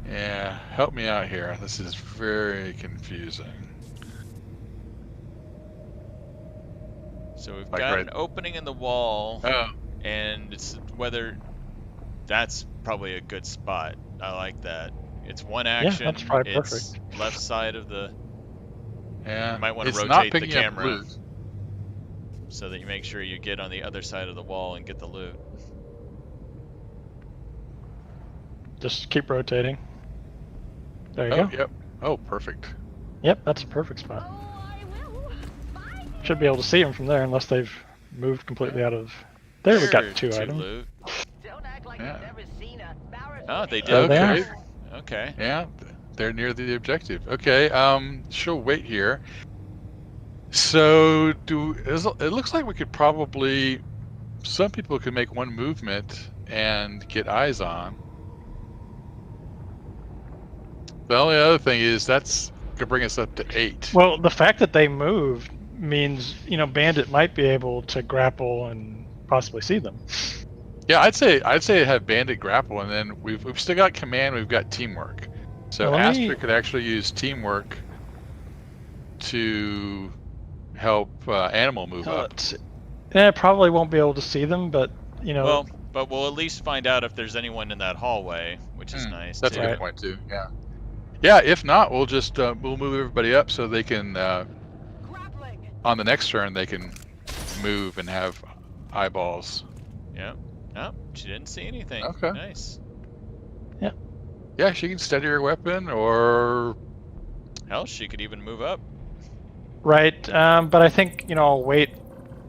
Yeah, help me out here. This is very confusing. So we've got an opening in the wall, and it's whether that's probably a good spot. I like that. It's one action. Yeah, that's probably it's perfect. left side of the. Yeah, you might want to rotate the camera so that you make sure you get on the other side of the wall and get the loot. Just keep rotating. There you go. Yep. Oh, perfect. Yep, that's a perfect spot. Should be able to see them from there unless they've moved completely out of. There, we got two items. Loot. Don't act like Yeah. you've never seen a Oh, they did. Oh, they Okay. are. Okay. Yeah, they're near the objective. Okay. She'll wait here. So it looks like we could probably. Some people could make one movement and get eyes on. The only other thing is that's could bring us up to 8. Well, the fact that they moved means Bandit might be able to grapple and possibly see them. Yeah, I'd say have Bandit grapple, and then we've still got command. We've got teamwork. So Well, Astrid could actually use teamwork to help Animal move up. Yeah, probably won't be able to see them, but Well, but we'll at least find out if there's anyone in that hallway, which is nice. That's too. a good point too. Yeah. Yeah. If not, we'll just we'll move everybody up so they can on the next turn they can move and have eyeballs. Yeah. No, she didn't see anything. Okay. Nice. Yeah. Yeah, she can steady her weapon, or Hell, she could even move up. Right, but I think I'll wait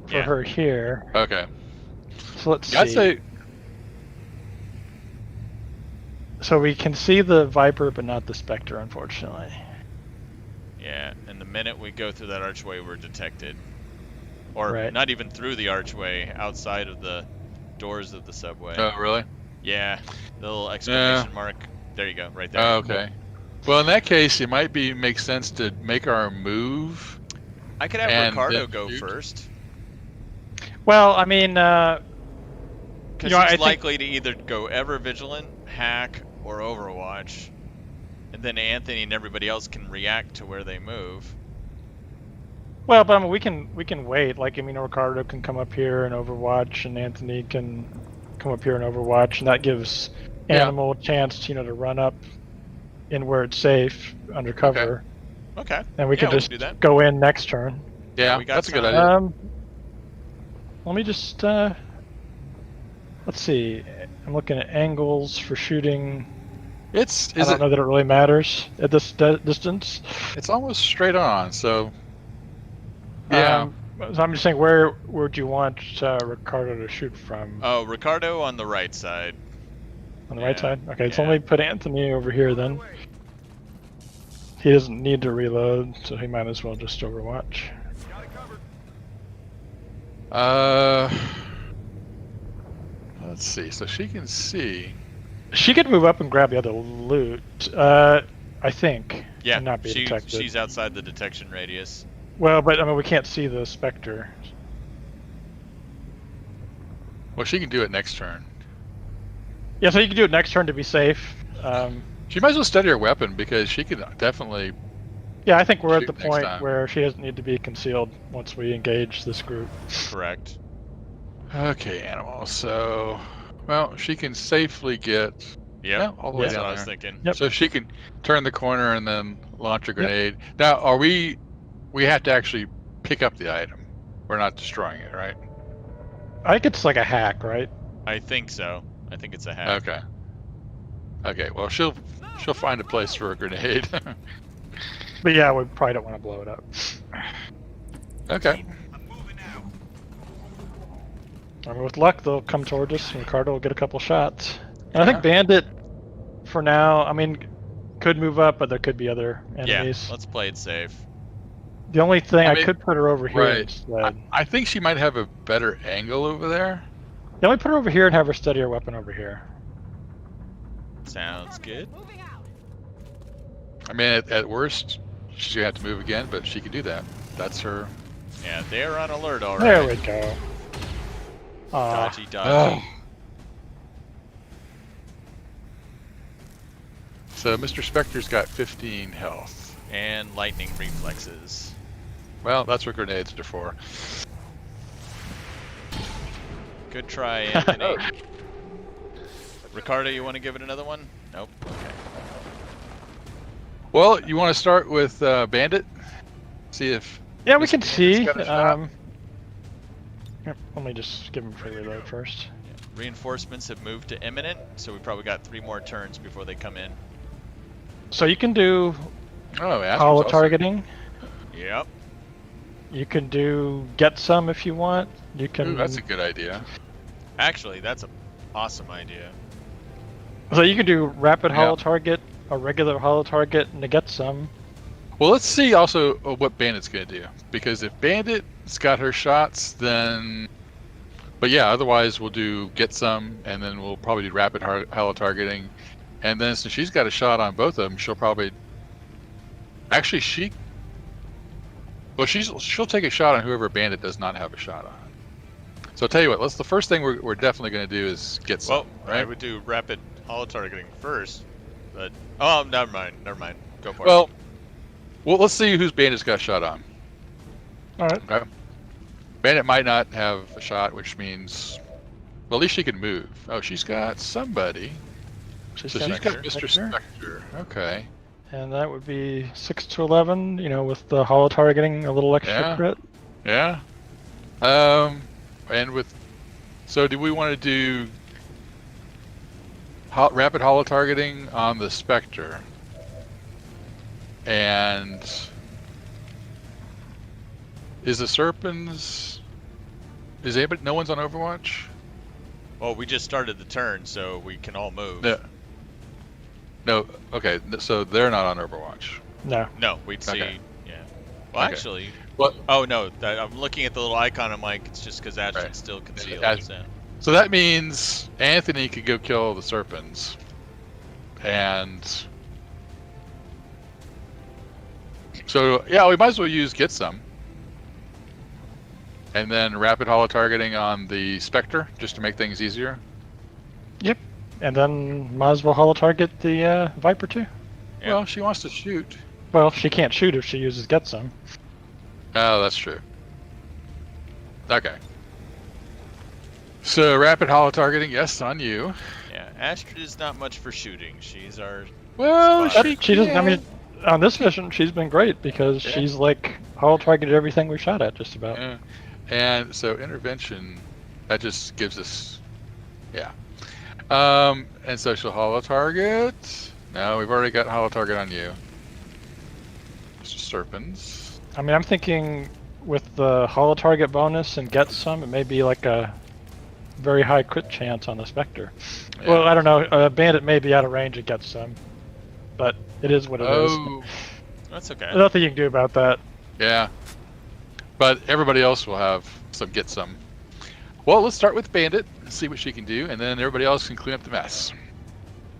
for her here. Okay. So let's see. I'd say. So we can see the Viper, but not the Spectre, unfortunately. Yeah, and the minute we go through that archway, we're detected. Or not even through the archway, outside of the doors of the subway. Oh, really? Yeah, the little exclamation mark. There you go, right there. Oh, okay. Well, in that case, it might make sense to make our move. I could have Ricardo go first. Well, I mean, because he's likely to either go Ever Vigilant, Hack, or Overwatch, and then Anthony and everybody else can react to where they move. Well, but I mean, we can wait. Like, I mean, Ricardo can come up here and Overwatch, and Anthony can come up here and Overwatch, and that gives Animal a chance, to run up in where it's safe, under cover. Okay. And we can just go in next turn. Yeah, that's a good idea. Let me just let's see. I'm looking at angles for shooting. I don't know that it really matters at this distance. It's almost straight on, so. Yeah. So I'm just saying, where would you want Ricardo to shoot from? Oh, Ricardo on the right side. On the right side? Okay, so let me put Anthony over here then. He doesn't need to reload, so he might as well just Overwatch. Let's see. So she can see. She could move up and grab the other loot, I think. Yeah, and not be detected. She's outside the detection radius. Well, but I mean, we can't see the Spectre. Well, she can do it next turn. Yeah, so you can do it next turn to be safe. She might as well steady her weapon because she could definitely. Yeah, I think we're at the point where she doesn't need to be concealed once we engage this group. Correct. Okay, Animal. So, well, she can safely get. Yeah, all the way that's down what I was there. thinking. Yep. So she can turn the corner and then launch a grenade. Now, are we? We have to actually pick up the item. We're not destroying it, right? I think it's like a hack, right? I think so. I think it's a hack. Okay. Okay. Well, she'll She'll find a place for a grenade. But yeah, we probably don't want to blow it up. Okay. I mean, with luck, they'll come towards us, and Ricardo will get a couple shots. And I think Bandit, for now, I mean, could move up, but there could be other enemies. Yeah, let's play it safe. The only thing, I I mean, could put her over here right. instead. I think she might have a better angle over there. Yeah, let me put her over here and have her steady her weapon over here. Sounds good. I mean, at worst, she's gonna have to move again, but she can do that. That's her. Yeah, they're on alert already. There we go. Dodgy, dodgy. So Mr. Spectre's got 15 health. And lightning reflexes. Well, that's what grenades are for. Good try, Anthony. Ricardo, you want to give it another one? Nope. Okay. Well, you want to start with Bandit? See if... Yeah, we can see. got a shot? Here, let me just give him free reload first. Yeah. Reinforcements have moved to imminent, so we probably got 3 more turns before they come in. So you can do Asper's hollow also- targeting. Yep. You can do get some if you want. You can. Ooh, that's a good idea. Actually, that's an awesome idea. So you can do rapid Yeah. hollow target, a regular hollow target, and to get some. Well, let's see also what Bandit's going to do. Because if Bandit's got her shots, then... But yeah, otherwise we'll do get some, and then we'll probably do rapid hollow targeting. And then since she's got a shot on both of them, she'll probably... Actually, Well, she'll take a shot on whoever Bandit does not have a shot on. So I'll tell you what, the first thing we're definitely going to do is get some, Well, right? I would do rapid hollow targeting first, but... Oh, never mind. Go for it. Well, let's see who's Bandit's got a shot on. Alright. Okay. Bandit might not have a shot, which means... Well, at least she can move. Oh, she's got somebody. So she's got Mr. Spectre. Okay. And that would be 6 to 11, with the hollow targeting, a little extra crit. Yeah. And with... So do we want to do rapid hollow targeting on the Spectre? And... Is the Serpens... Is anybody... No one's on Overwatch? Well, we just started the turn, so we can all move. No, okay, so they're not on Overwatch. No, we'd see. Okay. Yeah. Well, Okay. actually. What? Oh no, I'm looking at the little icon. I'm like, it's just because Ashton's still concealed. So that means Anthony could go kill the Serpens, and so yeah, we might as well use get some, and then rapid hollow targeting on the Spectre just to make things easier. Yep. And then might as well hollow target the Viper too. Yeah. Well, she wants to shoot. Well, she can't shoot if she uses get some. Oh, that's true. Okay. So rapid hollow targeting, yes, on you. Yeah, Astrid is not much for shooting. She's our. Well, She doesn't. I mean, on this mission, she's been great because she's like hollow targeted everything we shot at just about. Yeah. And so intervention, that just gives us, yeah. And so she'll hollow target. No, we've already got hollow target on you. Mr. Serpens. I mean, I'm thinking with the hollow target bonus and get some, it may be like a very high crit chance on the Spectre. Yeah. Well, I don't know. Bandit may be out of range and get some, but it is what it is. That's okay. There's nothing you can do about that. Yeah. But everybody else will have some get some. Well, let's start with Bandit and see what she can do, and then everybody else can clean up the mess.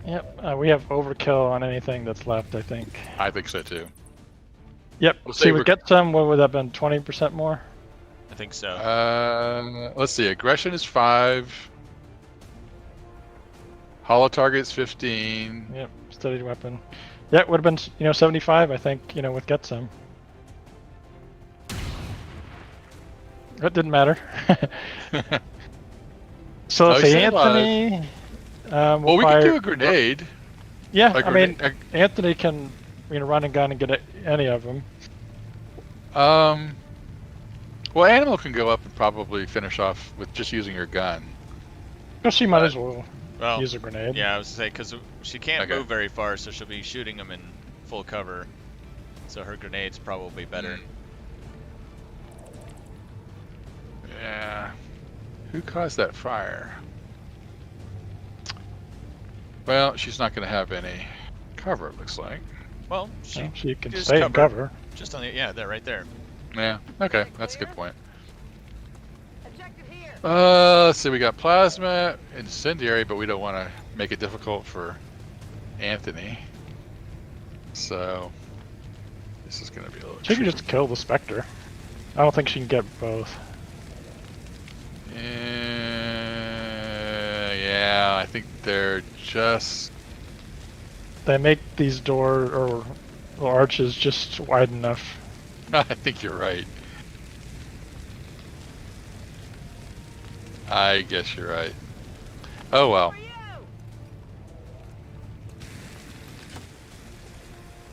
Yep, we have overkill on anything that's left, I think. I think so too. Yep, We'll see, say we get some, what would that have been, 20% more? I think so. Let's see, aggression is 5. Hollow target is 15. Yep, steady weapon. Yeah, it would have been, 75, I think, with get some. It didn't matter. So let's see, Anthony. Well, we can do a grenade. Yeah, A I mean, grenade- Anthony can, run and gun and get any of them. Well, Animal can go up and probably finish off with just using her gun. Well, she might as well. use a grenade. Yeah, I was gonna say, because she can't move very far, so she'll be shooting them in full cover. So her grenade's probably better. Yeah. Who caused that fire? Well, she's not going to have any cover, it looks like. Well, she can stay in cover. Just on the, yeah, there, right there. Yeah, okay, that's a good point. Let's see, we got plasma, incendiary, but we don't want to make it difficult for Anthony. So, this is going to be a little She can just kill the Spectre. I don't think she can get both. Yeah, I think they're just... They make these or arches just wide enough. I think you're right. I guess you're right. Oh well.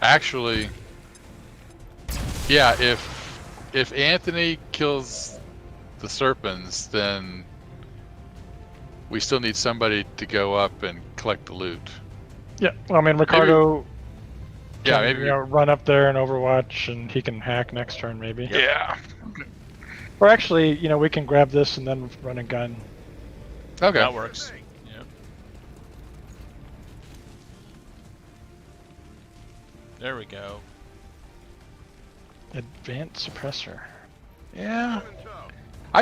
Actually, yeah, if Anthony kills the Serpents, then we still need somebody to go up and collect the loot. Yeah, well, I mean, Ricardo maybe run up there and Overwatch, and he can hack next turn, maybe. Yeah. Or actually, we can grab this and then run a gun. Okay. That works. Yep. There we go. Advanced suppressor. Yeah. I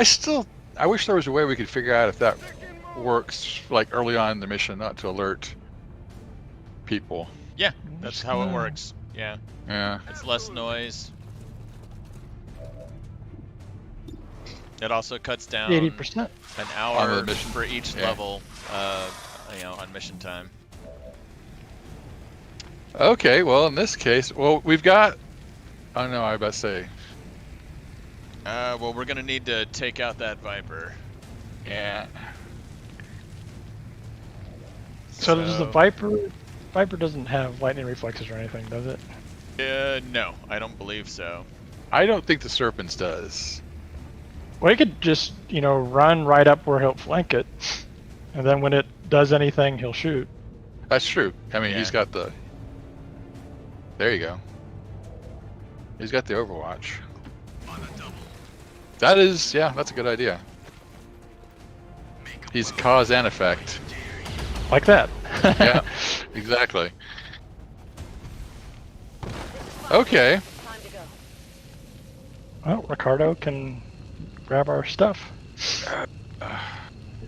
wish there was a way we could figure out if that works, like early on in the mission, not to alert people. Yeah, that's how it works. Yeah. Yeah. It's less noise. It also cuts down 80%. an hour for each level, on mission time. Okay, well, in this case, we've got... Oh no, I was about to say... Well, we're gonna need to take out that Viper. Yeah. So does the Viper doesn't have lightning reflexes or anything, does it? No, I don't believe so. I don't think the Serpents does. Well, he could just, run right up where he'll flank it, and then when it does anything, he'll shoot. That's true. I mean, he's got the... There you go. He's got the Overwatch. That is, that's a good idea. He's cause and effect. Like that. Yeah, exactly. Okay. Well, Ricardo can grab our stuff.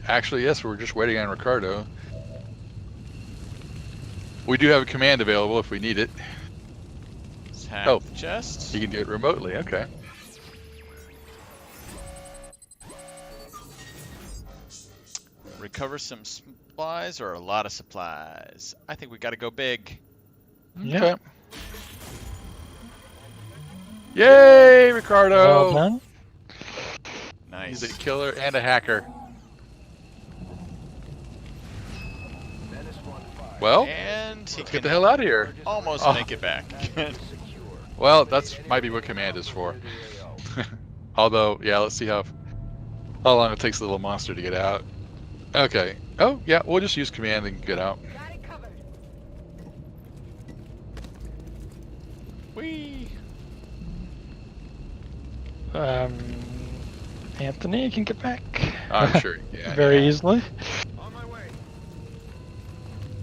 Actually, yes, we're just waiting on Ricardo. We do have a command available if we need it. Hack the chest. You can do it remotely, okay. Recover some supplies or a lot of supplies? I think we gotta go big. Yeah. Okay. Yay, Ricardo! Well done. Nice. He's a killer and a hacker. Well, and let's get the hell out of here. Almost make it back. Well, that's might be what command is for. Although, yeah, let's see how long it takes the little monster to get out. Okay. Oh, yeah, we'll just use command and get out. Whee! Anthony can get back. I'm sure. Yeah. Very easily.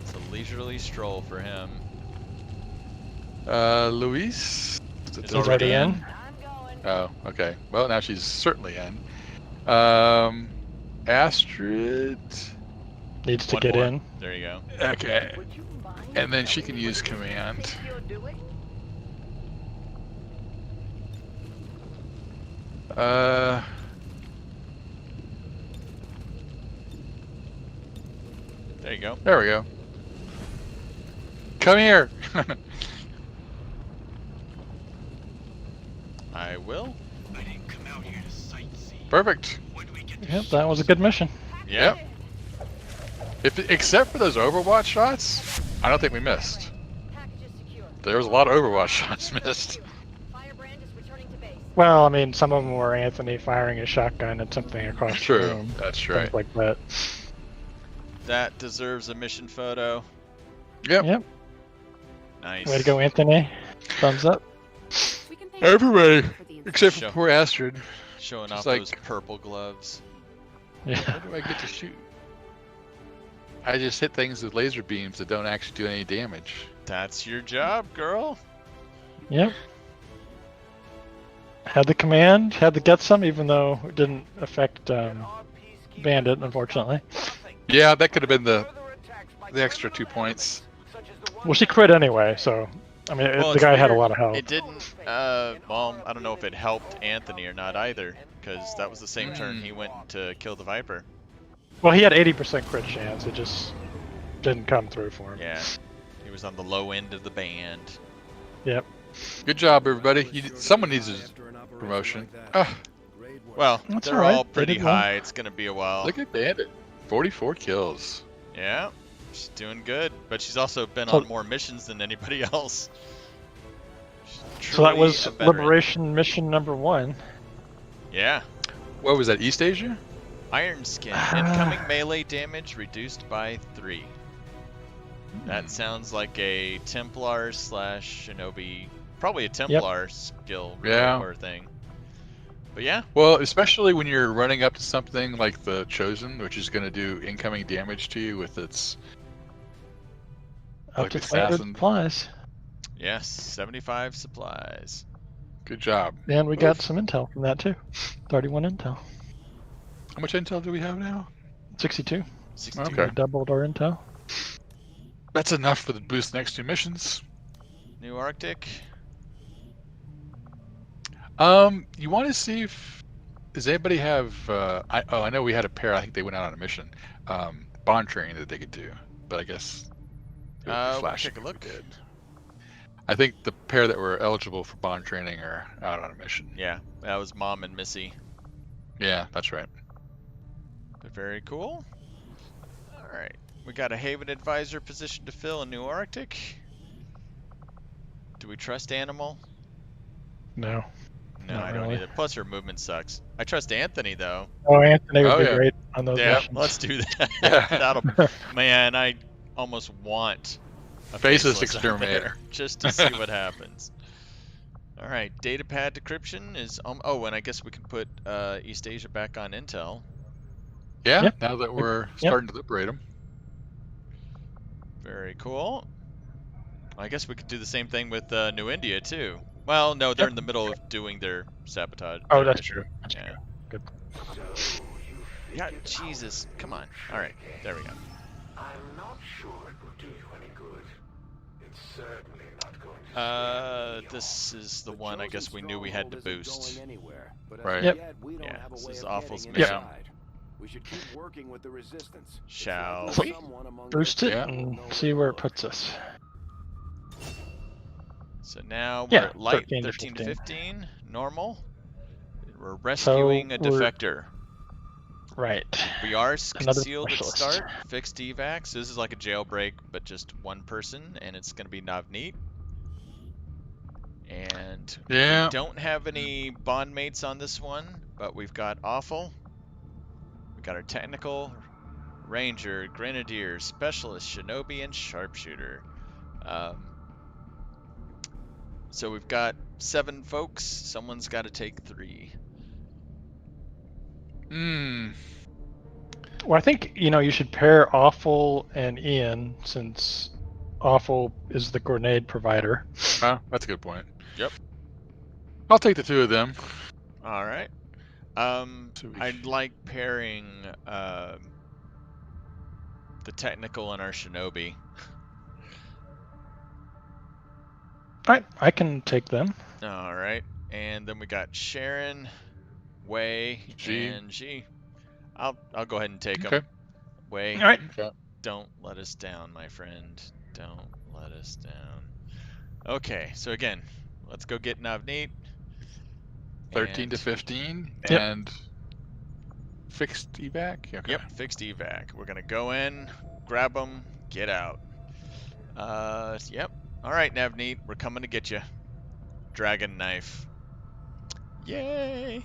It's a leisurely stroll for him. Luis? Is already in. Oh, okay. Well, now she's certainly in. Astrid needs to get in. There you go. Okay. And then she can use command. There you go. There we go. Come here. I will. I didn't come out here to sightsee. Perfect. Yep, that was a good mission. Yep. Except for those Overwatch shots, I don't think we missed. There was a lot of Overwatch shots missed. Well, I mean, some of them were Anthony firing a shotgun at something across the room. That's right. Things like that. That deserves a mission photo. Yep. Nice. Way to go, Anthony. Thumbs up. Everybody, except for poor Astrid. Showing Just off like- those purple gloves. Yeah. How do I get to shoot? I just hit things with laser beams that don't actually do any damage. That's your job, girl. Yep. Had the command, had to get some, even though it didn't affect Bandit, unfortunately. Yeah, that could have been the extra 2 points. Well, she crit anyway, so I mean, Well, the it's guy had a weird. lot of health. It didn't. Well, I don't know if it helped Anthony or not either, because that was the same turn he went to kill the Viper. Well, he had 80% crit chance. It just didn't come through for him. Yeah, he was on the low end of the band. Yep. Good job, everybody. Someone needs a promotion. Well, That's they're all right. all They pretty did well. high. It's gonna be a while. Look at Bandit. 44 kills. Yeah, she's doing good, but she's also been So- on more missions than anybody else. She's So that truly was a veteran. Liberation Mission #1. Yeah. What was that, East Asia? Iron Skin. Incoming melee damage reduced by 3. That sounds like a Templar / Shinobi. Probably a Templar skill Yeah. or thing. But yeah. Well, especially when you're running up to something like the Chosen, which is going to do incoming damage to you with its Up like to assassin. 500 supplies. Yes, 75 supplies. Good job. And we got some intel from that too. 31 intel. How much intel do we have now? 62. 62. Okay. We doubled our intel. That's enough for the boost next 2 missions. New Arctic. You want to see if does anybody have? I know we had a pair. I think they went out on a mission. Bond training that they could do, but I guess it would be We'll flashing take a if we look. did. I think the pair that were eligible for bond training are out on a mission. Yeah, that was Mom and Missy. Yeah, that's right. But very cool. Alright. We got a Haven Advisor position to fill in New Arctic. Do we trust Animal? No. No, Not I don't really. either. Plus her movement sucks. I trust Anthony though. Oh, Anthony would Oh, be yeah. great on those Yeah, missions. let's do that. Yeah. That'll man, I almost want a Faceless faceless out exterminator. there just to see what happens. Alright, datapad decryption is oh, and I guess we can put East Asia back on Intel. Yeah, Yep. now that we're starting to liberate them. Very cool. I guess we could do the same thing with New India too. Well, no, they're in the middle of doing their sabotage. Oh, their that's mission. true. That's Yeah. true. Good. Yeah, Jesus, come on. All right, there we go. I'm not sure it will do you any good. It's certainly not going to This is the one I guess we knew we had to boost. Right. Yep. Yeah, this is Awful's mission. mission. We should keep working with the resistance. Shall So- we? Boost it Yeah. and see where it puts us. So now we're Yeah, at light 13 to 13 to 15. 15, normal. We're rescuing a we're- defector. Right. We are Another concealed at specialist. start, fixed evac. So this is like a jailbreak, but just one person, and it's going to be Navneet. And Yeah. we don't have any bond mates on this one, but we've got Awful. We got our technical, ranger, grenadier, specialist, shinobi, and sharpshooter. So we've got 7 folks. Someone's got to take 3. Well, I think, you should pair Awful and Ian, since Awful is the grenade provider. Oh, that's a good point. Yep. I'll take the 2 of them. All right. So we- I'd like pairing the technical and our shinobi. Alright, I can take them. All right. And then we got Sharon, Wei, G. and G. I'll go ahead and take them. Okay. Wei, Alright. Okay. don't let us down, my friend. Don't let us down. Okay, so again, let's go get Navneet. 13 to And- 15 Yep. and fixed evac. Okay. Yep, fixed evac. We're gonna go in, grab them, get out. Yep. All right, Navneet, we're coming to get you. Dragon knife. Yay!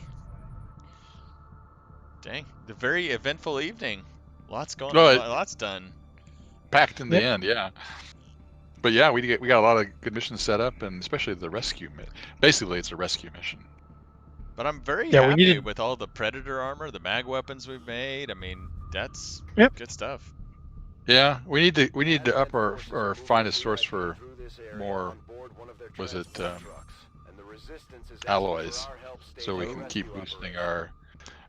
Dang, the very eventful evening. Lots going on. Lots done. Packed in the end, yeah. But yeah, we got a lot of good missions set up, and especially the rescue. Basically, it's a rescue mission. But I'm very happy with all the Predator armor, the mag weapons we've made. I mean, that's good stuff. Yeah, we need to up or find a source for more. Was it alloys, so we can keep boosting our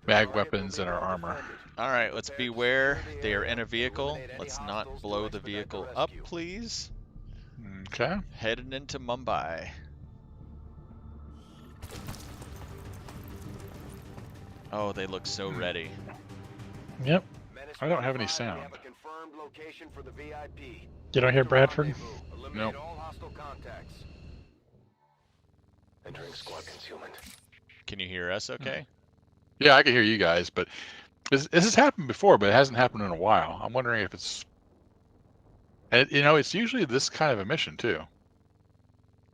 mag weapons and our armor. All right, let's beware. They are in a vehicle. Let's not blow the vehicle up, please. Okay. Heading into Mumbai. Oh, they look so ready. Yep. I don't have any sound. You don't hear Bradford? Nope. Entering squad concealment. Can you hear us okay? Yeah, I can hear you guys, but this has happened before, but it hasn't happened in a while. I'm wondering if it's... And, it's usually this kind of a mission, too.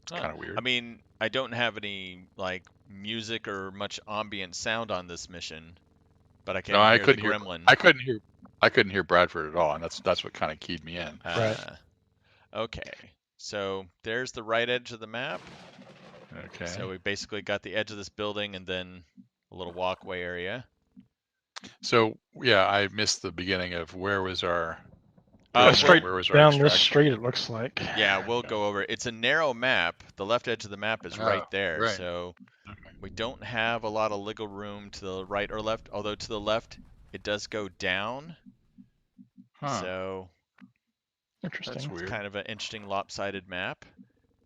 It's kind of weird. I mean, I don't have any, like, music or much ambient sound on this mission, but I can hear the gremlin. I couldn't hear Bradford at all, and that's what kind of keyed me in. Right. Okay, so there's the right edge of the map. Okay. So we basically got the edge of this building and then a little walkway area. So yeah, I missed the beginning of where was our... straight down this street, it looks like. Yeah, we'll go over. It's a narrow map. The left edge of the map is right there. Right. So we don't have a lot of wiggle room to the right or left, although to the left it does go down. So interesting. That's weird. It's kind of an interesting lopsided map.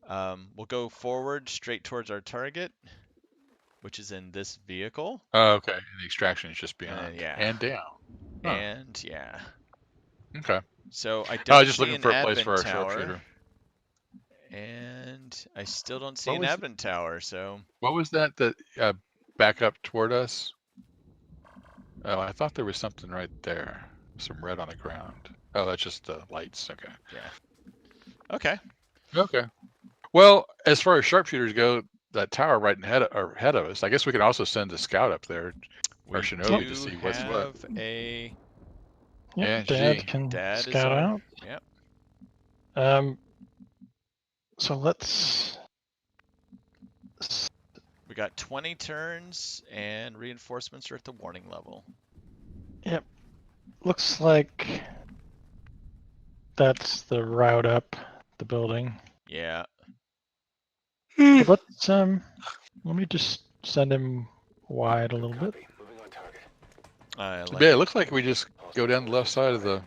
We'll go forward straight towards our target, which is in this vehicle. Oh, okay. And the extraction is just beyond. Yeah. And down. And yeah. Okay. So I don't just see looking an for a place advent for our tower, sharpshooter. and I still don't see an advent tower. So what was that back up toward us? Oh, I thought there was something right there. Some red on the ground. Oh, that's just the lights. Okay. Yeah. Okay. Okay. Well, as far as sharpshooters go, that tower right ahead of us. I guess we can also send a scout up there, or Shinobi, to see what's what. Yep, Dad can scout out. Yep. So let's... We got 20 turns, and reinforcements are at the warning level. Yep. Looks like that's the route up the building. Yeah. Let's let me just send him wide a little bit. Yeah, it looks like we just go down the left side of the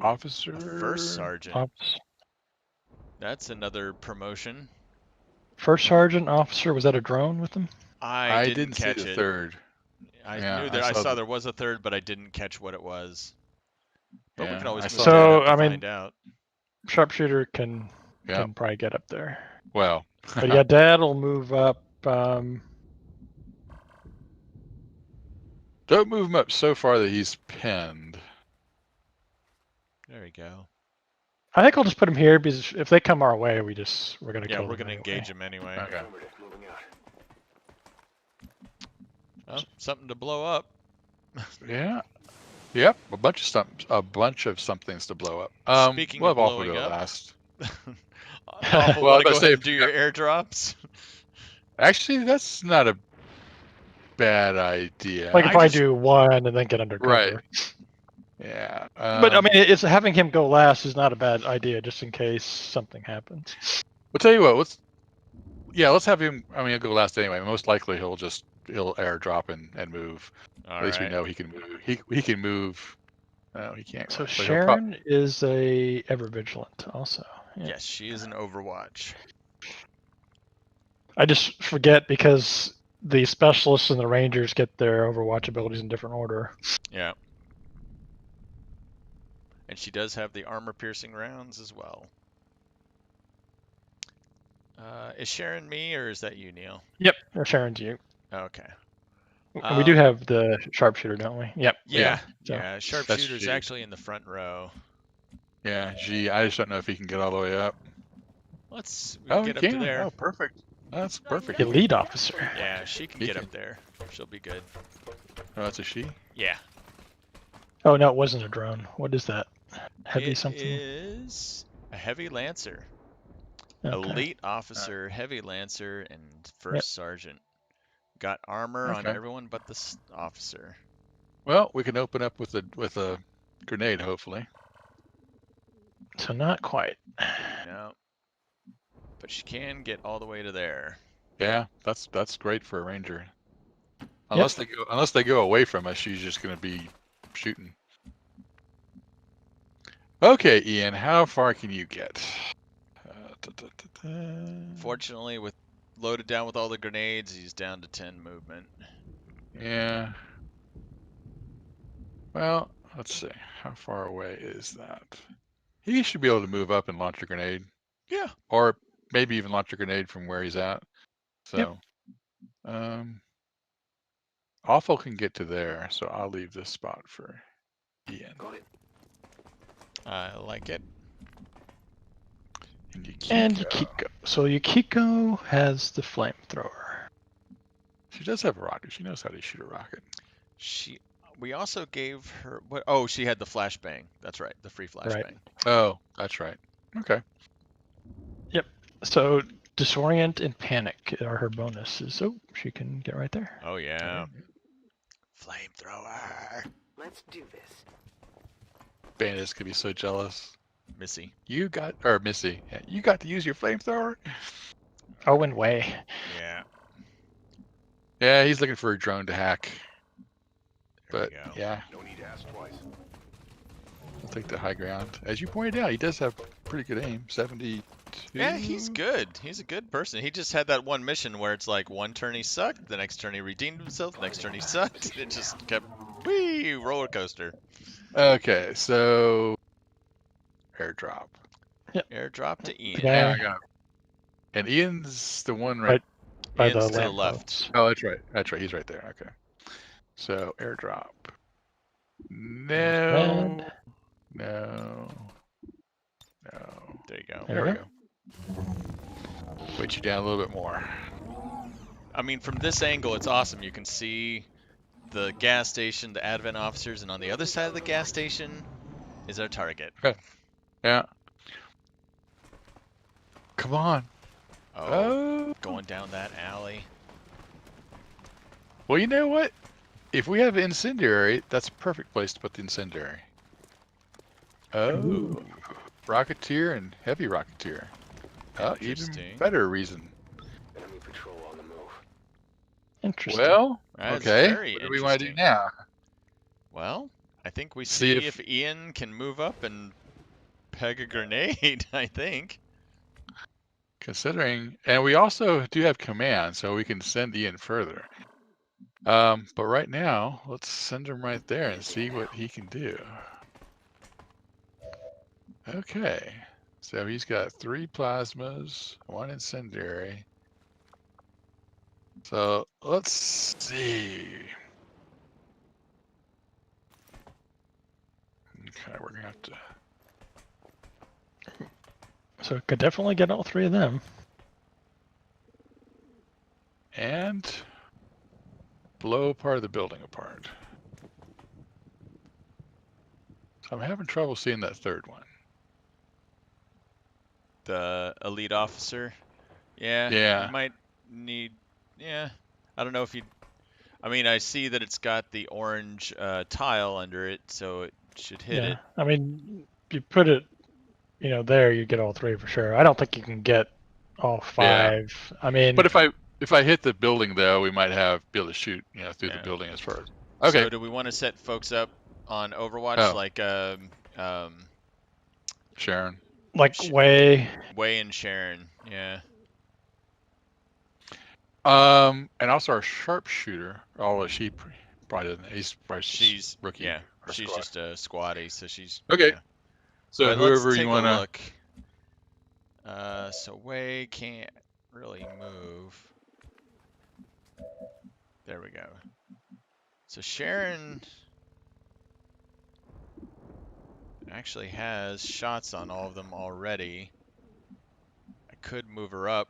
officer. First sergeant. That's another promotion. First sergeant officer, was that a drone with him? I didn't catch see the it. Third. I knew that I saw there was a third, but I didn't catch what it was. But we can always find out. Sharpshooter can probably get up there. Well, but yeah, Dad will move up. Don't move him up so far that he's pinned. There we go. I think I'll just put him here because if they come our way, we're gonna kill them. Yeah, we're gonna engage him anyway. Okay. Oh, something to blow up. Yeah. Yep. A bunch of somethings to blow up. Speaking of blowing go up. Last. Well, go ahead and do your airdrops. Actually, that's not a bad idea. Like if I do one and then get undercover. Right. Yeah. But I mean, it's having him go last is not a bad idea, just in case something happens. We'll tell you what. Let's have him. I mean, he'll go last anyway. Most likely, he'll airdrop and move. At least we know he can move. He can move. No, he can't. So Sharon is a ever vigilant also. Yeah. Yes, she is an Overwatch. I just forget because the specialists and the rangers get their Overwatch abilities in different order. Yeah. And she does have the armor-piercing rounds as well. Is Sharon me, or is that you, Neil? Yep, Sharon's you. Okay. We do have the sharpshooter, don't we? Yep. Yeah. Sharpshooter's actually in the front row. Yeah, I just don't know if he can get all the way up. Let's get up to there. Oh, perfect. That's perfect. Elite officer. Yeah, she can get up there. She'll be good. Oh, that's a she? Yeah. Oh no, it wasn't a drone. What is that? Heavy It something? is a heavy lancer. Okay. Elite officer, heavy lancer, and first sergeant. Got armor on everyone but the officer. Well, we can open up with a grenade, hopefully. So not quite. No. But she can get all the way to there. Yeah, that's great for a ranger. Unless they go away from us, she's just going to be shooting. Okay, Ian, how far can you get? Fortunately, with loaded down with all the grenades, he's down to 10 movement. Yeah. Well, let's see. How far away is that? He should be able to move up and launch a grenade. Yeah. Or maybe even launch a grenade from where he's at. So, Awful can get to there, so I'll leave this spot for Ian. Got it. I like it. And Yukiko. So Yukiko has the flamethrower. She does have a rocket. She knows how to shoot a rocket. We also gave her what? Oh, she had the flashbang. That's right, the free flashbang. Right. Oh, that's right. Okay. Yep. So disorient and panic are her bonuses. So she can get right there. Oh yeah. Flamethrower. Let's do this. Bandits could be so jealous. Missy. Missy. Yeah, you got to use your flamethrower. Oh, and way. Yeah. Yeah, he's looking for a drone to hack. There But yeah, No need to ask twice. I'll take the high ground. As you pointed out, he does have pretty good aim. 72. Yeah, he's good. He's a good person. He just had that one mission where it's like one turn he sucked, the next turn he redeemed himself, the next turn he sucked. It just kept roller coaster. Okay, so airdrop. Yep. Airdrop to Ian. Yeah. And Ian's the one right by Ian's the to the lamp left. posts. Oh, that's right. That's right. He's right there. Okay. So airdrop. No. No. No. There you go. There we go. Weight you down a little bit more. I mean, from this angle, it's awesome. You can see the gas station, the Advent officers, and on the other side of the gas station is our target. Okay. Yeah. Come on. Oh, going down that alley. Well, you know what? If we have incendiary, that's a perfect place to put the incendiary. Oh. Ooh. Rocketeer and heavy rocketeer. Oh, even better reason. Enemy patrol on the move. Interesting. Well, That's okay. very What do we want to do interesting. now? Well, I think we see if Ian can move up and peg a grenade, I think. Considering, and we also do have command, so we can send Ian further. But right now, let's send him right there and see what he can do. Okay, so he's got 3 plasmas, 1 incendiary. So let's see. Okay, we're gonna have to. So it could definitely get all 3 of them. And blow part of the building apart. So I'm having trouble seeing that third one. The elite officer. Yeah. Yeah. You might need. Yeah. I don't know if you. I mean, I see that it's got the orange tile under it, so it should hit it. I mean, you put it, there, you get all 3 for sure. I don't think you can get all 5. Yeah. I mean, but if I hit the building though, we might be able to shoot, through the building as far as. Okay. So do we want to set folks up on Overwatch like Sharon? Like Way and Sharon, yeah. And also our sharpshooter. Although she probably doesn't. She's rookie. Yeah, she's just a squatty, so she's okay. Yeah. So but whoever let's you want to look. So Way can't really move. There we go. So Sharon actually has shots on all of them already. I could move her up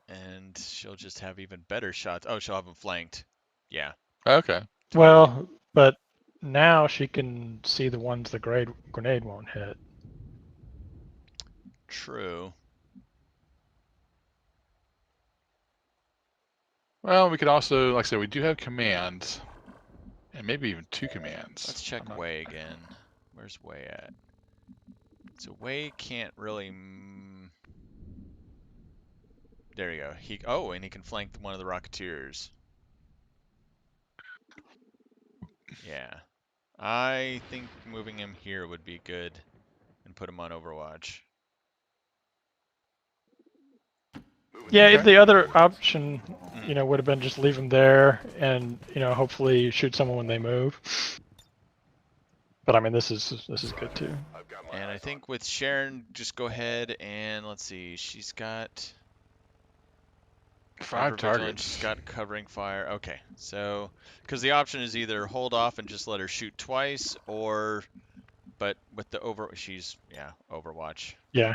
and she'll just have even better shots. Oh, she'll have them flanked. Yeah. Okay. Well, but now she can see the ones the grenade won't hit. True. Well, we could also, like I said, we do have commands, and maybe even 2 commands. Let's check Way again. Where's Way at? So Way can't really. There you go. And he can flank one of the Rocketeers. Yeah. I think moving him here would be good and put him on Overwatch. Yeah, the other option, would have been just leave him there and, hopefully shoot someone when they move. But I mean, this is good too. And I think with Sharon, just go ahead and let's see. She's got 5 targets. She's got covering fire. Okay, so because the option is either hold off and just let her shoot twice, but with the Overwatch. Yeah.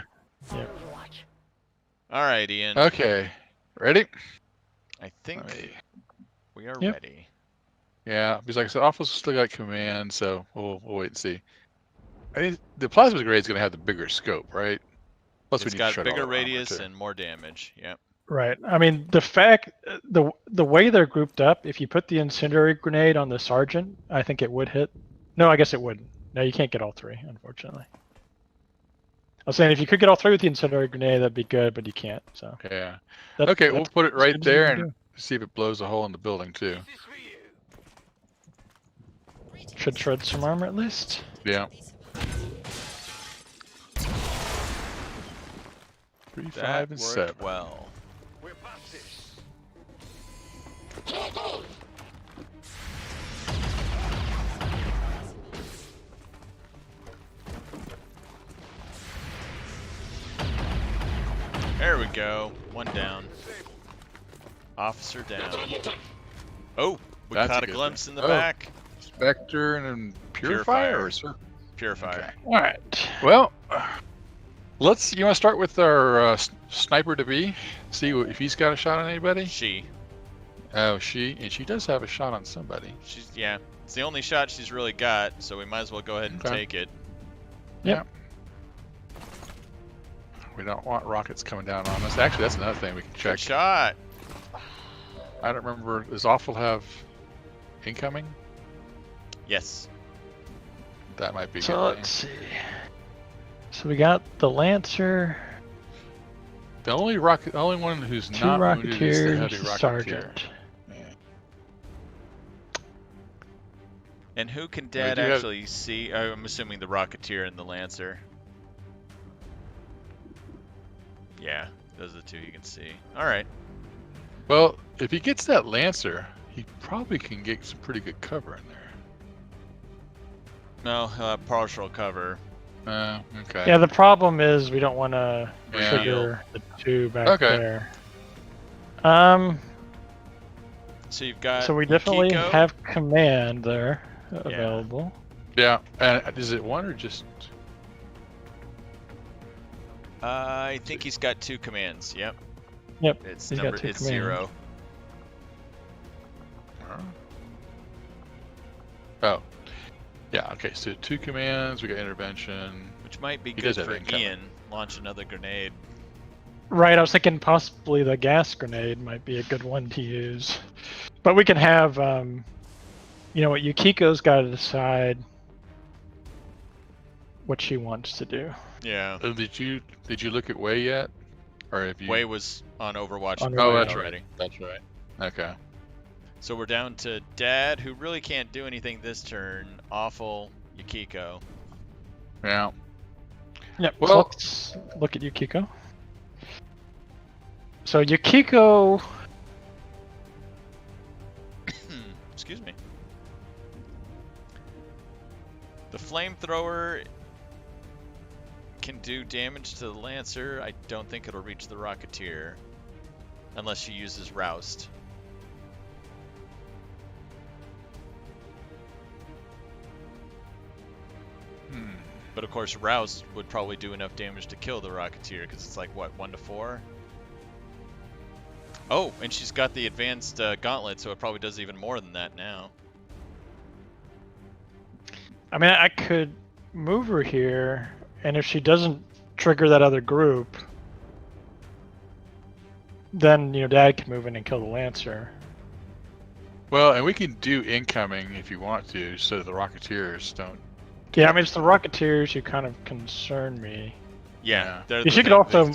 All right, Ian. Okay, ready? I think we are ready. Yeah, because like I said, Awful's still got command, so we'll wait and see. I think the plasma grenade is going to have the bigger scope, right? Plus, It's got bigger radius and more damage. Yep. Right. I mean, the way they're grouped up, if you put the incendiary grenade on the sergeant, I think it would hit. No, I guess it wouldn't. No, you can't get all 3, unfortunately. I was saying if you could get all 3 with the incendiary grenade, that'd be good, but you can't. So. Yeah. Okay, we'll put it right there and see if it blows a hole in the building too. Should shred some armor at least. Yeah. 3, 5, and 7. Well. We're past this. There we go. 1 down. Officer down. Oh, we caught a glimpse in the back. Spectre and Purifier. Purifier. Okay. All right. Well, you want to start with our sniper to be? See if he's got a shot on anybody? She. Oh, and she does have a shot on somebody. It's the only shot she's really got, so we might as well go ahead and take it. Yep. We don't want rockets coming down on us. Actually, that's another thing we can check. Good shot. I don't remember. Does Awful have incoming? Yes. That might be. So let's see. So we got the Lancer. The only one who's 2 not wounded is the heavy Rocketeers, Rocketeer. Sergeant. Yeah. And who can Dad actually see? I'm assuming the Rocketeer and the Lancer. Yeah, those are the 2 you can see. All right. Well, if he gets that Lancer, he probably can get some pretty good cover in there. No, he'll have partial cover. Okay. Yeah, the problem is we don't want to trigger the 2 back there. So you've got. So we definitely Kiko. have command there available. Yeah, and is it 1 or just? I think he's got 2 commands. Yep. Yep. It's he's got 2 commands. 0. Oh. Yeah, okay, so 2 commands, we got intervention. Which might be good for Ian. Launch another grenade. Right, I was thinking possibly the gas grenade might be a good one to use. But we can have, what Yukiko's got to decide what she wants to do. Yeah. Did you look at Way yet? Or if you... Way was on Overwatch. That's already. Right. That's right. Okay. So we're down to Dad, who really can't do anything this turn. Awful, Yukiko. Yeah. Yep. Well, let's look at Yukiko. So Yukiko. Excuse me. The flamethrower can do damage to the Lancer. I don't think it'll reach the Rocketeer unless she uses Roust. But of course, Roust would probably do enough damage to kill the Rocketeer because it's like, what, 1 to 4? Oh, and she's got the advanced gauntlet, so it probably does even more than that now. I mean, I could move her here, and if she doesn't trigger that other group, then Dad can move in and kill the Lancer. Well, and we can do incoming if you want to, so the Rocketeers don't. Yeah, I mean, it's the Rocketeers who kind of concern me. Yeah, she could also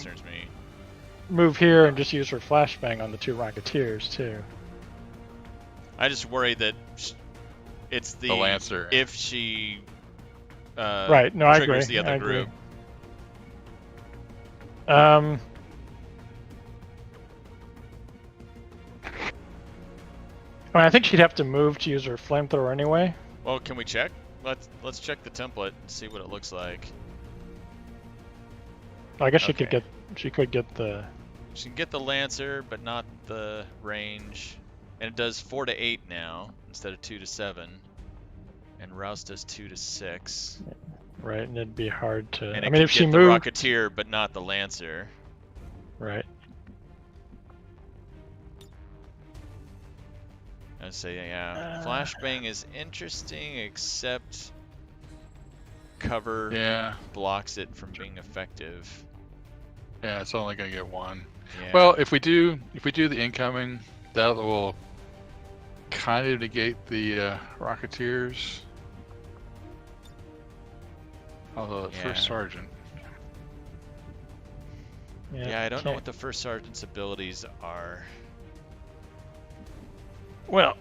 move here and just use her flashbang on the 2 Rocketeers too. I just worry that it's the Lancer. If she right, no, I agree. The other group. I mean, I think she'd have to move to use her flamethrower anyway. Well, can we check? Let's check the template and see what it looks like. I guess she could get the. She can get the Lancer, but not the range. And it does 4 to 8 now instead of 2 to 7. And Rouse does 2 to 6. Right, and it'd be hard to. And I mean, if she the moved, Rocketeer, but not the Lancer. Right. I'd say, yeah, flashbang is interesting, except cover blocks it from being effective. Yeah, it's only gonna get 1. Yeah. Well, if we do the incoming, that will kind of negate the Rocketeers. Although the First Sergeant. Yeah, I don't know what the First Sergeant's abilities are. Well,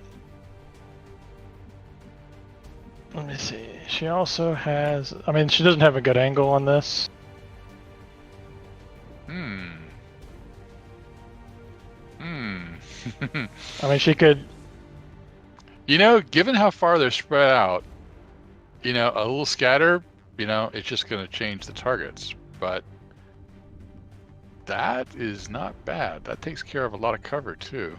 let me see. She also has. I mean, she doesn't have a good angle on this. I mean, she could. Given how far they're spread out, a little scatter, it's just going to change the targets. But that is not bad. That takes care of a lot of cover too.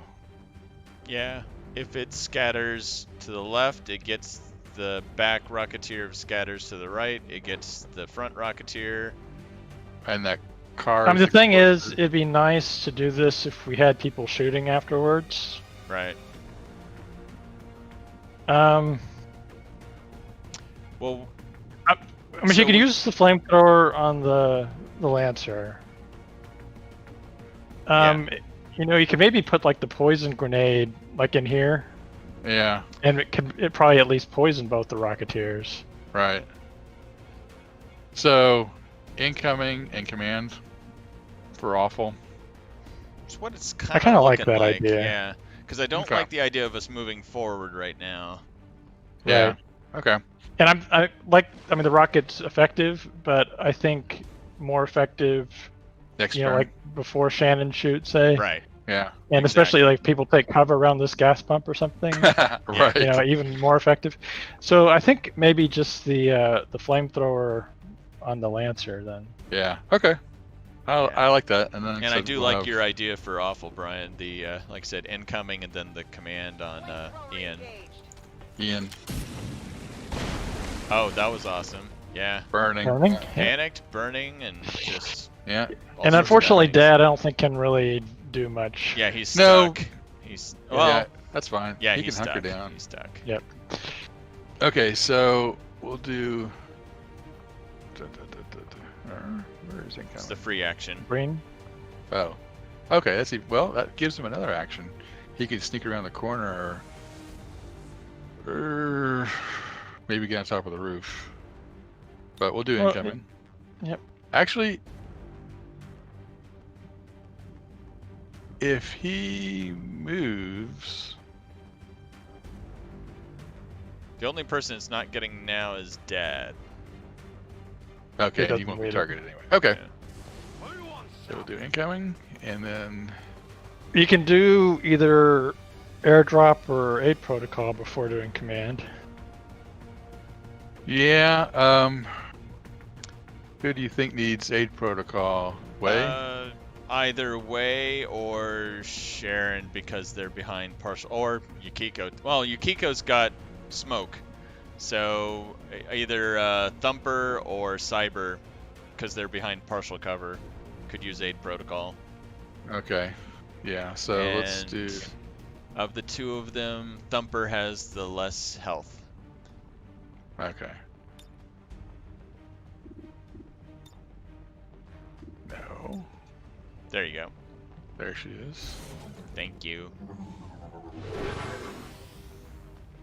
Yeah, if it scatters to the left, it gets the back Rocketeer. If it scatters to the right, it gets the front Rocketeer. And that car. I mean, the thing is, it'd be nice to do this if we had people shooting afterwards. Right. Well, I mean, she could use the flamethrower on the Lancer. You could maybe put like the poison grenade like in here. Yeah. And it probably at least poison both the Rocketeers. Right. So, incoming and command for awful. It's what it's I kind of like that idea. Yeah, because I don't like the idea of us moving forward right now. Yeah. Right. Okay. And I mean, the rocket's effective, but I think more effective. Next turn. Like before Shannon shoots, say. Right. Yeah. And especially like people take cover around this gas pump or something. Right. Even more effective. So I think maybe just the flamethrower on the Lancer then. Yeah. Okay. I like that. And then I do like your idea for awful, Brian. The like I said, incoming and then the command on Ian. Oh, that was awesome. Yeah. Burning. Panicked, burning, and just. Yeah. And unfortunately, Dad, I don't think can really do much. Yeah, he's stuck. He's that's fine. Yeah, he can hunker down. He's stuck. Yep. Okay, so we'll do. Where is it It's the free action. Green. Oh. Okay, that's well. That gives him another action. He can sneak around the corner, or maybe get on top of the roof. But we'll do incoming. Yep. Actually, if he moves, the only person it's not getting now is Dad. Okay, he won't be targeted anyway. Okay. Yeah. So we'll do incoming, and then you can do either airdrop or aid protocol before doing command. Yeah. Who do you think needs aid protocol? Way? Either Way or Sharon, because they're behind partial, or Yukiko. Well, Yukiko's got smoke, so either Thumper or Cyber, because they're behind partial cover, could use aid protocol. Okay. Yeah. So let's do. Of the two of them, Thumper has the less health. Okay. There you go. There she is. Thank you.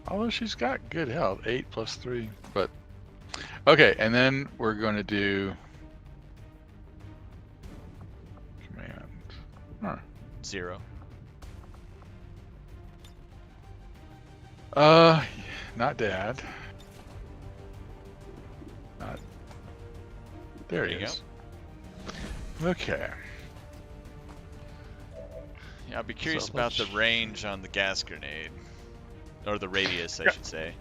Although she's got good health, 8 plus 3. But okay, and then we're going to do command. Huh. 0. Not Dad. Not. There he is. Okay. Yeah, I'll be curious So about the let's- range on the gas grenade. Or the radius, I should say.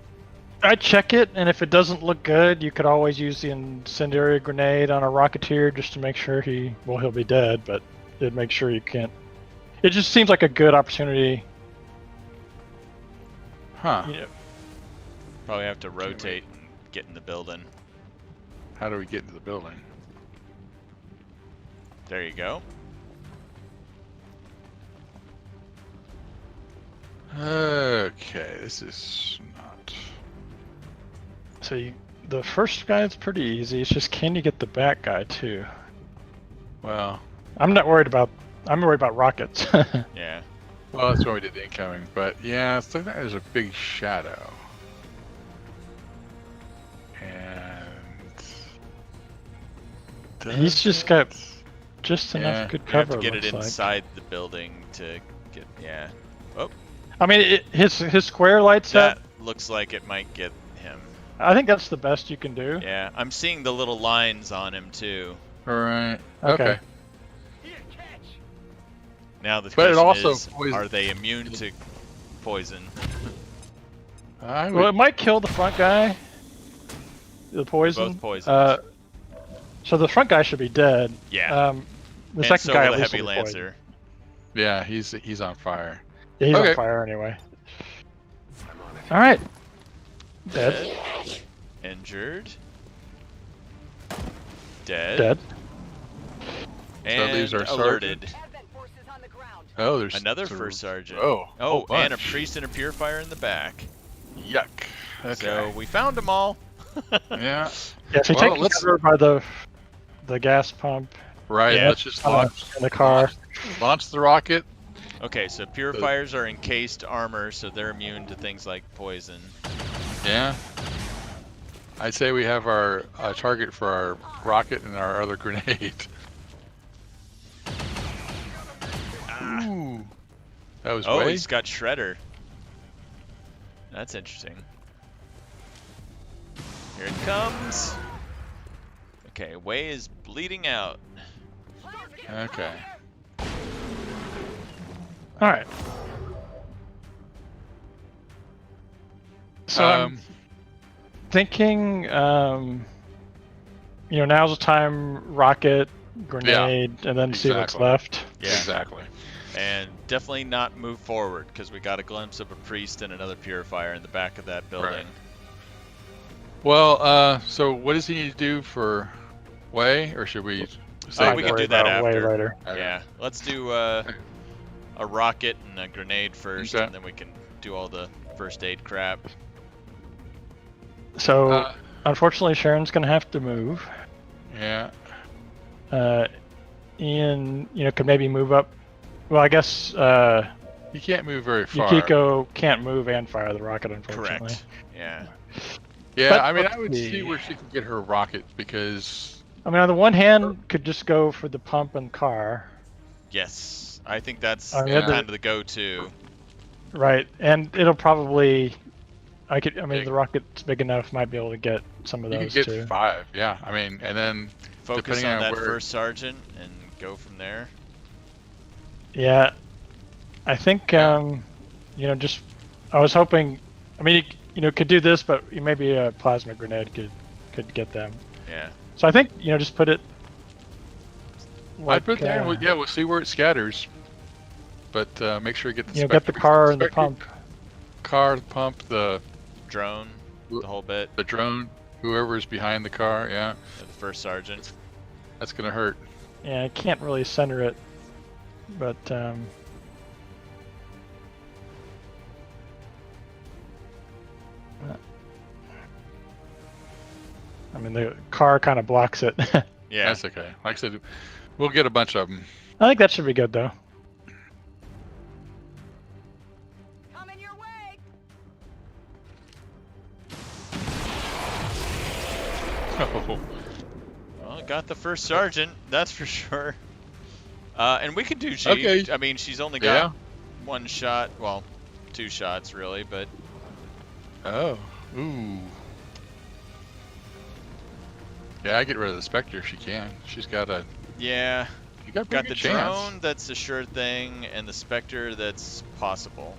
I check it, and if it doesn't look good, you could always use the incendiary grenade on a Rocketeer just to make sure he'll be dead, but it'd make sure you can't. It just seems like a good opportunity. Huh. You know, Probably have to rotate and get in the building. How do we get into the building? There you go. Okay, this is not. so the first guy is pretty easy. It's just can you get the back guy too? Well, I'm not worried about. I'm worried about rockets. Yeah. well, that's why we did the incoming. But yeah, it's like there's a big shadow. And He's just got just enough good You have cover. to get it looks like. inside the building to get. Yeah. Oh, I mean, his square lights that up. looks like it might get him. I think that's the best you can do. Yeah, I'm seeing the little lines on him too. all right. Okay. Okay. Now the But it question also is, poison- are they immune to poison? I Well, would, it might kill the front guy. The poison. Both poisons. So the front guy should be dead. Yeah. The And second so guy will at the least heavy will be poisoned. yeah, lancer. he's on fire. Yeah, he's Okay. on fire anyway. All right. Dead. Injured. Dead. Dead. And that leaves our alerted. Oh, there's Another th- first sergeant. Oh, Oh, whole and a bunch. priest and a purifier in the back. Yuck. Okay. So we found them all. yeah. Yeah, so Well, take let's- cover by the gas pump Right. Yeah. Let's just launch in the car. launch the rocket. Okay, so purifiers are encased armor, so they're immune to things like poison. Yeah. I'd say we have our target for our rocket and our other grenade. Ooh. That was Oh, way. he's got Shredder. That's interesting. Here it comes. Okay, Way is bleeding out. Okay. All right. So I'm thinking, now's the time. Rocket, grenade, and then see what's exactly. left. Yeah. Exactly. And definitely not move forward, because we got a glimpse of a priest and another purifier in the back of that building. Right. Well, so what does he need to do for Way, or should we? Oh, we can do that Way after. later. Okay. Yeah, let's do a rocket and a grenade first, Okay. and then we can do all the first aid crap. So unfortunately, Sharon's gonna have to move. Yeah. Ian, could maybe move up. Well, I guess He can't move very far. Yukiko can't move and fire the rocket, unfortunately. Correct. Yeah. Yeah, But I mean, let's I would see. see where she can get her rocket because. I mean, on the one hand, could just go for the pump and car, Yes, I think that's I mean, Yeah. kind of the go-to. right? And it'll probably, Big. the rocket's big enough, might be able to get some of You those can get too. 5, yeah. I mean, and then Focus depending on on that where- first sergeant and go from there. Yeah, I think just I was hoping. I mean, could do this, but maybe a plasma grenade could get them. Yeah. So I think just put it. I'd put there. uh, We'll see where it scatters, but make sure you get the. get the car and the pump. Car, the pump, the Drone, the whole bit. the drone, whoever's behind the car. Yeah, The first sergeant. that's gonna hurt. Yeah, I can't really center it, but I mean the car kind of blocks it. Yeah. That's okay. Like I said, we'll get a bunch of them. I think that should be good though. Coming your way. Oh. Well, got the first sergeant, that's for sure. And we can do G. Okay. I mean, she's only got one shot. Well, 2 shots really, but. Oh. Ooh. Yeah, I get rid of the Spectre if she can. She's got a. Yeah. You got the chance. drone, that's a sure thing, and the Spectre, that's possible.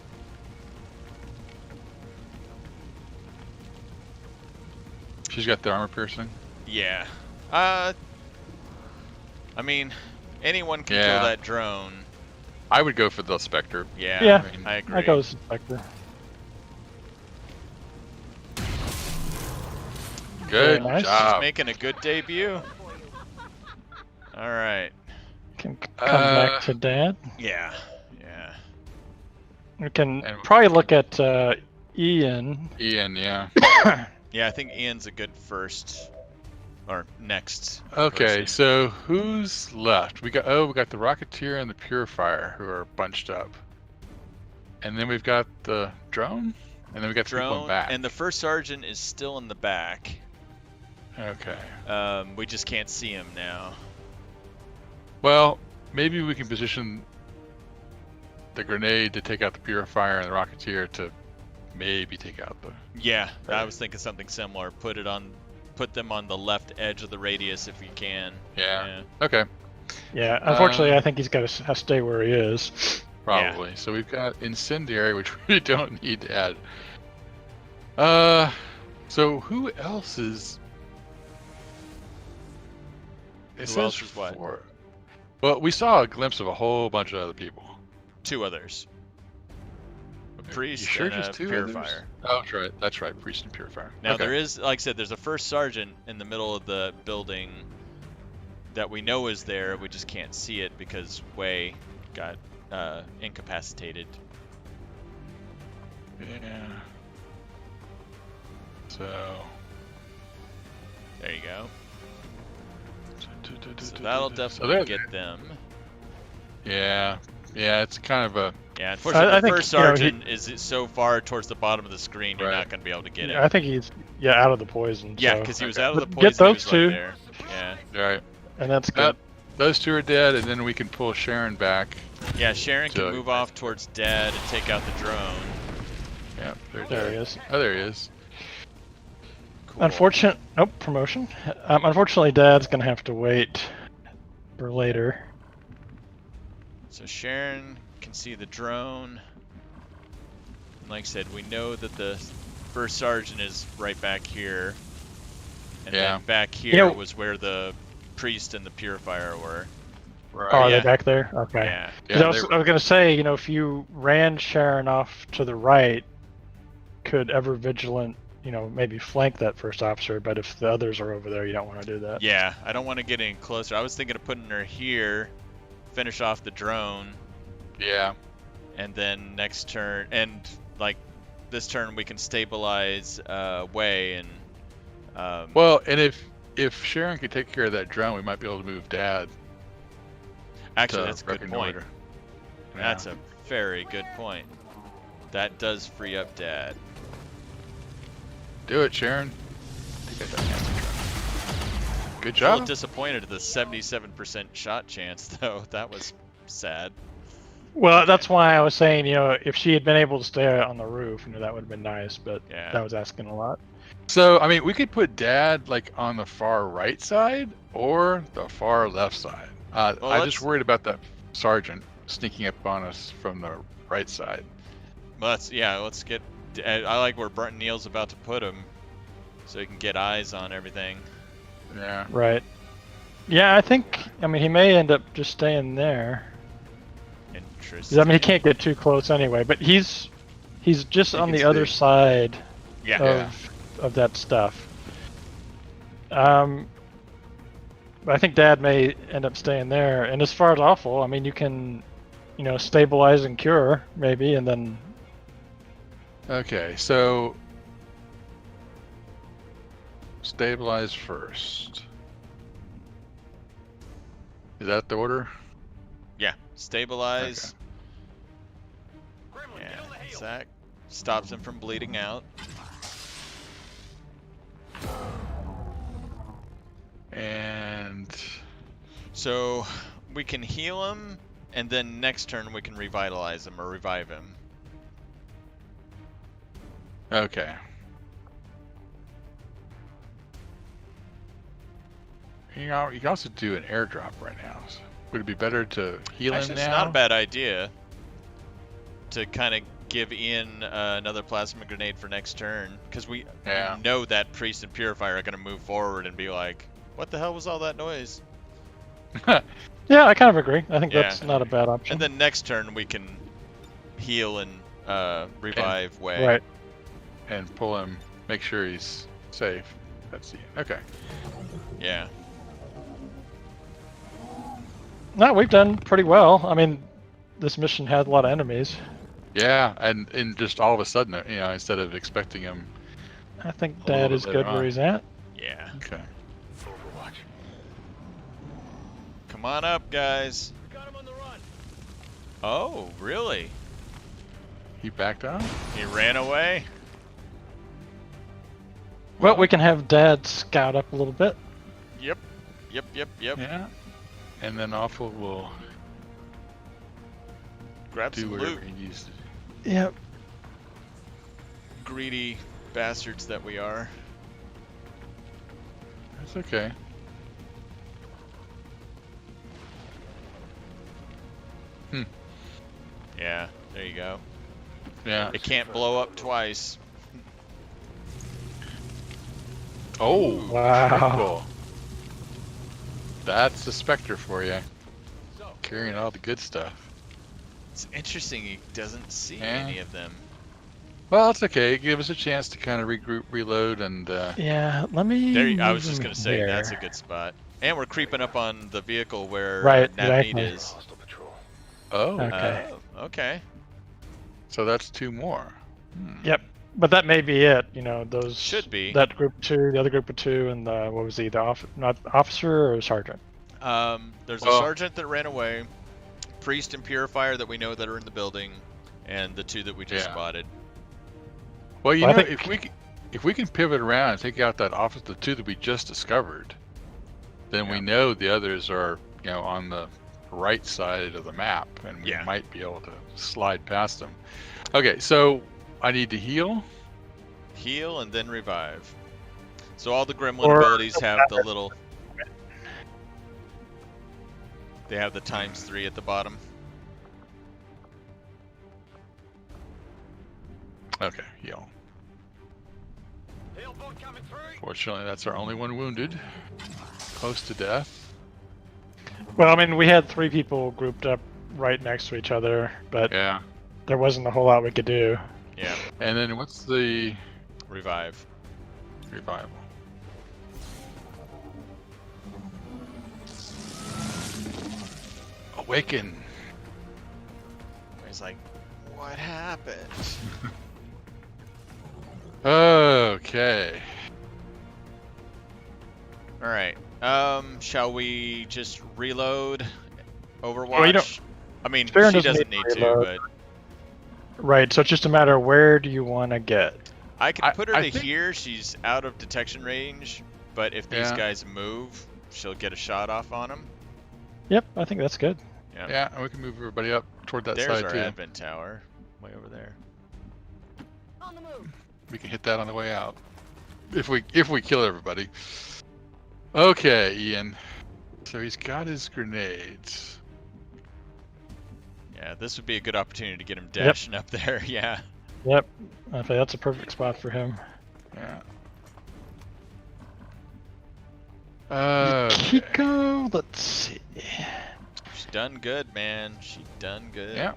She's got the armor piercing. Yeah. I mean, anyone can kill that drone. I would go for the Spectre. Yeah, Yeah, I agree. I go with Spectre. Good nice. job. She's making a good debut. All right. Can come back to Dad. Yeah. Yeah. We can probably look at Ian. Ian, yeah. Yeah, I think Ian's a good first or next. Okay, person. so who's left? We got the Rocketeer and the Purifier who are bunched up, and then we've got the drone, and then we got the people in back. And the first sergeant is still in the back. Okay. We just can't see him now. Well, maybe we can position the grenade to take out the Purifier and the Rocketeer to maybe take out the. Yeah, I was thinking something similar. Put them on the left edge of the radius if you can. Yeah. Okay. Yeah, unfortunately, I think he's got to stay where he is. Probably. So we've got Incendiary, which we don't need to add. So who else is? Who else is what? Well, we saw a glimpse of a whole bunch of other people. 2 others. A priest you sure and just a 2 purifier. Others? Oh, that's right. That's right. Priest and purifier. Now there is, like I said, there's a first sergeant in the middle of the building that we know is there. We just can't see it because Wei got incapacitated. Yeah. So. There you go. So that'll definitely get them. Yeah. Yeah, it's kind of a. Yeah, unfortunately, I the think, first sergeant is so far towards the bottom of the screen, you're not going to be able to get him. I think he's out of the poison. Yeah, because he was out of the poison. Get those he was 2. Right there. Yeah. All right. And that's good. Those 2 are dead, and then we can pull Sharon back. Yeah, Sharon can move off towards Dad and take out the drone. Yeah, there he is. Oh, there he is. Cool. Promotion. Unfortunately, Dad's gonna have to wait for later. So Sharon can see the drone. Like I said, we know that the first sergeant is right back here. And then back here was where the priest and the purifier were. Right. Oh, are they back there? Okay. Yeah. I was gonna say, if you ran Sharon off to the right, could Ever Vigilant, maybe flank that first officer, but if the others are over there, you don't want to do that. Yeah, I don't want to get any closer. I was thinking of putting her here, finish off the drone. Yeah. And then next turn, and like this turn, we can stabilize Wei and. Well, and if Sharon could take care of that drone, we might be able to move Dad. Actually, that's a good point. That's a very good point. That does free up Dad. Do it, Sharon. Good job. I'm a little disappointed at the 77% shot chance, though. That was sad. Well, that's why I was saying, if she had been able to stay on the roof, that would have been nice, but that was asking a lot. So, I mean, we could put Dad, on the far right side or the far left side. I'm just worried about that sergeant sneaking up on us from the right side. Well, let's get... I like where Neil's about to put him, so he can get eyes on everything. Yeah. Right. Yeah, I think, he may end up just staying there. Interesting. He can't get too close anyway, but he's just on the other side of that stuff. I think Dad may end up staying there, and as far as awful, you can, stabilize and cure, maybe, and then... Okay, so... Stabilize first. Is that the order? Yeah, stabilize. Gremlin, get on the Yeah, hill. Zach stops him from bleeding out. And So we can heal him, and then next turn we can revitalize him or revive him. okay. You know, you can also do an airdrop right now. So would it be better to heal Actually, him it's now? not a bad idea to kind of give Ian another plasma grenade for next turn, because we know that Priest and Purifier are going to move forward and be like, what the hell was all that noise? Yeah, I kind of agree. I think that's not a bad option. And then next turn we can heal and revive Way. Right. And pull him, make sure he's safe. That's the okay. Yeah. No, we've done pretty well. I mean, this mission had a lot of enemies. Yeah, and just all of a sudden, you know, instead of expecting him. I think Dad is good where he's at. Yeah. Okay. Overwatch. Come on up, guys. We got him on the run. Oh, really? He backed out? He ran away? Well, we can have Dad scout up a little bit. Yep. Yeah. And then Awful will grab do some whatever loot. he needs to. Yep. Greedy bastards that we are. That's okay. Yeah, there you go. Yeah. It can't blow up twice. Oh, wow. Cool. That's the Spectre for you. Carrying all the good stuff. It's interesting he doesn't see any of them. Well, it's okay. Give us a chance to kind of regroup, reload, and yeah, let me. I was just gonna say here. that's a good spot. And we're creeping up on the vehicle where exactly. Navneet is. Oh. Okay. Okay. So that's 2 more. Yep. But that may be it. You know, those should be that group 2, the other group of 2, and the what was he? The not officer or sergeant? There's a sergeant that ran away, Priest and Purifier that we know that are in the building, and the 2 that we just spotted. Well, you know, if we can pivot around and take out that officer, the 2 that we just discovered, then we know the others are, you know, on the right side of the map, and we might be able to slide past them. Okay, so I need to heal. Heal and then revive. So all the gremlin abilities have the little. They have the ×3 at the bottom. Okay, heal. Fortunately, that's our only one wounded. Close to death. Well, I mean, we had 3 people grouped up right next to each other, but there wasn't a whole lot we could do. Yeah. And then what's the revival? Awaken. He's like, what happened? Okay. All right. Shall we just reload Overwatch? Well, you don't, I mean, Baron she doesn't need to, but right. So it's just a matter of where do you want to get? I could put her to here. She's out of detection range, but if these guys move, she'll get a shot off on them. Yep, I think that's good. Yeah, and we can move everybody up toward that There's side our too. advent tower, way over there. On the move. We can hit that on the way out. If we kill everybody. Okay, Ian. So he's got his grenades. Yeah, this would be a good opportunity to get him dashing up there. Yeah. Yep. I think that's a perfect spot for him. Yeah. Kiko, let's see. She's done good, man. She done good. Yeah.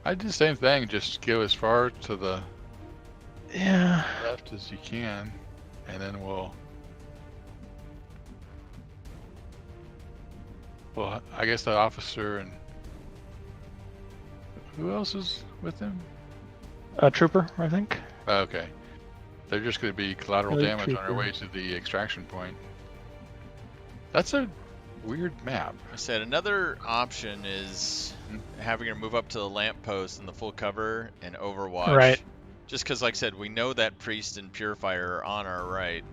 I do the same thing. Just go as far to the left as you can, and then we'll. Well, I guess that officer and who else is with him? A trooper, I think. Okay. They're just going to be collateral damage on our way to the extraction point. That's a weird map. I said another option is having her move up to the lamppost in the full cover and Overwatch. Right. Just because, like I said, we know that Priest and Purifier are on our right.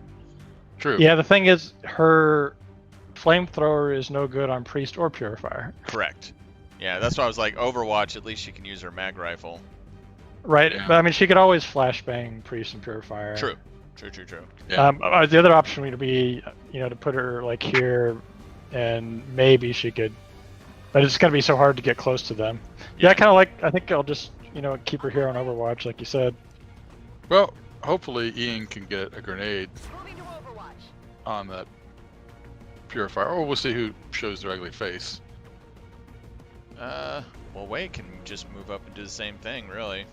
True. Yeah, the thing is, her flamethrower is no good on Priest or Purifier. Correct. Yeah, that's why I was like, Overwatch, at least she can use her mag rifle. Right, Yeah. but I mean, she could always flashbang Priest and Purifier. True. Yeah. The other option would be, to put her like here, and maybe she could, but it's gonna be so hard to get close to them. Yeah, I think I'll just, keep her here on Overwatch, like you said. Well, hopefully Ian can get a grenade Moving to Overwatch. on that Purifier, or we'll see who shows their ugly face. Well, Wei can just move up and do the same thing, really.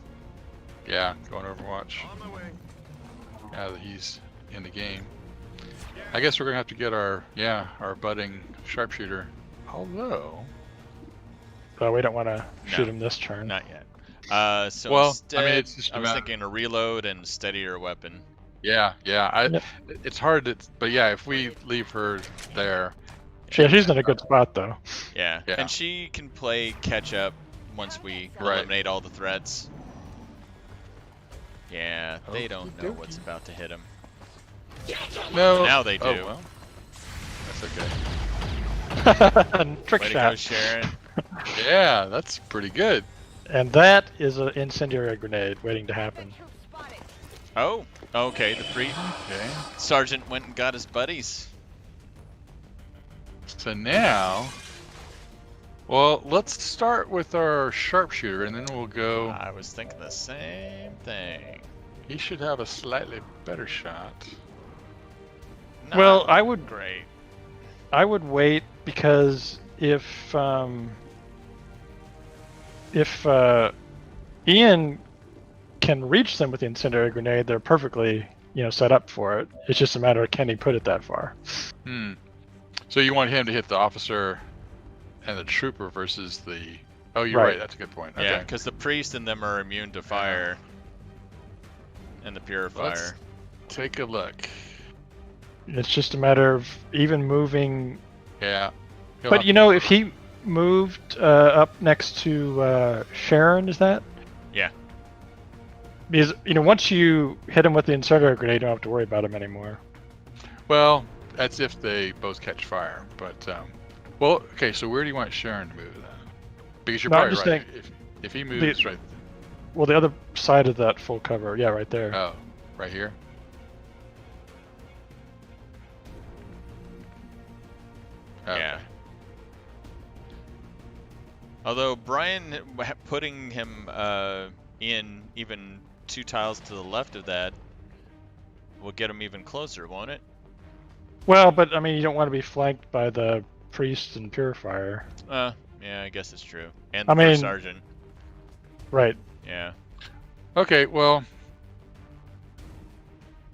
Yeah, going Overwatch. Now that he's in the game. I guess we're gonna have to get our budding sharpshooter. Although, But we don't want to shoot him this turn. Not yet. So well, instead, I mean, it's just I was thinking a reload and steadier weapon. yeah. Yep. It's hard to, but yeah, if we leave her there. Yeah, she's in a good spot though. Yeah. Yeah. And she can play catch up once we Right. eliminate all the threats. Yeah, they don't know Okey-dokey. what's about to hit them. No. Now they do. Oh, well. That's okay. Trick Way to go, shot. Sharon. Yeah, that's pretty good. And that is an incendiary grenade waiting to happen. Oh, okay. The Okay. sergeant went and got his buddies. So now, well, let's start with our sharpshooter, and then we'll go. I was thinking the same thing. He should have a slightly better shot. Not Well, I would great. wait because if Ian can reach them with the incendiary grenade, they're perfectly set up for it. It's just a matter of can he put it that far. So you want him to hit the officer and the trooper versus the. Oh, you're right. That's a good point. Yeah, Okay. because the priest and them are immune to fire. And the purifier. Let's take a look. It's just a matter of even moving. Yeah. But if he moved up next to Sharon, is that? Yeah. Because once you hit him with the incendiary grenade, you don't have to worry about him anymore. Well, that's if they both catch fire. But well, okay. So where do you want Sharon to move then? Because you're No, I'm probably just right. saying- If he moves right. Well, the other side of that full cover, yeah, right there. Oh, right here. Okay. Yeah. Although Brian putting him in even 2 tiles to the left of that will get him even closer, won't it? Well, but I mean, you don't want to be flanked by the priest and purifier. Yeah, I guess it's true. And the first sergeant. Right. Yeah. Okay, well,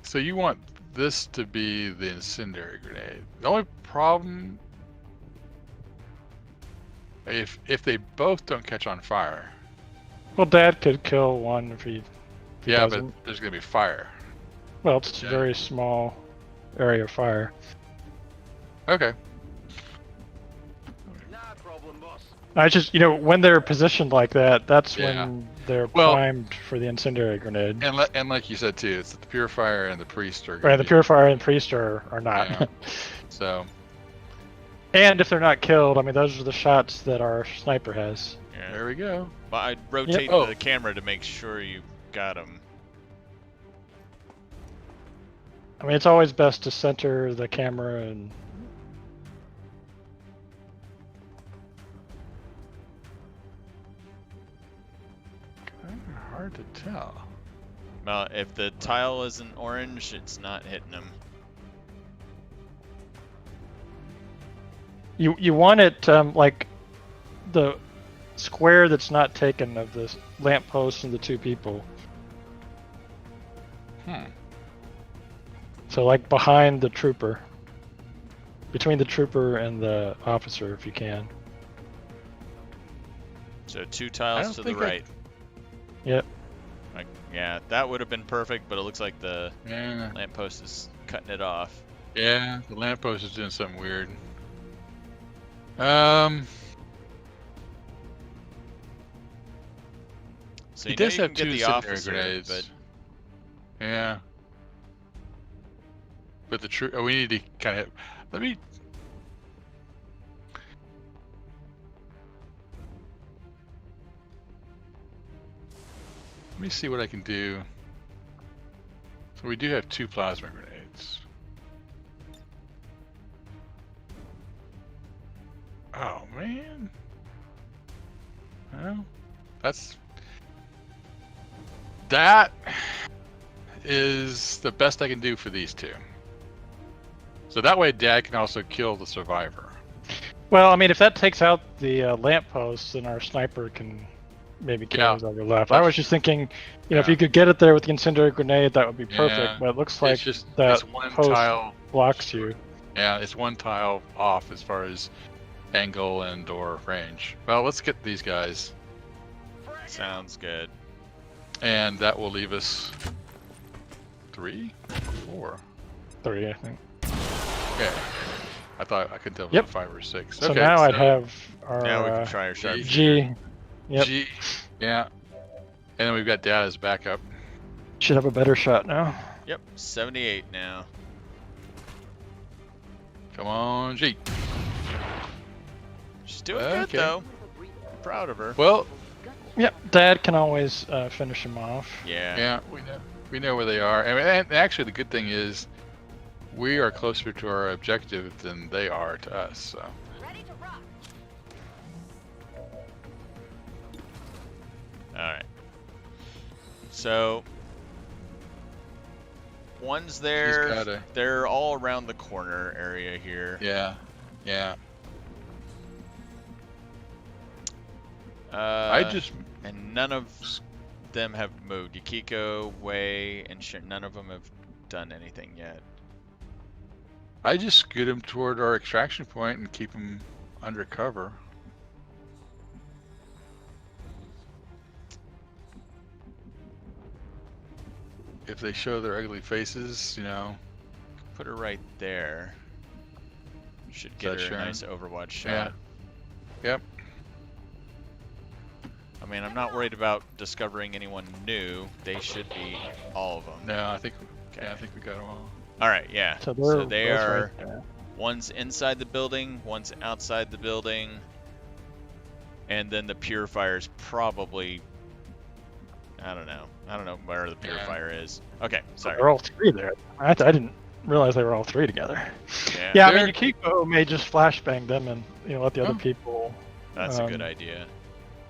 so you want this to be the incendiary grenade. The only problem, if they both don't catch on fire. Well, Dad could kill one if he Yeah, doesn't. but there's gonna be fire. Well, it's a very small area of fire. Okay. I just, when they're positioned like that, that's Yeah. when they're Well- primed for the incendiary grenade. And like you said too, it's the purifier and the priest are. Right, gonna the be- purifier and priest are not. Yeah. So. And if they're not killed, I mean, those are the shots that our sniper has. Yeah. There we go. But I'd rotate Oh. the camera to make sure you got him. I mean, it's always best to center the camera and. Kind of hard to tell. Well, if the tile isn't orange, it's not hitting him. You want it like the square that's not taken of the lamppost and the 2 people. So like behind the trooper. Between the trooper and the officer, if you can. So 2 tiles to the think right. Yep. Yeah, that would have been perfect, but it looks like the Yeah. lamppost is cutting it off. Yeah, the lamppost is doing something weird. So he you know does you have can get 2 the incendiary officer, grenades. but Yeah. But the true, we need to kind of, let me see what I can do. So we do have 2 plasma grenades. Oh man. Well, that is the best I can do for these 2. So that way Dad can also kill the survivor. Well, I mean, if that takes out the lamppost, then our sniper can maybe kill who's ever left. I was just thinking, you know, if you could get it there with the incendiary grenade, that would be perfect. But it looks like that one post tile blocks you. Yeah, it's 1 tile off as far as angle and or range. Well, let's get these guys. sounds good. And that will leave us 3 or 4. 3, I think. Okay. I thought I could tell if Yep. it was 5 or 6. So okay, now I'd have our now we can try our sharpshooter. G. Yep. G. Yeah. And then we've got Dad as backup. Should have a better shot now. Yep, 78 now. Come on, G. She's doing good though. Proud of her. Well, yep. Dad can always finish him off. Yeah. Yeah, we know where they are, and actually the good thing is we are closer to our objective than they are to us. So. Ready to rock. All right. So one's there. They're all around the corner area here. Yeah. Yeah. And none of them have moved. Yukiko, Wei, and none of them have done anything yet. I just scoot them toward our extraction point and keep them under cover. If they show their ugly faces, you know. Put her right there. Should get her a nice Overwatch shot. Yeah. Yep. I mean, I'm not worried about discovering anyone new. They should be all of them. No, I think. Okay. Yeah, I think we got them all. All right, yeah. So they are. Right, one's inside the building, one's outside the building, and then the purifier's probably. I don't know where the purifier is. Okay, sorry. They're all 3 there. I didn't realize they were all 3 together. Yeah. Yeah, I mean, Yukiko may just flashbang them and let the other people. That's a good idea.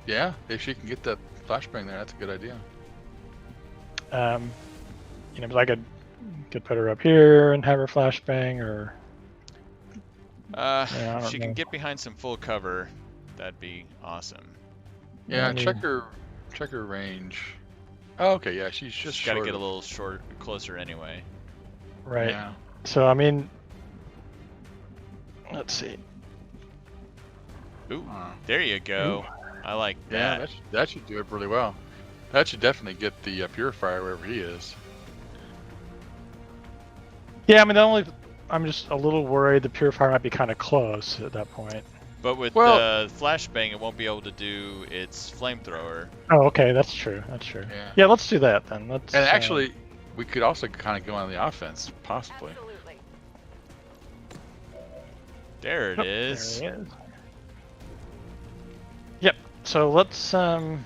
Yeah, if she can get that flashbang there, that's a good idea. But I could put her up here and have her flashbang, or. If she can get behind some full cover, that'd be awesome. Yeah, check her range. Oh, okay, yeah, she's just got to get a little closer anyway. Right. Yeah. So I mean, let's see. Ooh, there you go. Ooh. I like that. Yeah, that should do it really well. That should definitely get the purifier wherever he is. Yeah, I mean, I'm just a little worried the purifier might be kind of close at that point. But with the flashbang, it won't be able to do its flamethrower. Oh, okay, that's true. That's true. Yeah, let's do that then. Let's. And actually, we could also kind of go on the offense, possibly. Absolutely. There it is. There it is. Yep. So let's So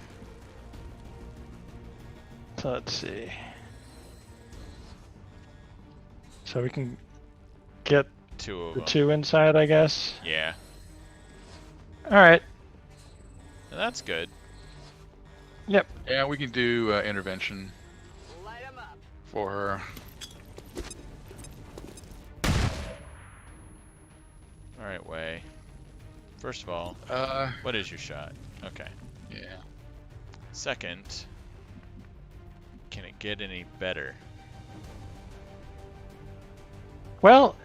let's see. So we can get 2 of the them. 2 inside, I guess. Yeah. All right. That's good. Yep. Yeah, we can do intervention Light 'em up. for her. All right, Wei. First of all, what is your shot? Okay. Yeah. Second, can it get any better? Well,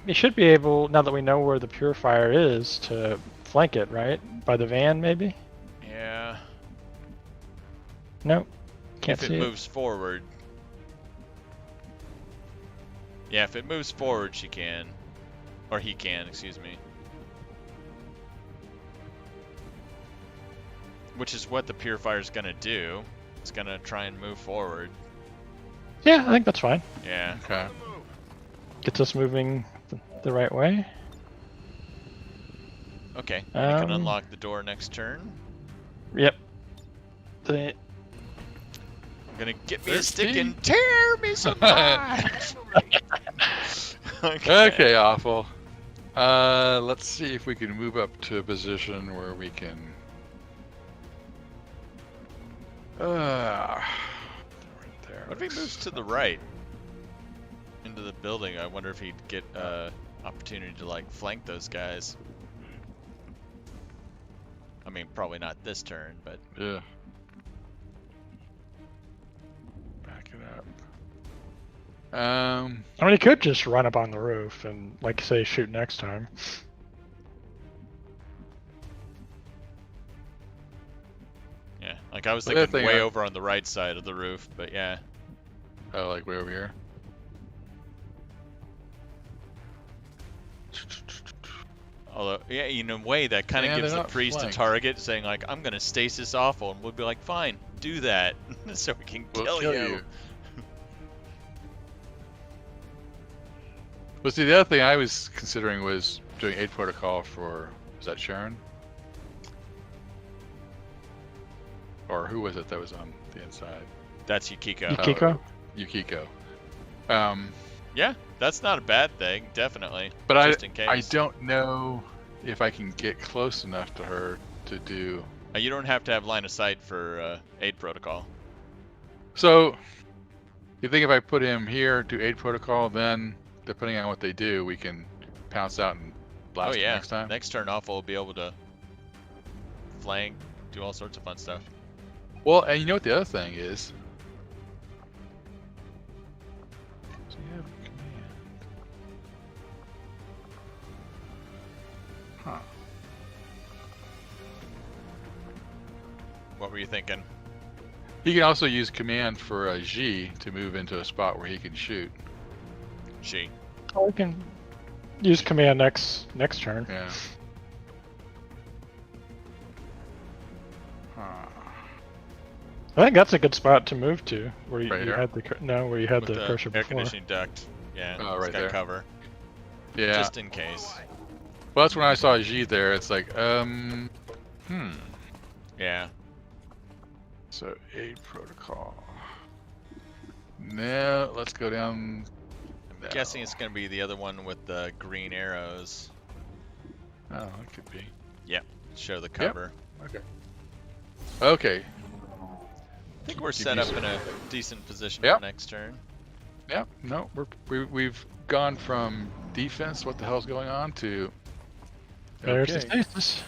you should be able, now that we know where the purifier is, to flank it, right? By the van, maybe? Yeah. No. Can't if see it moves forward. Yeah, if it moves forward, she can. Or he can, excuse me. Which is what the purifier's gonna do. It's gonna try and move forward. Yeah, I think that's fine. Yeah. Okay. Gets us moving the right way. Okay. And you can unlock the door next turn. Yep. I'm gonna get me a stick and tear me some knives. Okay, awful. Let's see if we can move up to a position where we can. Right there. What if he moves to the right into the building? I wonder if he'd get opportunity to like flank those guys. I mean, probably not this turn, but yeah. Back it up. I mean, he could just run up on the roof and, like, say, shoot next time. yeah, like I was thinking way over on the right side of the roof, but yeah. Oh, like way over here. Although, yeah, in a way, that kind of gives the priest a target, saying like, "I'm gonna stasis awful," and we'll be like, "Fine, do that, so we can kill you." Well, see, the other thing I was considering was doing aid protocol for, was that Sharon? Or who was it that was on the inside? That's Yukiko. Yukiko? Yukiko. Yeah, that's not a bad thing, definitely. But just in case. I don't know if I can get close enough to her to do... You don't have to have line of sight for aid protocol. So, you think if I put him here, do aid protocol, then, depending on what they do, we can pounce out and blast him next time? Next turn off, we'll be able to flank, do all sorts of fun stuff. Well, and you know what the other thing is? So you have a command. Huh. What were you thinking? He can also use command for a G to move into a spot where he can shoot. G. Oh, we can use command next turn. Yeah. I think that's a good spot to move to, where you, Right you had the where you had With the cursor air before. conditioning duct. Yeah, Oh, it's right got there. cover. Yeah. Just in case. Well, that's when I saw G there. It's like, Yeah. So aid protocol. Now let's go down. I'm guessing it's going to be the other one with the green arrows. Oh, it could be. Yep. Show the cover. Okay. Okay. I think we're set up in a decent position Yep. for next turn. Yep. No, we've gone from defense, what the hell's going on, to. There's the Okay. stasis.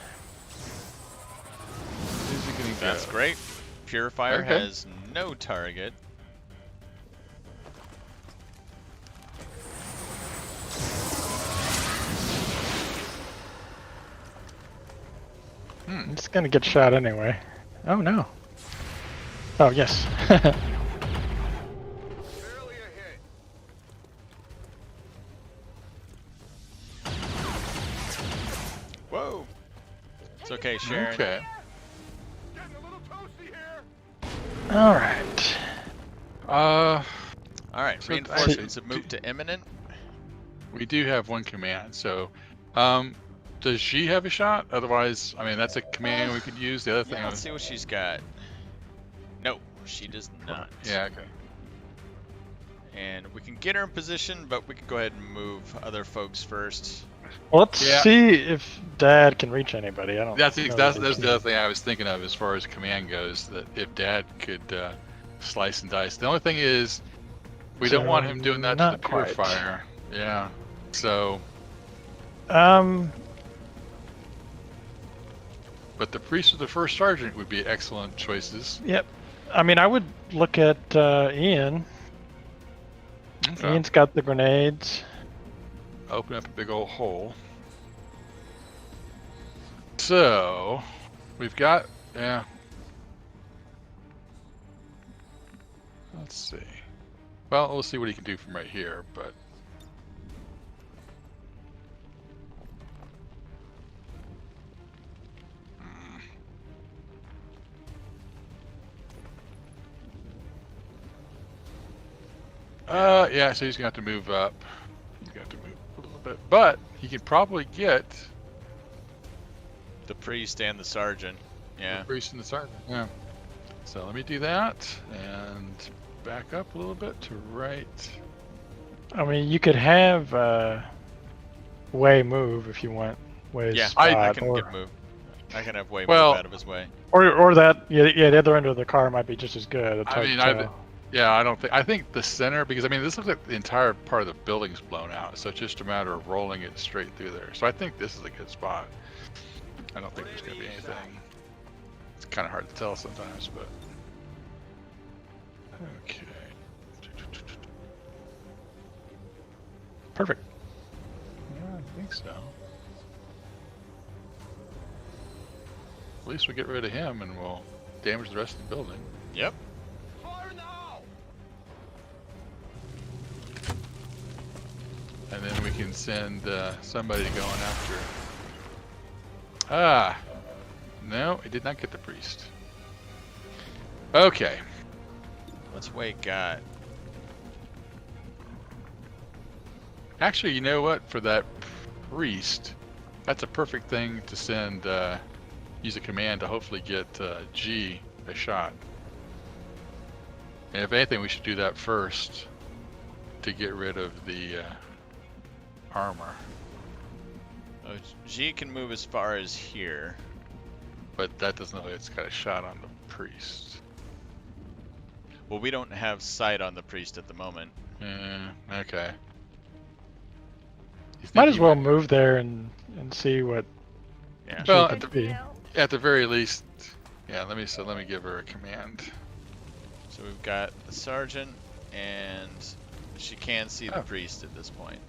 Who's it gonna That's go? great. Purifier Okay. has no target. I'm just gonna get shot anyway. Oh no. Oh yes. Whoa. It's okay, Sharon. Okay. All right. All right. So Reinforcements have moved to imminent. We do have one command, so does she have a shot? Otherwise, I mean, that's a command we could use. The other thing, Yeah, let's see what she's got. No, she does not. yeah, okay. And we can get her in position, but we can go ahead and move other folks first. Well, let's Yeah. see if Dad can reach anybody. I don't. That's know that's that that's he the can. other thing I was thinking of as far as command goes. That if Dad could slice and dice. The only thing is, we don't want him doing that to the Not quite. purifier. Yeah. So, but the priest or the first sergeant would be excellent choices. Yep. I mean, I would look at Ian. Okay. Ian's got the grenades. Open up a big old hole. So, we've got, yeah. Let's see. Well, we'll see what he can do from right here, but. Yeah, so he's gonna have to move up. He's gonna have to move a little bit, but he could probably get the priest and the sergeant. Yeah. the priest and the sergeant. Yeah. So let me do that and back up a little bit to right. I mean, you could have Way move if you want. Way's Yeah, spot, I can or, get moved. I can have Way Well- move out of his way. or that. Yeah, the other end of the car might be just as good. It's I hard mean, to tell. I don't think. I think the center, because I mean, this looks like the entire part of the building's blown out, so it's just a matter of rolling it straight through there. So I think this is a good spot. I don't think there's gonna be anything. It's kind of hard to tell sometimes, but okay. Perfect. Yeah, I think so. At least we get rid of him, and we'll damage the rest of the building. Yep. And then we can send somebody going after. Ah, no, it did not get the priest. Okay. What's Way got? Actually, you know what? For that priest, that's a perfect thing to send. Use a command to hopefully get G a shot. And if anything, we should do that first to get rid of the armor. Oh, G can move as far as here. But that doesn't look like it's got a shot on the priest. Well, we don't have sight on the priest at the moment. Okay. Might as well move there and see what. Yeah. Well, she could be. at the very least, yeah. Let me give her a command. So we've got the sergeant, and she can see the priest at this point.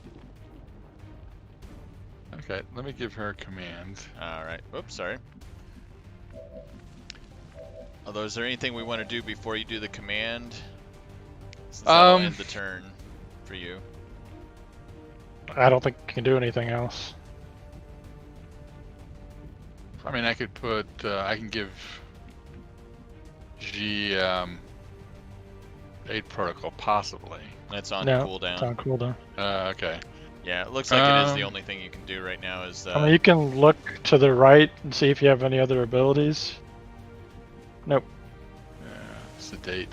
Okay, let me give her a command. All right. Oops, sorry. Although, is there anything we want to do before you do the command? Since that'll end the turn for you. I don't think you can do anything else. I mean, I could put. I can give G aid protocol possibly. That's on No, cooldown. it's on cooldown. Okay. Yeah, it looks like it is the only thing you can do right now. Is I mean, you can look to the right and see if you have any other abilities. Nope. Sedate.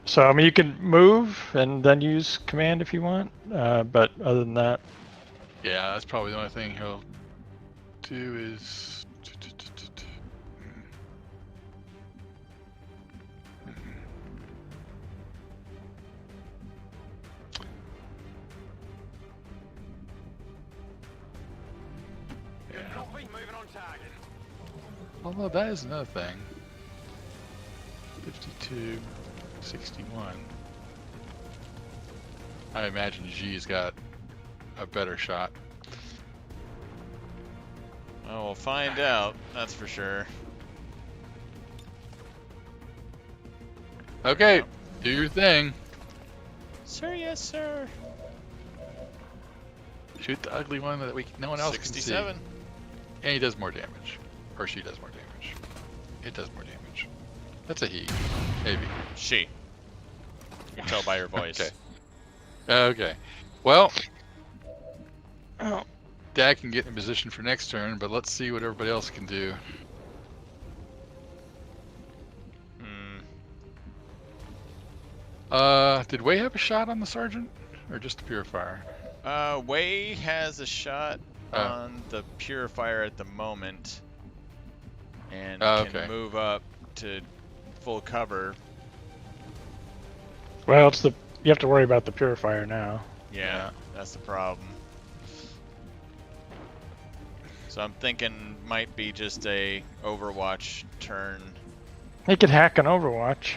So I mean, you can move and then use command if you want, but other than that, Yeah, that's probably the only thing he'll do is. Although that is another thing. 52, 61. I imagine G's got a better shot. Well, we'll find out. That's for sure. Okay, do your thing. Sir, yes, sir. Shoot the ugly one that no one else 67. can see. And he does more damage. Or she does more damage. It does more damage. That's a he. Maybe. She. You can tell by her voice. Okay. Okay. Well, Dad can get in position for next turn, but let's see what everybody else can do. Did Way have a shot on the sergeant? Or just the purifier? Way has a shot on the purifier at the moment. And can move up to full cover. well, you have to worry about the purifier now. Yeah, that's the problem. So I'm thinking might be just a Overwatch turn. He could hack an Overwatch.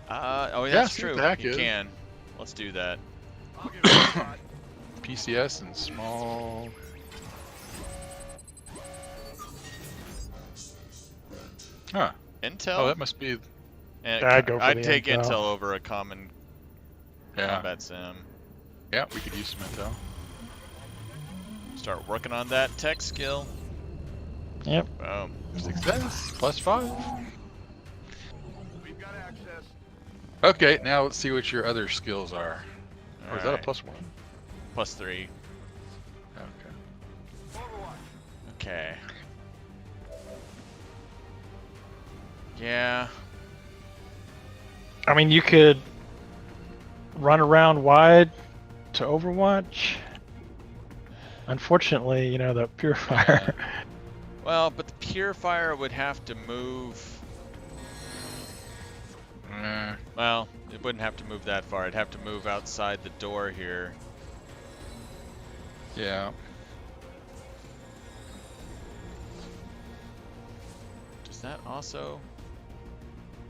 Oh, yeah, that's true. You can. Let's do that. PCS and small. Huh. Intel? Oh, that must be. And I'd go for I'd the take intel. Intel over a common combat sim. Yeah, we could use some intel. Start working on that tech skill. Yep. Boom. Success. +5. We've got access. Okay, now let's see what your other skills are. Or is that a Alright. +1? +3. Okay. Okay. Yeah. I mean, you could run around wide to Overwatch. Unfortunately, you know, the Purifier. Well, but the Purifier would have to move. Well, it wouldn't have to move that far. It'd have to move outside the door here. Yeah. Does that also?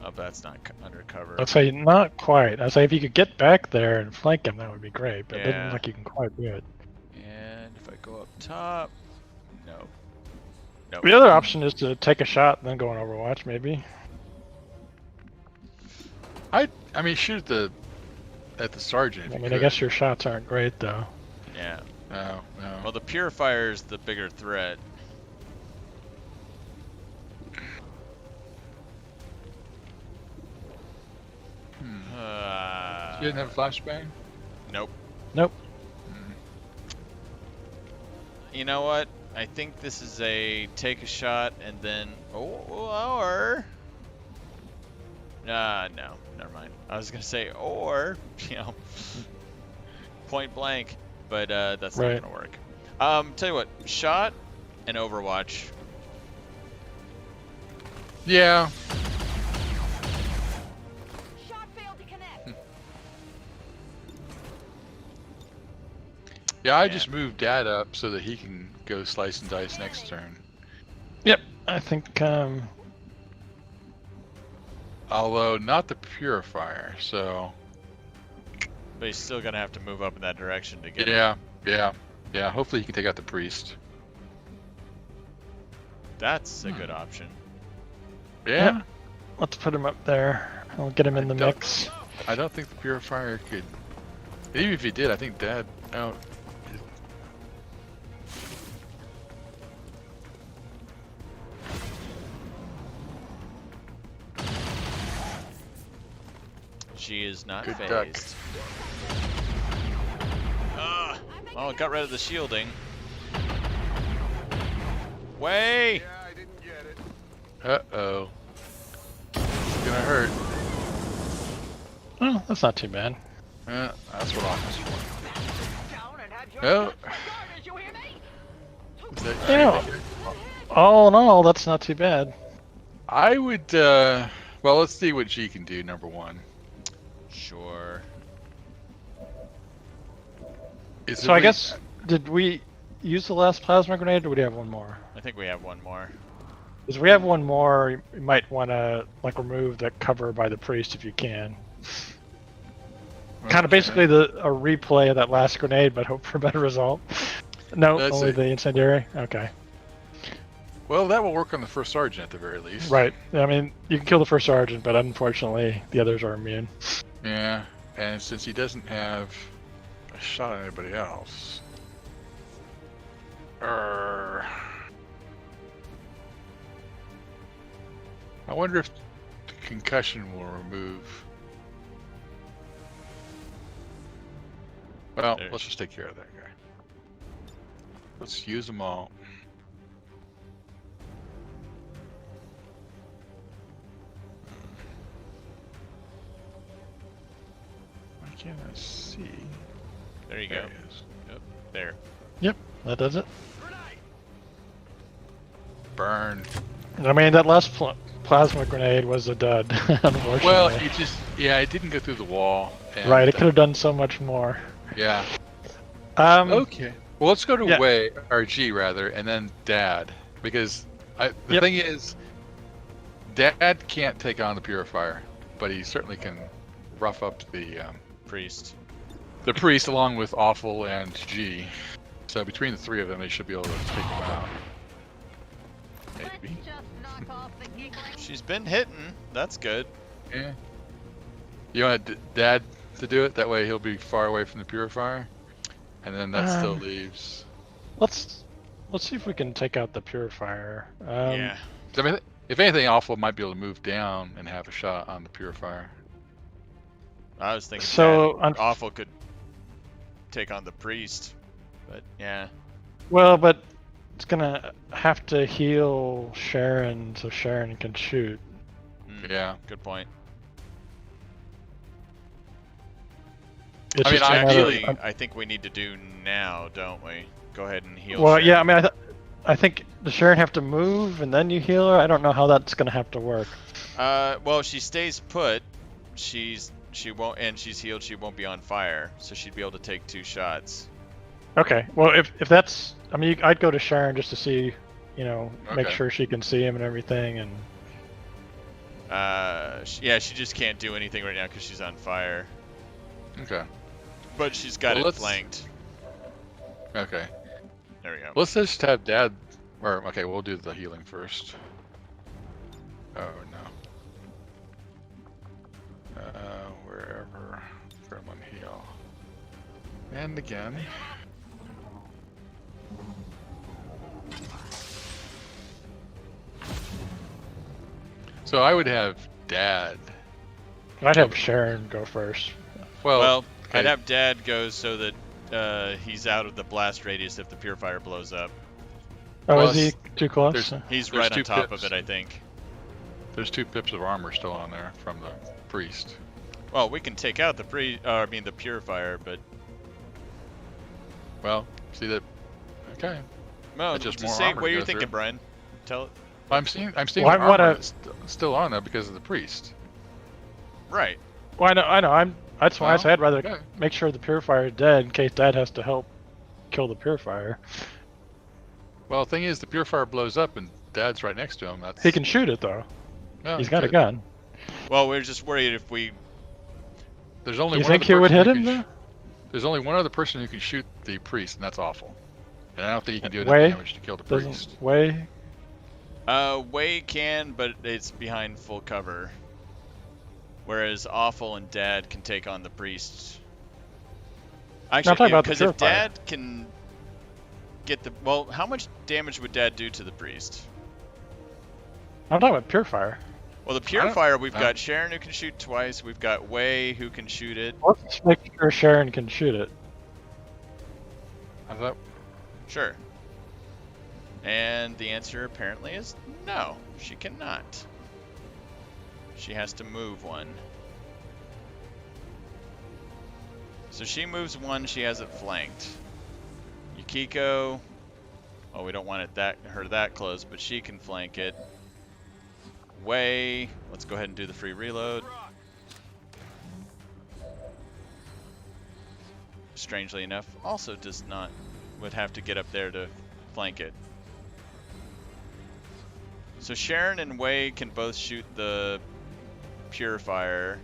Oh, but that's not undercover. I'd say not quite. I'd say if you could get back there and flank him, that would be great. But it doesn't Yeah. look like you can quite do it. And if I go up top, no. Nope. The other option is to take a shot and then go on Overwatch, maybe. I mean, shoot at the sergeant. If I you mean, I could. guess your shots aren't great though. Yeah. No. Well, the Purifier's the bigger threat. You didn't have a flashbang? Nope. Nope. You know what? I think this is a take a shot and then or no, never mind. I was gonna say or you know point blank, but that's Right. not gonna work. Tell you what, shot and Overwatch. Yeah. Shot failed to connect. Yeah, I just moved Dad up so that he can go slice and dice next turn. Yep. I think. Although not the Purifier, so. But he's still gonna have to move up in that direction to get. Yeah. Hopefully he can take out the priest. That's a good option. Yeah. Yep. Let's put him up there. I'll get him in the mix. I don't think the Purifier could. Even if he did, I think Dad out. She is not Good phased. duck. Oh, it got rid of the shielding. Way! Yeah, I didn't get it. Uh-oh. It's gonna hurt. Oh, that's not too bad. That's what offense for. Down and have your Oh. guts regarded, you hear me? Is that Yeah. All in all, that's not too bad. I would, well, let's see what G can do, number one. Sure. So I guess, did we use the last plasma grenade, or would we have one more? I think we have one more. Because we have one more, you might want to like remove that cover by the priest if you can. Kind of basically a replay of that last grenade, but hope for a better result. No, That's only it. the incendiary. Okay. Well, that will work on the first sergeant at the very least. Right. I mean, you can kill the first sergeant, but unfortunately, the others are immune. Yeah, and since he doesn't have a shot at anybody else. I wonder if the concussion will remove. Well, let's just take care of that guy. Let's use them all. Why can't I see? There you There go. he is. Yep, there. Yep, that does it. Burn. I mean, that last plasma grenade was a dud, unfortunately. Well, it just, yeah, it didn't go through the wall. And, right, it could have done so much more. Yeah. Okay. Well, let's go to Yeah. Way, or G rather, and then Dad. Because the thing is, Dad can't take on the Purifier, but he certainly can rough up the Priest. the priest along with Awful and G. So between the three of them, they should be able to take him out. Maybe. Let's just knock off the giggling. She's been hitting. That's good. Yeah. You want Dad to do it? That way he'll be far away from the Purifier. And then that still leaves. Let's see if we can take out the Purifier. I mean, if anything, Awful might be able to move down and have a shot on the Purifier. I was thinking So, Awful could take on the priest, but yeah. Well, but it's gonna have to heal Sharon so Sharon can shoot. Yeah. Good point. It's I mean, just a matter of- Actually, I think we need to do now, don't we? Go ahead and heal Well, Sharon. yeah, I mean, I think does Sharon have to move and then you heal her? I don't know how that's gonna have to work. Well, she stays put. She won't, and she's healed. She won't be on fire, so she'd be able to take 2 shots. Okay, well, if that's, I mean, I'd go to Sharon just to see, you know, make Okay. sure she can see him and everything, and Yeah, she just can't do anything right now because she's on fire. Okay. But she's got Well, it flanked. Okay. There we go. Let's just have Dad. Or okay, we'll do the healing first. Oh no. Wherever. Gremlin heal. And again. So I would have Dad. I'd have Sharon go first. Well, okay. I'd have Dad go so that he's out of the blast radius if the purifier blows up. Oh, Plus, is he too close? He's there's right on 2 top pips. of it, I think. There's 2 pips of armor still on there from the priest. Well, we can take out the the purifier, but Well, see that? Okay. no. That's just Just more say armor what to you're go thinking, through. Brian. Tell. I'm seeing Well, the I armor wanna- that's still on there because of the priest. Right. Well, I know. That's why I said I'd rather okay. make sure the purifier is dead in case Dad has to help kill the purifier. Well, the thing is, the purifier blows up and Dad's right next to him. That's He can shoot it though. No, He's he got a could. gun. Well, we're just worried if we. There's only You one think other he would person hit who him can though? There's only one other person who can shoot the priest, and that's Awful. And I don't think he can do enough Way? damage to kill the priest. Doesn't Way? Way can, but it's behind full cover. Whereas Awful and Dad can take on the priest. I'm talking Actually, about the because if purifier. Dad can get the how much damage would Dad do to the priest? I'm talking about purifier. Well, the purifier, we've I- got Sharon who can shoot twice. We've got Way who can shoot it. Let's make sure Sharon can shoot it. I thought, Sure. And the answer apparently is no, she cannot. She has to move 1. So she moves 1, she has it flanked. Yukiko, well, we don't want it her that close, but she can flank it. Way, let's go ahead and do the free reload. Strangely enough, also would have to get up there to flank it. So Sharon and Way can both shoot the purifier,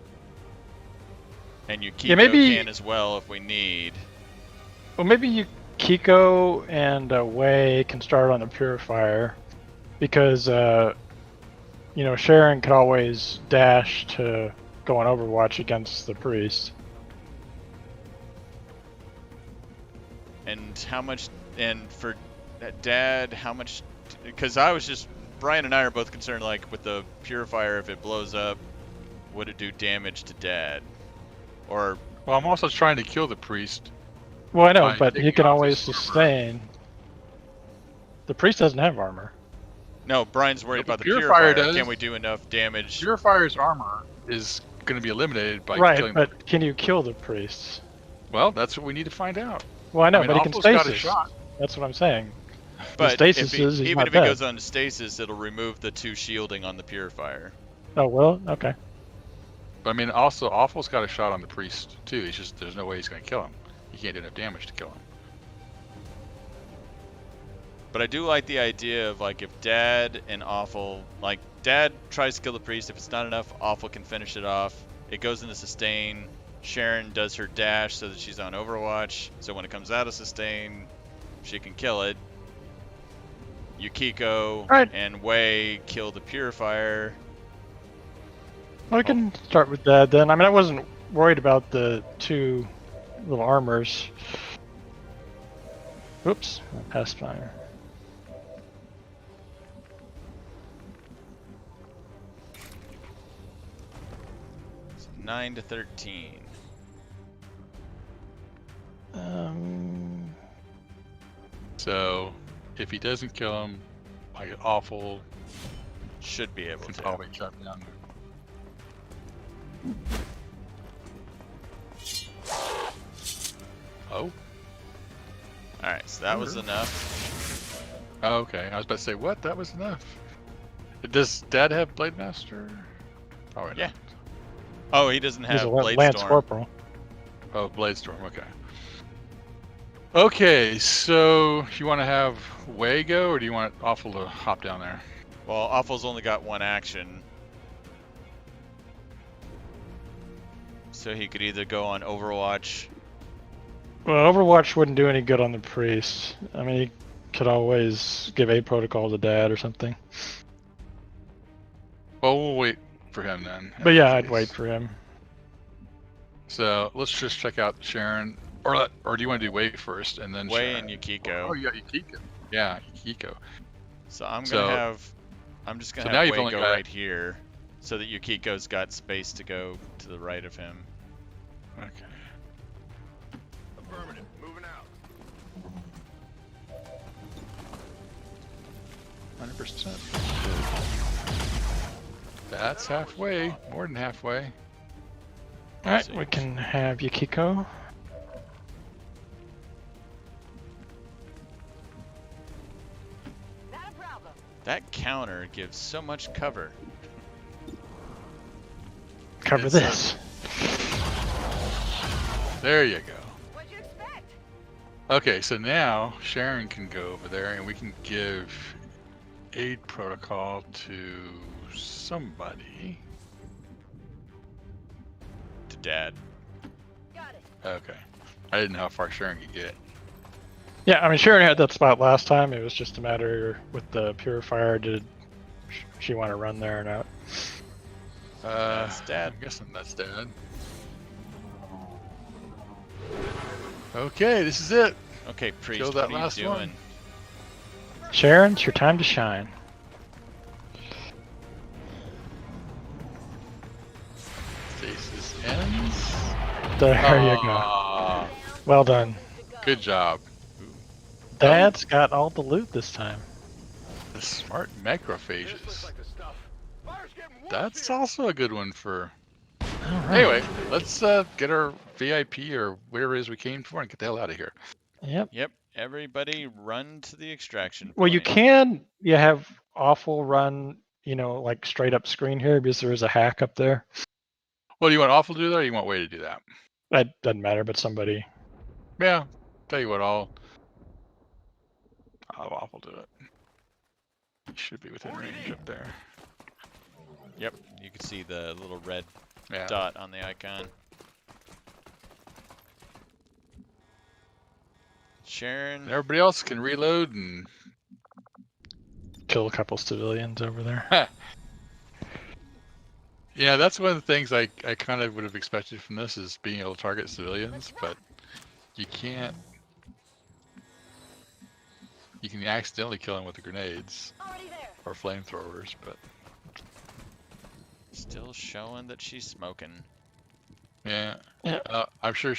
and Yukiko maybe- can as well if we need. Well, maybe Kiko and Way can start on the purifier because you know, Sharon could always dash to go on Overwatch against the priest. And how much? And for Dad, how much? Because Brian and I are both concerned, like with the purifier, if it blows up, would it do damage to Dad? Or well, I'm also trying to kill the priest. Well, I know, Fine, but take he me can off always his armor. sustain. The priest doesn't have armor. no, Brian's worried But about the the purifier. purifier does. Can we do enough damage? Purifier's armor is going to be eliminated by Right, killing but can you kill the priest? Well, that's what we need to find out. Well, I know, I mean, but he can Awful's got a stasis. shot. That's what I'm saying. But stasis if is, he's even not if he dead. goes on to stasis, it'll remove the 2 shielding on the purifier. Oh, well, okay. But I mean, also, Awful's got a shot on the priest, too. He's just, there's no way he's going to kill him. He can't do enough damage to kill him. But I do like the idea of, like, if Dad and Awful, like, Dad tries to kill the priest. If it's not enough, Awful can finish it off. It goes into sustain. Sharon does her dash so that she's on Overwatch. So when it comes out of sustain, she can kill it. Yukiko Right. and Way kill the purifier. Well, we can start with that then. I mean, I wasn't worried about the 2 little armors. Oops, I passed fire. So 9 to 13. So if he doesn't kill him, like awful Should be able can to. probably shut down. Oh. Alright, so that was enough. Oh, okay. I was about to say, what? That was enough. Does Dad have Blade Master? Probably Yeah. not. Oh, he doesn't He's have a Blade Lance Storm. Corporal. Oh, Blade Storm. Okay. Okay, so you want to have Way go, or do you want Awful to hop down there? Well, Awful's only got one action. So he could either go on Overwatch. Well, Overwatch wouldn't do any good on the priest. I mean, he could always give a protocol to Dad or something. Well, we'll wait for him then. But yeah, I'd wait for him. So let's just check out Sharon, or do you want to do Way first and then Way Sharon? and Yukiko. Oh, you got Yukiko. Yeah, Yukiko. So I'm So- gonna have. I'm just so gonna now have you've Way only go got- right here, so that Yukiko's got space to go to the right of him. Okay. Affirmative. Moving out. 100%. That's halfway. More than halfway. Alright, we can have Yukiko. Not a problem. That counter gives so much cover. Cover It's, this. There you go. What'd you expect? Okay, so now Sharon can go over there and we can give aid protocol to somebody. To Dad. Got it. Okay. I didn't know how far Sharon could get. Yeah, I mean, Sharon had that spot last time. It was just a matter with the purifier. Did she want to run there or not? That's Dad. I'm guessing that's Dad. Okay, this is it. Okay, Priest, Kill what that are you last doing? one. Sharon, it's your time to shine. Stasis ends. There you go. Ah, Well done. good job. Dad's got all the loot this time. The smart macrophages. Like the stuff. Fire's getting warm That's here. also a good one for. All right. Anyway, let's get our VIP or whatever it is we came for and get the hell out of here. Yep. Yep, everybody run to the extraction Well, you point. can have Awful run, like straight up screen here because there is a hack up there. Well, do you want Awful to do that or you want Way to do that? That doesn't matter, but somebody. Yeah, tell you what, I'll have Awful do it. He should be within range up there. Yep, you can see the little red Yeah. dot on the icon. Sharon. And everybody else can reload and Kill a couple civilians over there. yeah, that's one of the things I kind of would have expected from this is being able to target civilians, but you can't. You can accidentally kill them with the grenades Already there. or flamethrowers, but Still showing that she's smoking. yeah. Yeah. I'm sure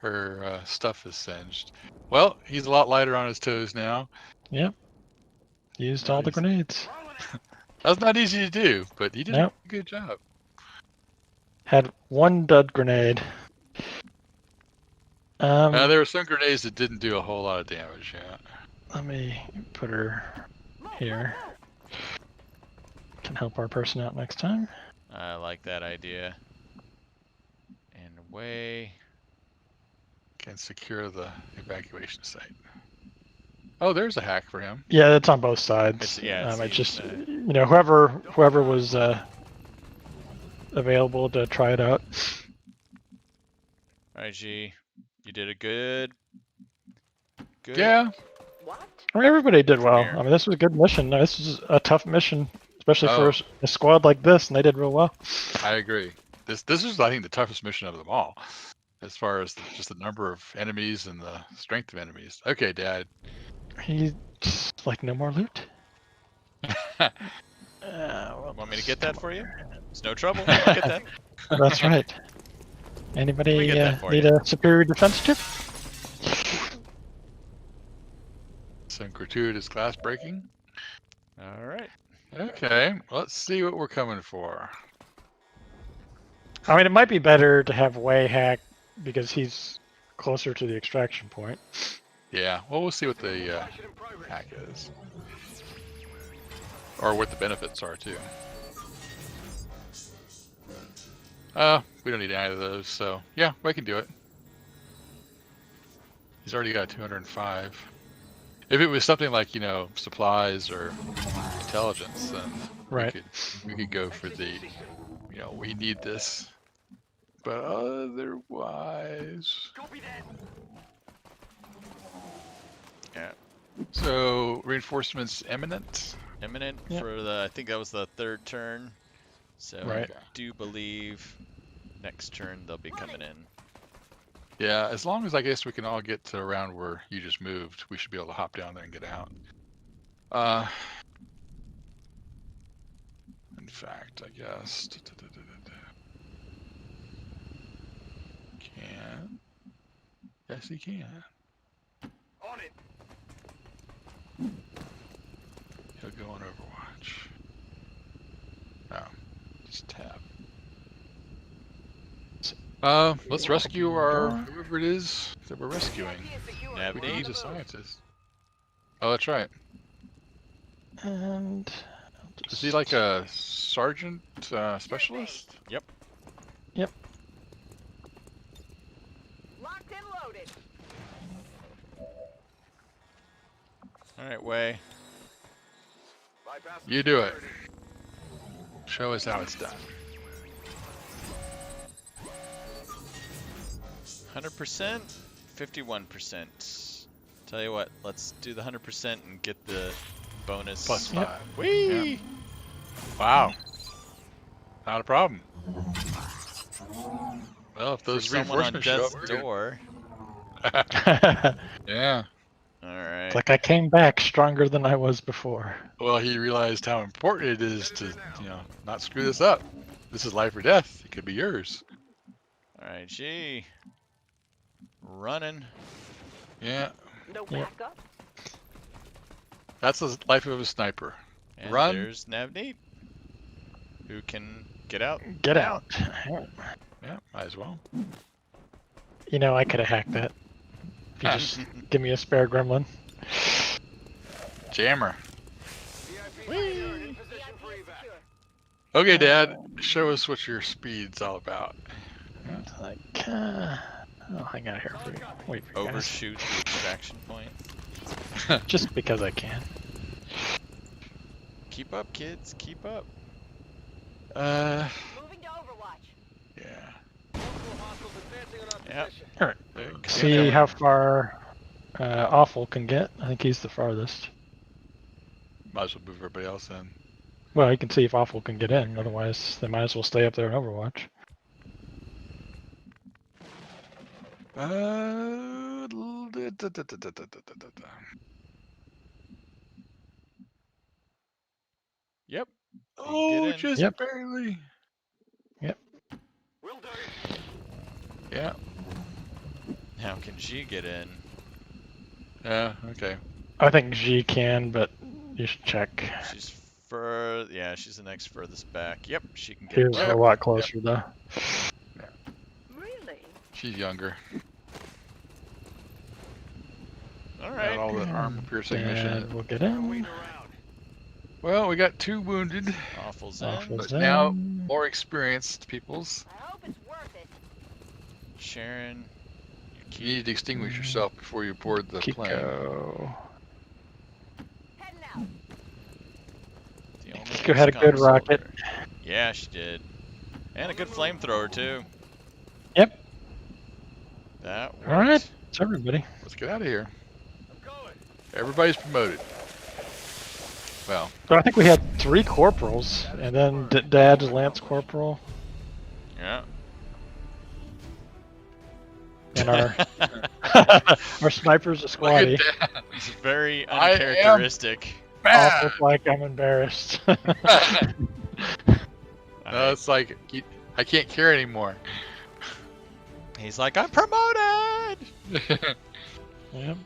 her stuff is singed. Well, he's a lot lighter on his toes now. Yep. Used all the Nice. grenades. That's not easy to do, but he did Nope. a good job. Had one dud grenade. There were some grenades that didn't do a whole lot of damage. Yeah. Let me put her here. Can help our person out next time. I like that idea. And Way. Can secure the evacuation site. Oh, there's a hack for him. Yeah, it's on both sides. It's- yeah, it's it's just used, whoever was available to try it out. Alright, G. You did a good. Yeah. What? I mean, everybody did well. Here. I mean, this was a good mission. This was a tough mission, especially Oh. for a squad like this, and they did real well. I agree. This is, I think, the toughest mission of them all, as far as just the number of enemies and the strength of enemies. Okay, Dad. He's just like, no more loot. Well, Want me to get that for you? It's no trouble. I'll get that. that's right. We Anybody get that for need you. a superior defense chip? gratuitous glass breaking. All right. Okay, let's see what we're coming for. I mean, it might be better to have Way hack because he's closer to the extraction point. Yeah, well, we'll see what the hack is. Or what the benefits are, too. We don't need any of those, so yeah, we can do it. He's already got 205. If it was something like, you know, supplies or intelligence, then Right. we could go for the, you know, we need this. But otherwise... Yeah. So, reinforcements imminent? Imminent Yep. for the, I think that was the 3rd turn. So Right. I do believe next turn they'll be coming in. Yeah, as long as I guess we can all get to around where you just moved, we should be able to hop down there and get out. In fact, I guess. Can. Yes, he can. On it. He'll go on Overwatch. Oh, just tap. Let's rescue our whoever it is that we're rescuing. We can use a scientist. Oh, that's right. And Is he like a sergeant specialist? Yep. Yep. Locked and loaded. All right, Way. You do it. Show us how it's done. 100%, 51%. Tell you what, let's do the 100% and get the bonus. Plus 5. Yep. Whee! Yep. Wow. Not a problem. Well, if those For someone on reinforcements show up, death's we're good. door. Yeah. All right. It's like I came back stronger than I was before. Well, he realized how important it is to, you know, not screw this up. This is life or death. It could be yours. All right, G. Running. Yeah. No Yep. backup. That's the life of a sniper. And Run. there's Navneet, who can get out. Get out. Yeah, might as well. You know, I could have hacked that. If you just give me a spare gremlin. Jammer. Whee! Okay, Dad. Show us what your speed's all about. It's like, I'll hang out here for you. Wait for you guys. Overshoot the extraction point. Just because I can. Keep up, kids. Keep up. Moving to Overwatch. Yeah. Yep. All right. Okay. See how far Awful can get. I think he's the farthest. Might as well move everybody else in. Well, you can see if Awful can get in. Otherwise, they might as well stay up there in Overwatch. Yep. Oh, in. just Yep. barely. Yep. Yeah. How can she get in? Yeah. Okay. I think G can, but you should check. She's she's the next furthest back. Yep, she can get Here's in. a lot closer, though. Really? She's younger. All Got right. all the armor piercing mission. And we'll get in. Well, we got 2 wounded, Awful's in. Awful's but now in. more experienced peoples. I hope it's worth it. Sharon. You need to extinguish yourself before you board the plane. Kiko. Heading out. The only Kiko had a XCOM good rocket. soldier. Yeah, she did. And a good flamethrower, too. Yep. That worked. All right. It's everybody. Let's get out of here. Everybody's promoted. Well, So I think we had 3 corporals, and then Dad's Lance Corporal, Yeah. and our our sniper's a look squatty. at that. It's very I am uncharacteristic. Awful Bad. like I'm embarrassed. No, Alright. it's like I can't care anymore. He's like, I'm promoted! Yep.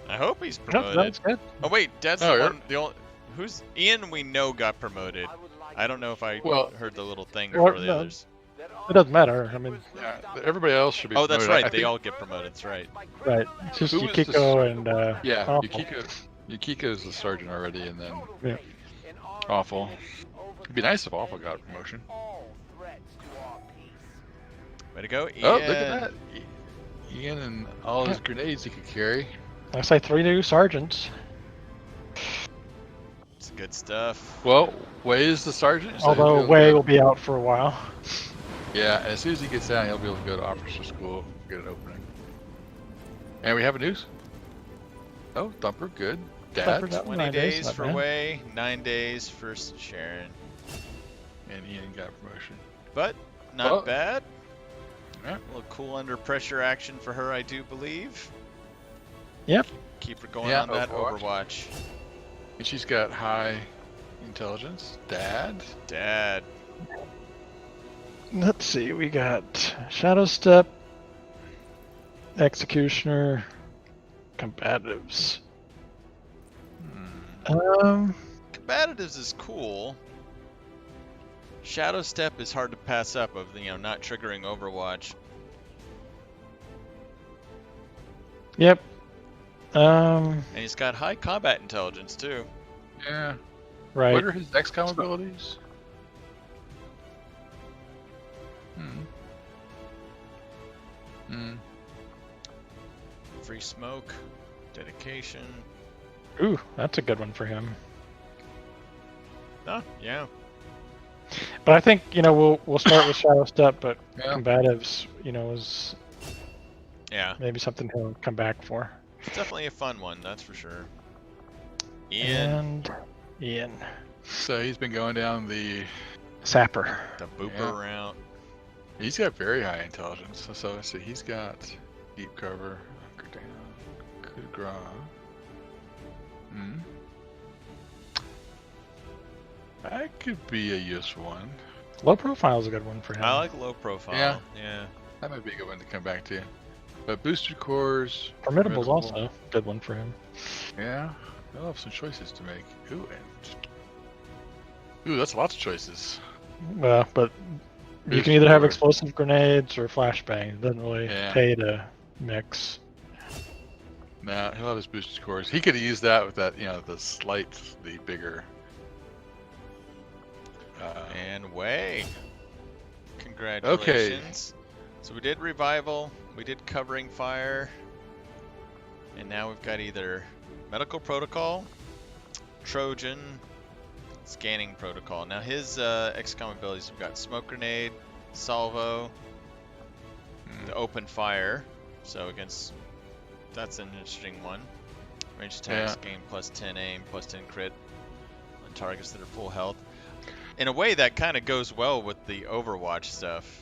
I hope he's Nope, promoted. that's good. Oh wait, Dad's Oh, the yeah. one. The only who's Ian we know got promoted. I don't know if I heard the little thing Well, for the no, others. it doesn't matter. I mean, Yeah, everybody else should be Oh, promoted. that's right. I They think- all get promoted. That's right. right. It's just Who was Yukiko and Yeah, Awful. Yukiko's the sergeant already, and then Yeah. Awful. It'd be nice if Awful got a promotion. Way to go, Ian. Oh, look at that. Ian and all his grenades he could carry. I say 3 new sergeants. It's good stuff. Well, Way is the sergeant. so he'll be Although able to Way go- will be out for a while. Yeah, as soon as he gets out, he'll be able to go to officer school, get an opening. And we have a news. Oh, Thumper, good. Dad. Thumper got 20 9 days not for bad. Way, 9 days for Sharon. And Ian got a promotion. But not Oh. bad. Yeah. A little cool under pressure action for her, I do believe. Yep. Keep her going Yeah, on that Overwatch. Overwatch. And she's got high intelligence. Dad. Dad. Let's see, we got Shadow Step, Executioner, Combatives. Combatives is cool. Shadow Step is hard to pass up of not triggering Overwatch. Yep. And he's got high combat intelligence too. Yeah. Right. What are his XCOM abilities? Free smoke, dedication. Ooh, that's a good one for him. Oh, yeah. But I think we'll start with Shadow Step, but Yeah. Combatives, is Yeah. maybe something he'll come back for. It's definitely a fun one, that's for sure. Ian, And Ian, So he's been going down the. Sapper. the booper Yeah. route. He's got very high intelligence. So he's got deep cover, hunker down, coup de grace. That could be a useful one. Low profile is a good one for him. I like low profile. Yeah. Yeah. That might be a good one to come back to. But booster cores. Formidable's also a good one for him. Yeah. They'll have some choices to make. Ooh, that's lots of choices. Well, but you Booster can either have core. explosive grenades or flashbang. It doesn't really Yeah. pay to mix. Now he'll have his booster cores. He could use that with that, the slightly bigger. And Way. Congratulations. So we did revival, we did covering fire, and now we've got either medical protocol, Trojan, scanning protocol. Now his XCOM abilities, we've got smoke grenade, salvo, the open fire. So that's an interesting one. Range attacks gain plus 10 aim, plus 10 crit on targets that are full health. In a way, that kind of goes well with the Overwatch stuff.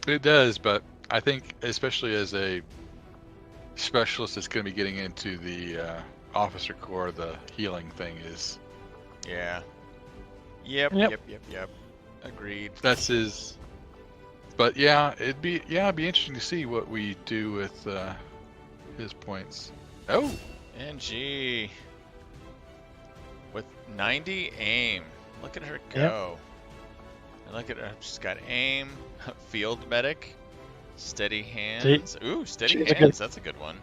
It does, but I think, especially as a specialist that's going to be getting into the officer corps, the healing thing is. Yeah. Yep. Agreed. That's his. But yeah, it'd be interesting to see what we do with his points. Oh. NG with 90 aim. Look at her go. And look at her. She's got aim, field medic, steady hands. Ooh, steady hands. That's a good one.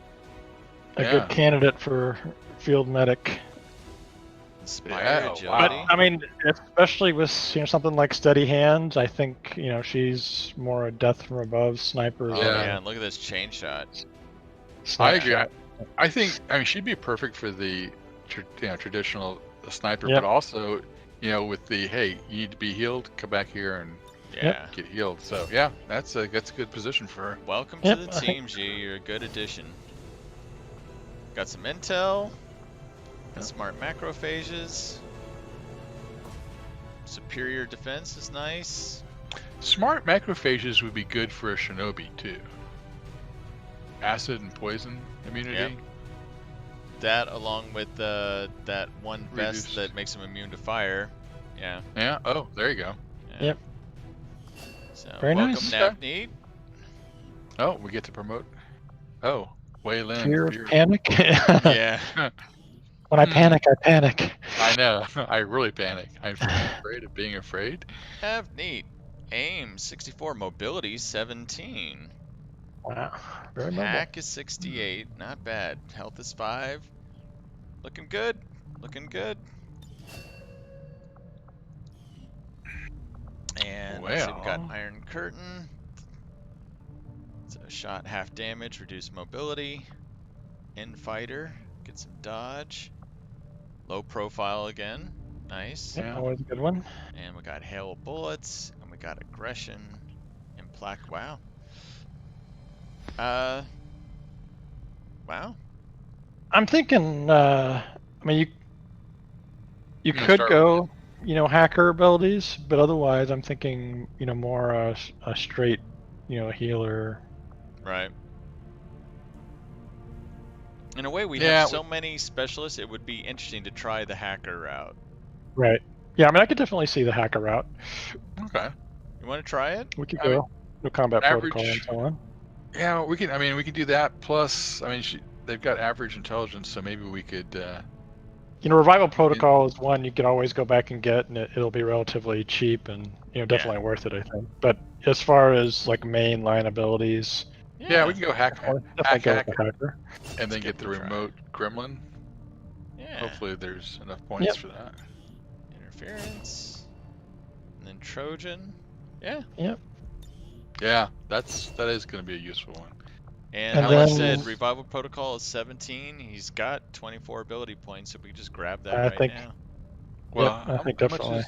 A good candidate for field medic. Inspired agility. But I mean, especially with something like steady hands, I think she's more a death from above sniper. Oh yeah, and look at this chain shot. I agree. I think she'd be perfect for the traditional sniper, but also with the hey, you need to be healed, come back here and get healed. So yeah, that's a good position for her. Welcome to the team, G. You're a good addition. Got some intel. Got smart macrophages. Superior defense is nice. Smart macrophages would be good for a shinobi too. Acid and poison immunity. Yep. That along with that one vest that makes him immune to fire. Yeah. Yeah. Oh, there you go. Yeah. Yep. So Very welcome, nice. Navneed. Oh, we get to promote. Oh, Waylon, Fear of panic. Yeah. When I panic, I panic. I know. I really panic. I'm afraid of being afraid. Neat. Aim 64, mobility 17. Wow, very mobile. Hack is 68, not bad. Health is 5. Looking good. Looking good. And let's see, we got Iron Curtain. So shot half damage, reduce mobility. Infighter, get some dodge. Low profile again. Nice. Yeah, always a good one. And we got hail of bullets, and we got aggression and plaque. Wow. Wow. I'm thinking. I mean, you could go, hacker abilities, but otherwise, I'm thinking, more a straight, healer. Right. In a way, we have so many specialists, it would be interesting to try the hacker route. Right. Yeah, I mean, I could definitely see the hacker route. Okay. You want to try it? We could go no combat protocol and so on. Yeah, we can. I mean, we can do that. Plus, I mean, they've got average intelligence, so maybe we could. Revival protocol is one you can always go back and get, and it'll be relatively cheap and definitely worth it, I think. But as far as like mainline abilities, yeah, we can go hack, hacker, and then get the remote gremlin. Yeah. Hopefully, there's enough points for that. Interference, and then Trojan. Yeah. Yep. Yeah, that is going to be a useful one. And how I said, Revival Protocol is 17. He's got 24 ability points, so we can just grab that now. Well, I think definitely.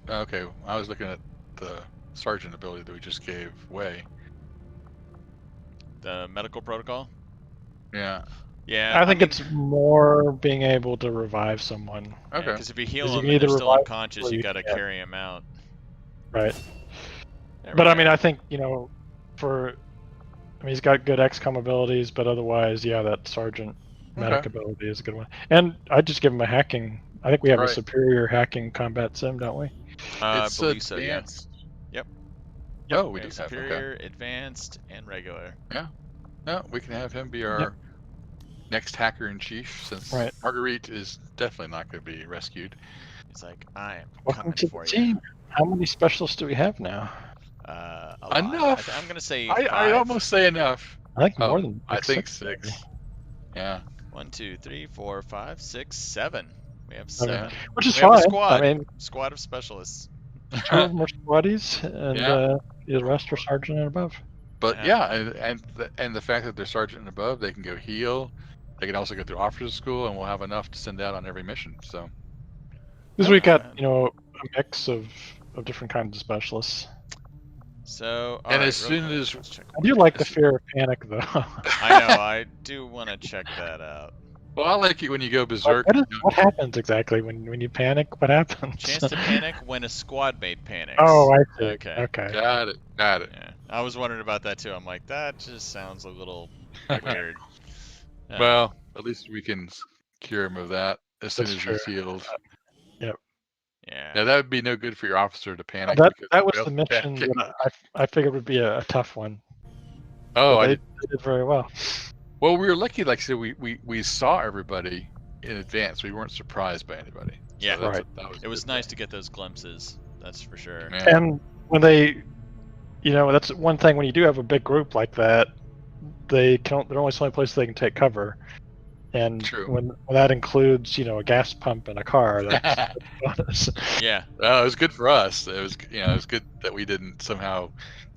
Okay, I was looking at the Sergeant ability that we just gave Way. The Medical Protocol? Yeah. Yeah. I think it's more being able to revive someone. Okay. Because if you heal them and they're still unconscious, you got to carry them out. Right. But I mean, I think, he's got good XCOM abilities, but otherwise, that Sergeant medic ability is a good one. And I'd just give him a hacking. I think we have a superior hacking combat sim, don't we? I believe so, yeah. Yep. Oh, we do have superior, advanced, and regular. Yeah. No, we can have him be our next hacker in chief, since Marguerite is definitely not going to be rescued. He's like, I am Welcome coming to for the team. you. How many specialists do we have now? Enough. I'm gonna say I almost say enough. I think more than. I think 6. Yeah. 1, 2, 3, 4, 5, 6, 7. We have 7. Which is fine. A squad. I mean, squad of specialists. 2 of them are squaddies, and the rest are sergeant and above. But and the fact that they're sergeant and above, they can go heal. They can also go through officers school, and we'll have enough to send out on every mission. So. Because we got a mix of different kinds of specialists. So, as soon as I do like the fear of panic, though. I know, I do want to check that out. Well, I like it when you go berserk. What happens exactly when you panic? What happens? Chance to panic when a squad mate panics. Oh, I see. Okay. Got it. Yeah. I was wondering about that too. I'm like, that just sounds a little weird. Well, at least we can cure him of that as soon as he's healed. Yep. Yeah, that would be no good for your officer to panic. That was the mission that I figured would be a tough one. Oh, they did very well. Well, we were lucky. Like I said, we saw everybody in advance. We weren't surprised by anybody. Yeah, so it was nice to get those glimpses. That's for sure. Yeah. And when they, that's one thing when you do have a big group like that, they're only so many places they can take cover. And when that includes, a gas pump and a car, that's bonus. Yeah. Well, it was good for us. It was, it was good that we didn't somehow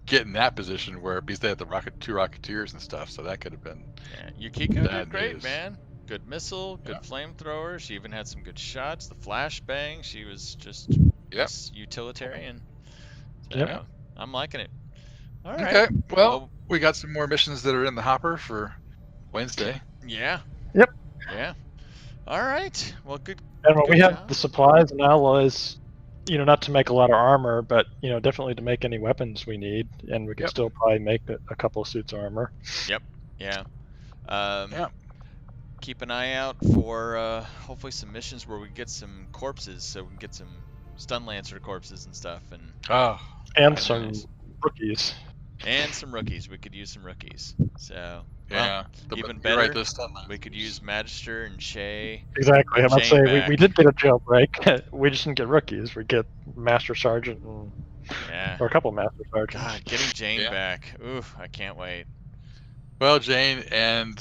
get in that position because they had the two Rocketeers and stuff, so that could have been. Yeah, Yukiko did great, man. Good missile, good flamethrower. She even had some good shots. The flashbang, she was just utilitarian. So, I'm liking it. All right. Okay. Well, we got some more missions that are in the hopper for Wednesday. Yeah. Yep. Yeah. All right. Well, good. And when we have the supplies and alloys, not to make a lot of armor, but definitely to make any weapons we need, and we can still probably make a couple of suits of armor. Yep. Yeah. Keep an eye out for hopefully some missions where we get some corpses, so we can get some stun lancer corpses and stuff, and some rookies. And some rookies. We could use some rookies. So Yeah. Even You're better. right this time. We could use Magister and Shay. Exactly. I'm not Jane saying we back. did get a jailbreak. We just didn't get rookies. We get Master Sergeant and or a couple Master Sergeants. God, getting Jane Yeah. back. Oof, I can't wait. Well, Jane and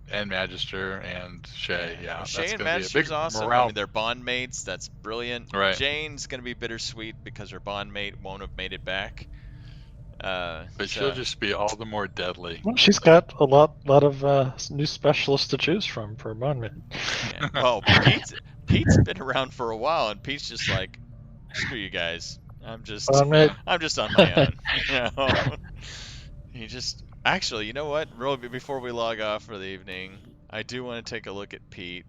Magister and Shay, yeah, Shay that's and gonna be a Magister's big awesome. morale. I mean, they're bond mates. That's brilliant. Right. Jane's gonna be bittersweet because her bond mate won't have made it back. But she'll just be all the more deadly. Well, she's got a lot of new specialists to choose from for Monmouth. Yeah. Well, Pete's been around for a while, and Pete's just like, screw you guys. I'm just on my own. You know. He just actually, you know what? Really, before we log off for the evening, I do want to take a look at Pete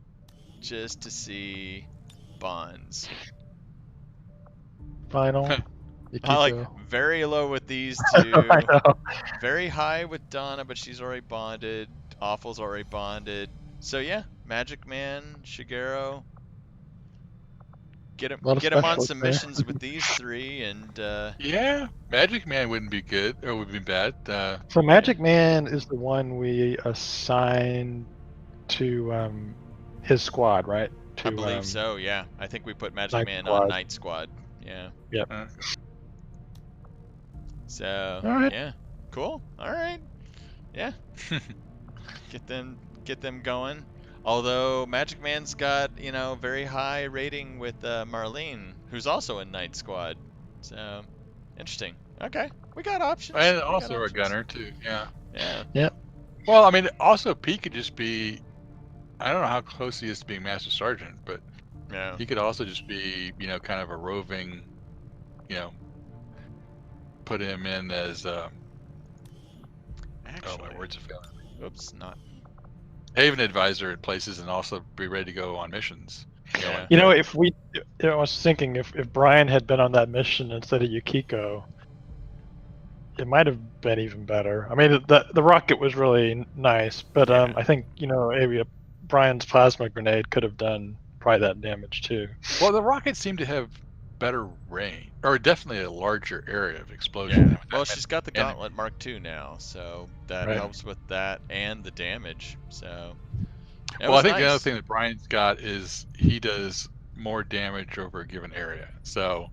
just to see bonds. Final. I like very low with these two. I know. Very high with Donna, but she's already bonded. Awful's already bonded. So yeah, Magic Man, Shigeru. Get him on some missions with these three, and yeah, Magic Man wouldn't be good or would be bad. So Magic Man is the one we assign to his squad, right? I believe so. Yeah, I think we put Magic Man Squad. on Night Squad. Yeah. Yep. So right. yeah, cool. All right. Yeah. get them going. Although Magic Man's got, very high rating with Marlene, who's also in Night Squad. So interesting. Okay, we got options. And also a gunner too. Yeah. Yeah. Yep. Well, I mean, also Pete could just be. I don't know how close he is to being Master Sergeant, but yeah, he could also just be, kind of a roving, put him in as. Actually, oh, my words are failing. Oops, not. Haven advisor at places and also be ready to go on missions. Yeah. If we, I was thinking if Brian had been on that mission instead of Yukiko, it might have been even better. I mean, the rocket was really nice, but I think maybe Brian's plasma grenade could have done probably that damage too. Well, the rockets seem to have better range, or definitely a larger area of explosion. Yeah. Well, she's got the Gauntlet Mark II now, so that helps with that and the damage. So. Well, I think the other thing that Brian's got is he does more damage over a given area, so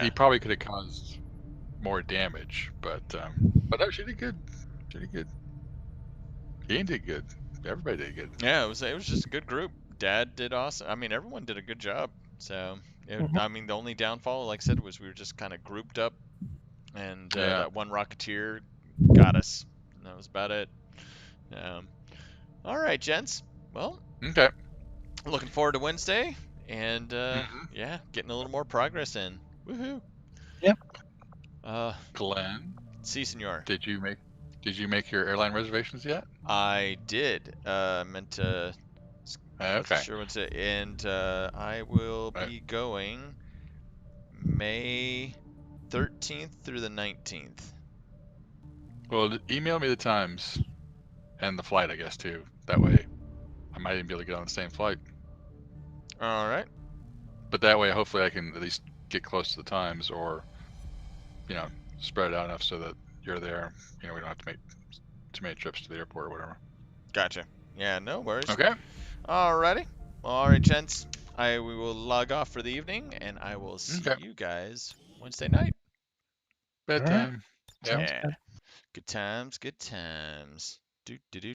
he probably could have caused more damage. But no, she did good. She did good. Ian did good. Everybody did good. Yeah, it was just a good group. Dad did awesome. I mean, everyone did a good job. So, I mean, the only downfall, like I said, was we were just kind of grouped up, and that one Rocketeer got us. And that was about it. All right, gents. Well, okay. Looking forward to Wednesday, and yeah, getting a little more progress in. Woohoo! Yep. Glenn. Si, senor. Did you make your airline reservations yet? I did. Meant to. Okay. Sure what's it, and I will be going May 13th through the 19th. Well, email me the times and the flight, I guess, too. That way, I might even be able to get on the same flight. All right. But that way, hopefully, I can at least get close to the times, or spread it out enough so that you're there. We don't have to make too many trips to the airport or whatever. Gotcha. Yeah, no worries. Okay. Alrighty. All right, gents. We will log off for the evening, and I will see you guys Wednesday night. Bedtime. Yeah. Good times. Good times. Do.